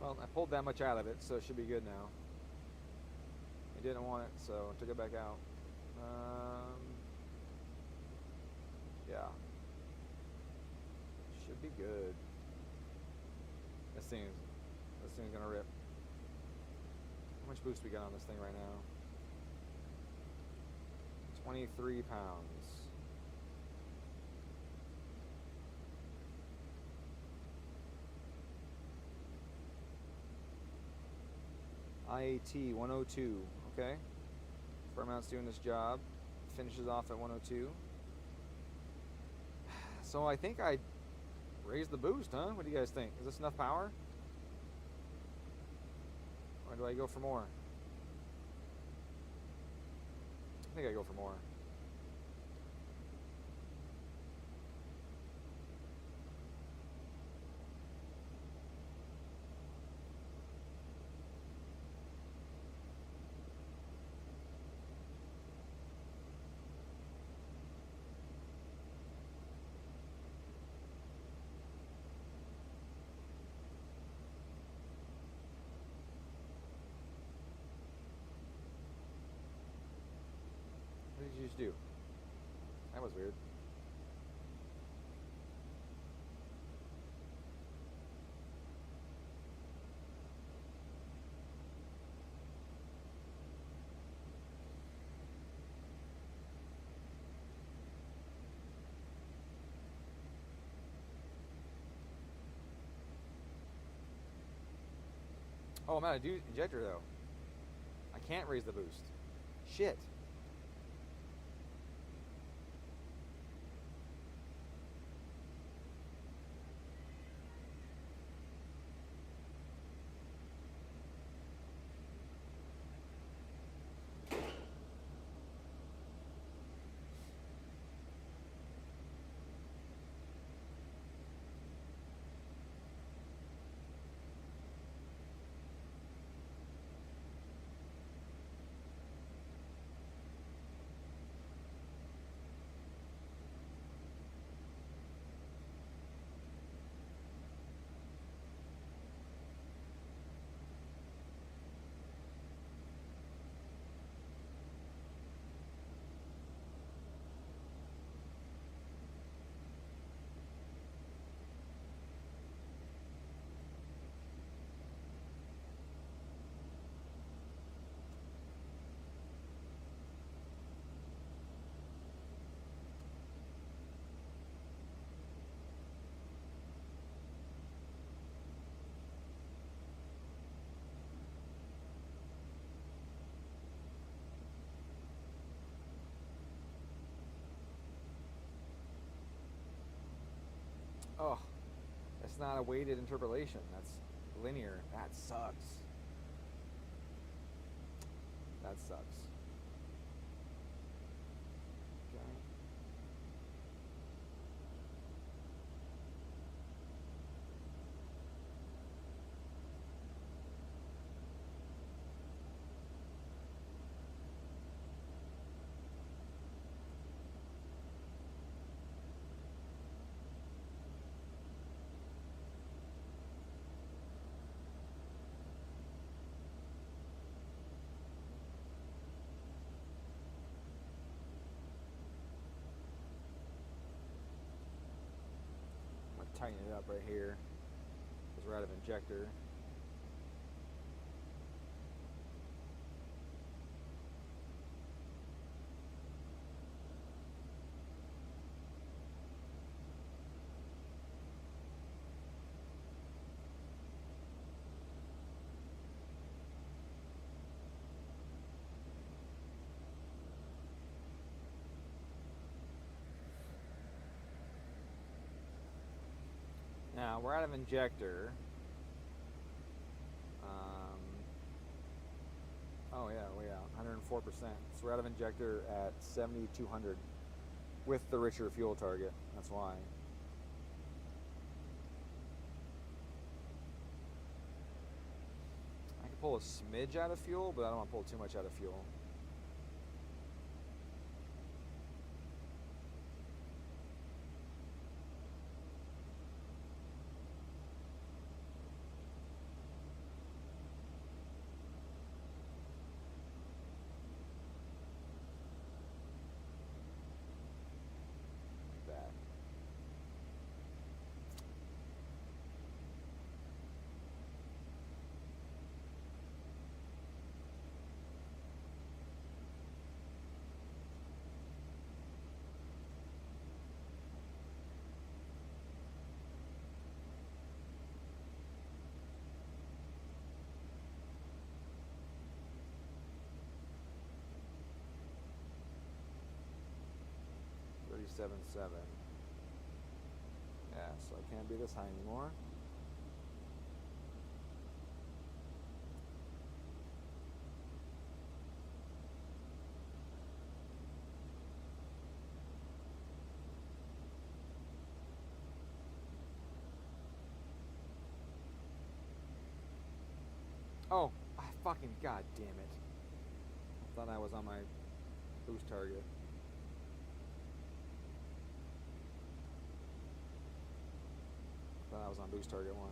Well, I pulled that much out of it, so it should be good now. I didn't want it, so I took it back out. Yeah. Should be good. This thing's gonna rip. How much boost we got on this thing right now? 23 pounds. IAT 102, okay? Fairmount's doing this job. Finishes off at 102. So I think I raised the boost, huh? What do you guys think? Is this enough power? Or do I go for more? I think I go for more. What did you just do? That was weird. Oh, I'm out of injector though. I can't raise the boost. Shit. Oh, that's not a weighted interpolation. That's linear. That sucks. That sucks. Okay. tighten it up right here because we're out of injector. Now we're out of injector. Oh yeah, way out, 104%. So we're out of injector at 7,200 with the richer fuel target. That's why. I can pull a smidge out of fuel, but I don't want to pull too much out of fuel. That. $37.7. Yeah, so I can't be this high anymore. Oh, I fucking god damn it. I thought I was on my boost target. Thought I was on boost target 1.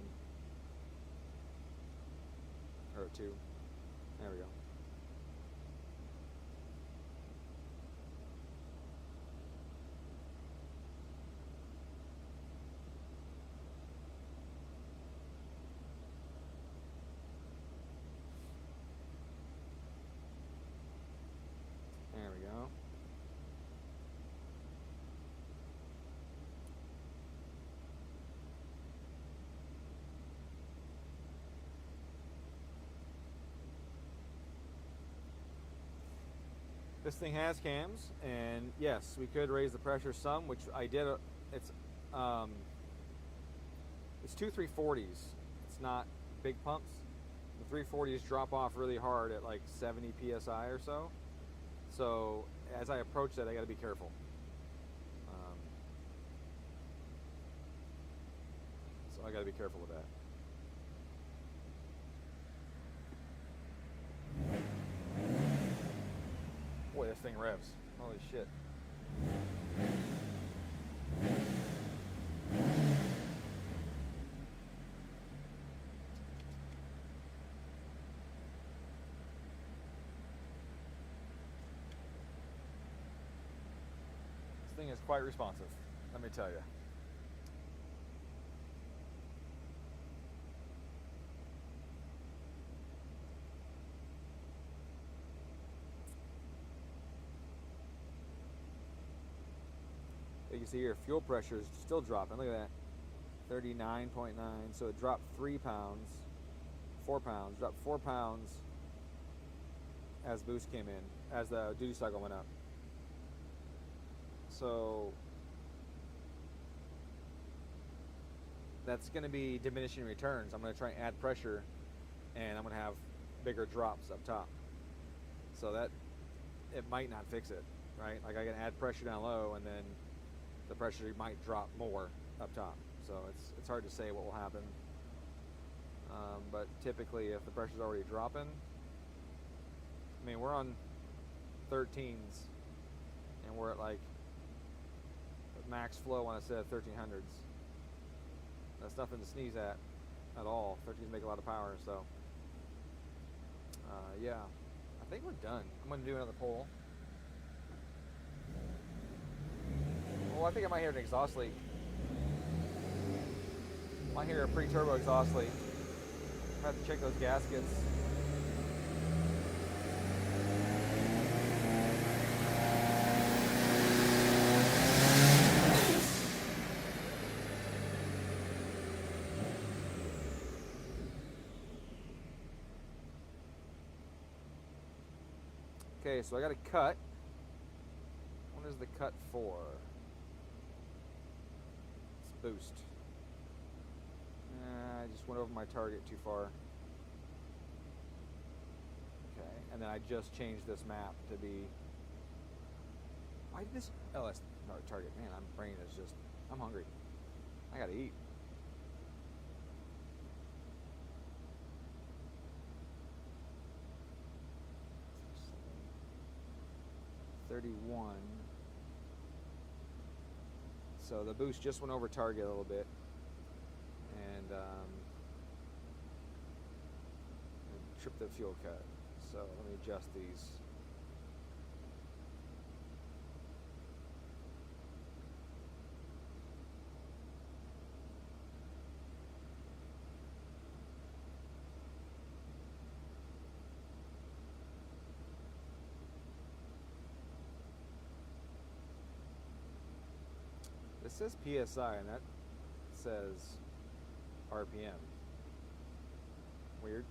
Or 2. There we go. There we go. This thing has cams, and yes, we could raise the pressure some, which I did. It's two 340s. It's not big pumps. The 340s drop off really hard at like 70 psi or so. So as I approach that, I got to be careful. So I got to be careful with that. Boy, this thing revs. Holy shit. This thing is quite responsive, let me tell you. You can see here, fuel pressure is still dropping. Look at that, 39.9. So it dropped 3 pounds, 4 pounds, dropped 4 pounds as boost came in, as the duty cycle went up. So that's going to be diminishing returns. I'm going to try and add pressure, and I'm going to have bigger drops up top. So that it might not fix it, right? Like I can add pressure down low, and then the pressure might drop more up top. So it's hard to say what will happen. But typically, if the pressure's already dropping, I mean, we're on 13s, and we're at like max flow on a set of 1300s. That's nothing to sneeze at all. 13s make a lot of power, so yeah, I think we're done. I'm going to do another poll. Oh, I think I might hear an exhaust leak. I hear a pre-turbo exhaust leak. I have to check those gaskets. Okay, so I got a cut. What is the cut for? It's boost. I just went over my target too far. Okay, and then I just changed this map to be. Why did this? Oh, that's not a target. Man, my brain is just. I'm hungry. I gotta eat. $31. So the boost just went over target a little bit, and tripped the fuel cut. So let me adjust these. This says PSI and that says RPM. Weird.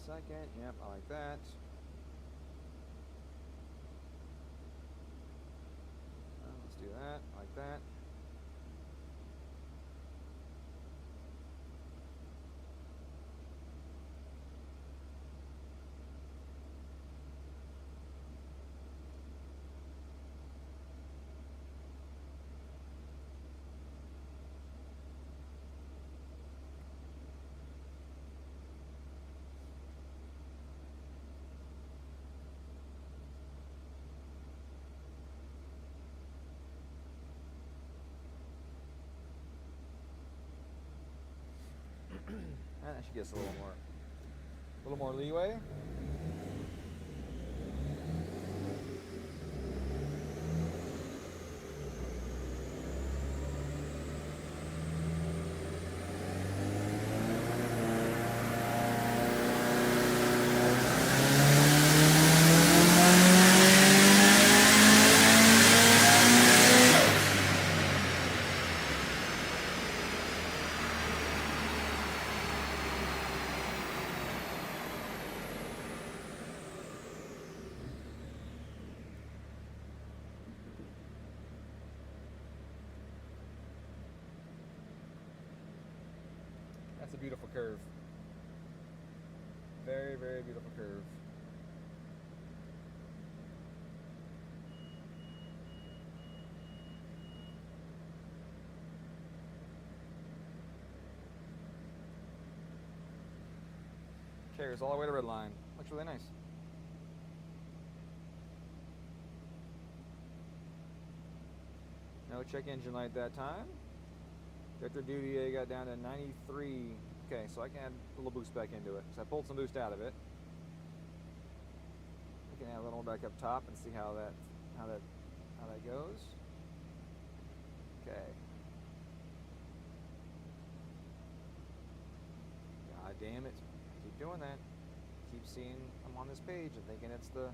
Second, yep, I like that. Let's do that, I like that. That should give us a little more leeway. That's a beautiful curve. Very, very beautiful curve. Carries all the way to red line. Looks really nice. No check engine light that time. Vector duty I got down to 93. Okay, so I can add a little boost back into it. So I pulled some boost out of it. We can add a little more back up top and see how that goes. Okay. God damn it. Keep doing that. Keep seeing I'm on this page and thinking it's the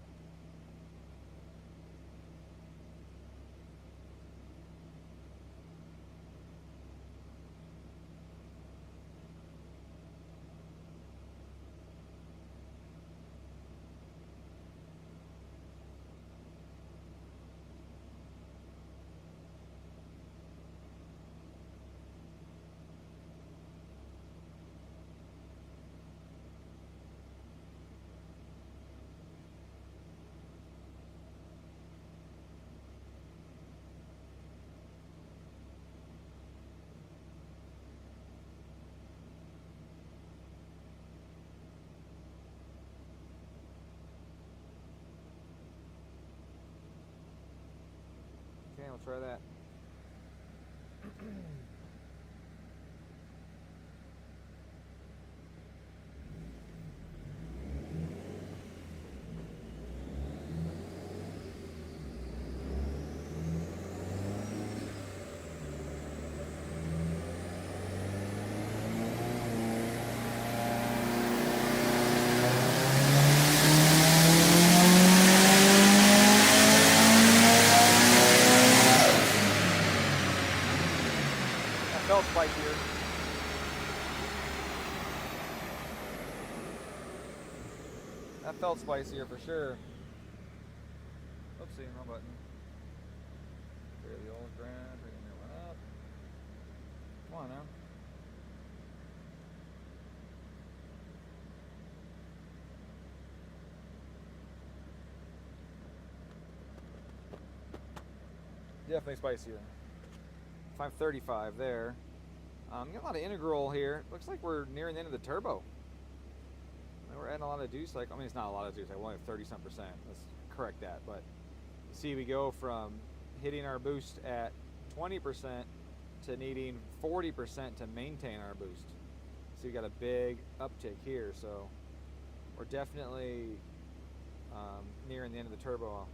I'll try that. Felt spicier. That felt spicier for sure. Oopsie, wrong button. Clear the old ground, bring the new one up. Come on now. Definitely spicier. 535 there. Got a lot of integral here. Looks like we're nearing the end of the turbo. We're adding a lot of dew cycle. I mean, it's not a lot of dew cycle. We only have 30-some%. Let's correct that. But you see, we go from hitting our boost at 20% to needing 40% to maintain our boost. So you got a big uptick here. So we're definitely nearing the end of the turbo.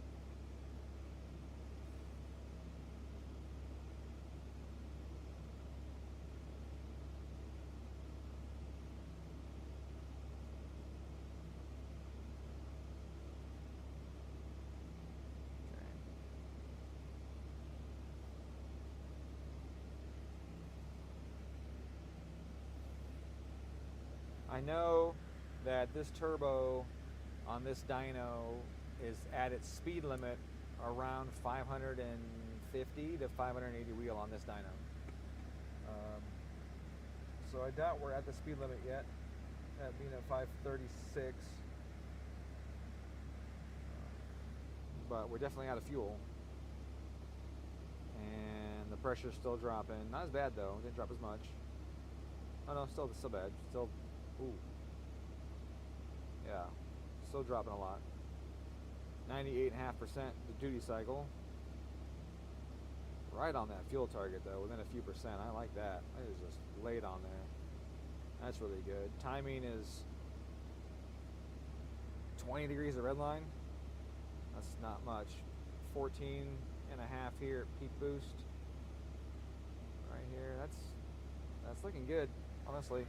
I know that this turbo on this dyno is at its speed limit around 550 to 580 wheel on this dyno. So I doubt we're at the speed limit yet, at being at 536. But we're definitely out of fuel. And the pressure's still dropping. Not as bad though, didn't drop as much. Oh no, still bad. Still, ooh. Yeah, still dropping a lot. 98.5% the duty cycle. Right on that fuel target though, within a few percent. I like that. That is just laid on there. That's really good. Timing is 20 degrees of red line. That's not much. 14 and a half here at peak boost. Right here, that's looking good, honestly.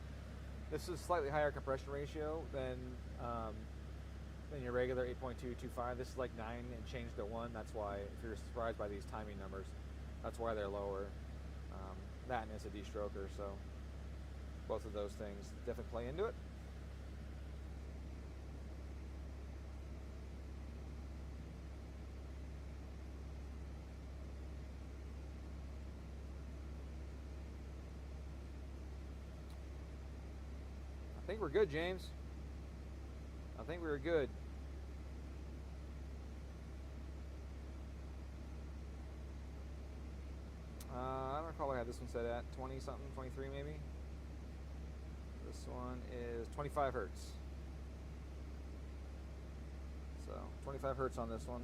This is slightly higher compression ratio than your regular 8.225. This is like 9 and change to 1. That's why, if you're surprised by these timing numbers, that's why they're lower. That and it's a de-stroker, so both of those things definitely play into it. I think we're good, James. I think we were good. I don't recall what I had this one set at. 20 something, 23 maybe. This one is 25 hertz. So 25 hertz on this one.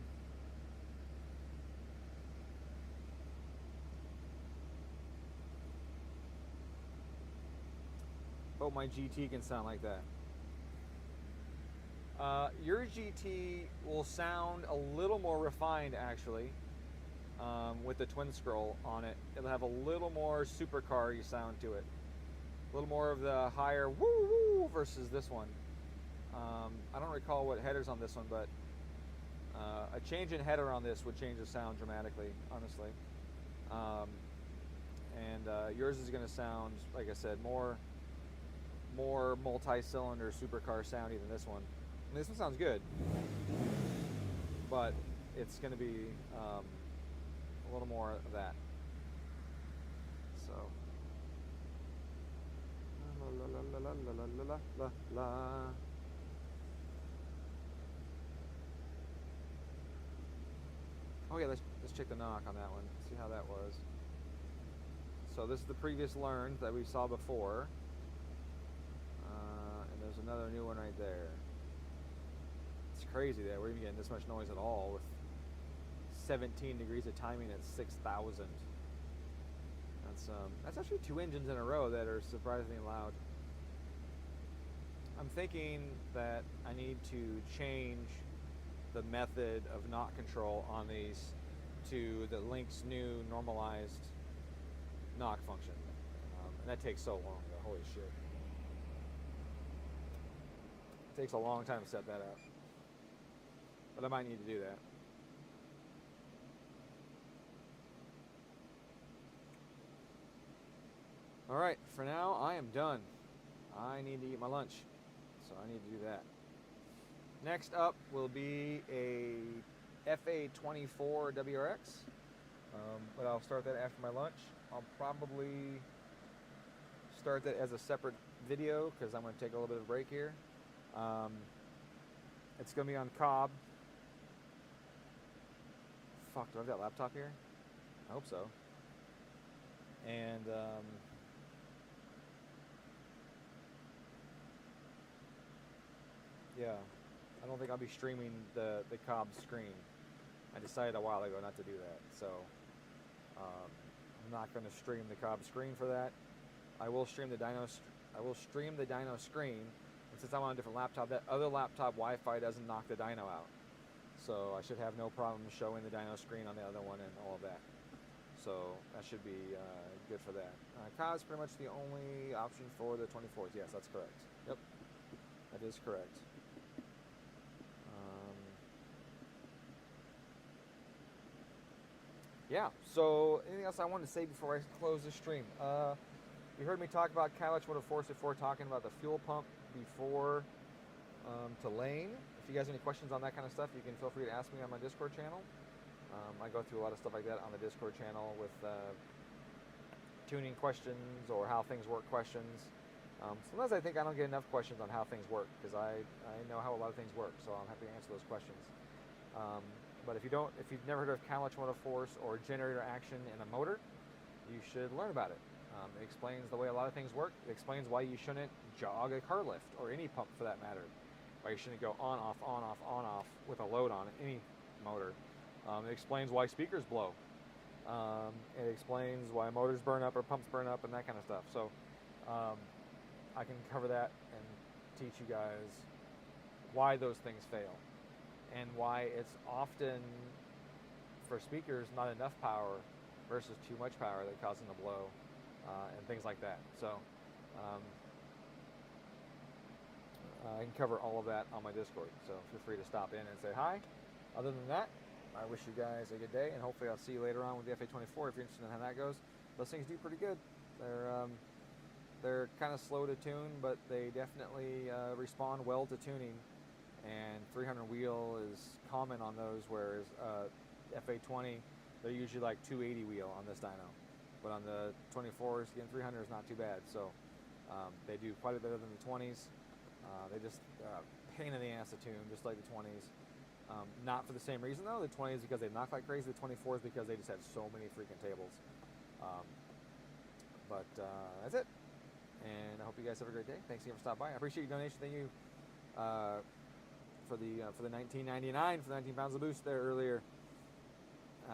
Hope my GT can sound like that. Your GT will sound a little more refined, actually, with the twin scroll on it. It'll have a little more supercar-y sound to it. A little more of the higher woo-woo versus this one. I don't recall what header's on this one, but a change in header on this would change the sound dramatically, honestly. Yours is going to sound, like I said, more multi-cylinder supercar soundy than this one. I mean, this one sounds good, but it's going to be a little more of that. So, la la la la la la la la la. Oh yeah, let's check the knock on that one. See how that was. So this is the previous learned that we saw before. And there's another new one right there. It's crazy that we're even getting this much noise at all with 17 degrees of timing at 6,000. That's actually 2 engines in a row that are surprisingly loud. I'm thinking that I need to change the method of knock control on these to the Link's new normalized knock function. And that takes so long, though. Holy shit. It takes a long time to set that up. But I might need to do that. Alright, for now, I am done. I need to eat my lunch. So I need to do that. Next up will be a FA24 WRX. But I'll start that after my lunch. I'll probably start that as a separate video because I'm going to take a little bit of a break here. It's going to be on Cobb. Fuck, do I have that laptop here? I hope so. And yeah, I don't think I'll be streaming the Cobb screen. I decided a while ago not to do that, so I'm not going to stream the Cobb screen for that. I will stream the dyno. I will stream the dyno screen, and since I'm on a different laptop, that other laptop Wi-Fi doesn't knock the dyno out, so I should have no problem showing the dyno screen on the other one and all of that. So that should be good for that. Cobb is pretty much the only option for the 24s. Yes, that's correct. Yep, that is correct. Yeah, so anything else I wanted to say before I close the stream? You heard me talk about Kailich Motorforce before, talking about the fuel pump before to lane. If you guys have any questions on that kind of stuff, you can feel free to ask me on my Discord channel. I go through a lot of stuff like that on the Discord channel with tuning questions or how things work questions. Sometimes I think I don't get enough questions on how things work because I know how a lot of things work, so I'm happy to answer those questions. But if you've never heard of Kailich Motorforce or generator action in a motor, you should learn about it. It explains the way a lot of things work. It explains why you shouldn't jog a car lift or any pump for that matter. Why you shouldn't go on, off, on, off, on, off with a load on any motor. It explains why speakers blow. It explains why motors burn up or pumps burn up and that kind of stuff. So I can cover that and teach you guys why those things fail. And why it's often, for speakers, not enough power versus too much power that causes them to blow, and things like that. So I can cover all of that on my Discord, so feel free to stop in and say hi. Other than that, I wish you guys a good day, and hopefully I'll see you later on with the FA24 if you're interested in how that goes. Those things do pretty good. They're kind of slow to tune, but they definitely respond well to tuning. And 300 wheel is common on those, whereas FA20, they're usually like 280 wheel on this dyno. But on the 24s, again, 300 is not too bad. So they do quite a bit better than the 20s. They just pain in the ass to tune, just like the 20s. Not for the same reason though. The 20s because they knock like crazy. The 24s because they just have so many freaking tables. But that's it. And I hope you guys have a great day. Thanks again for stopping by. I appreciate your donation. Thank you. For the $19.99 for the 19 pounds of boost there earlier.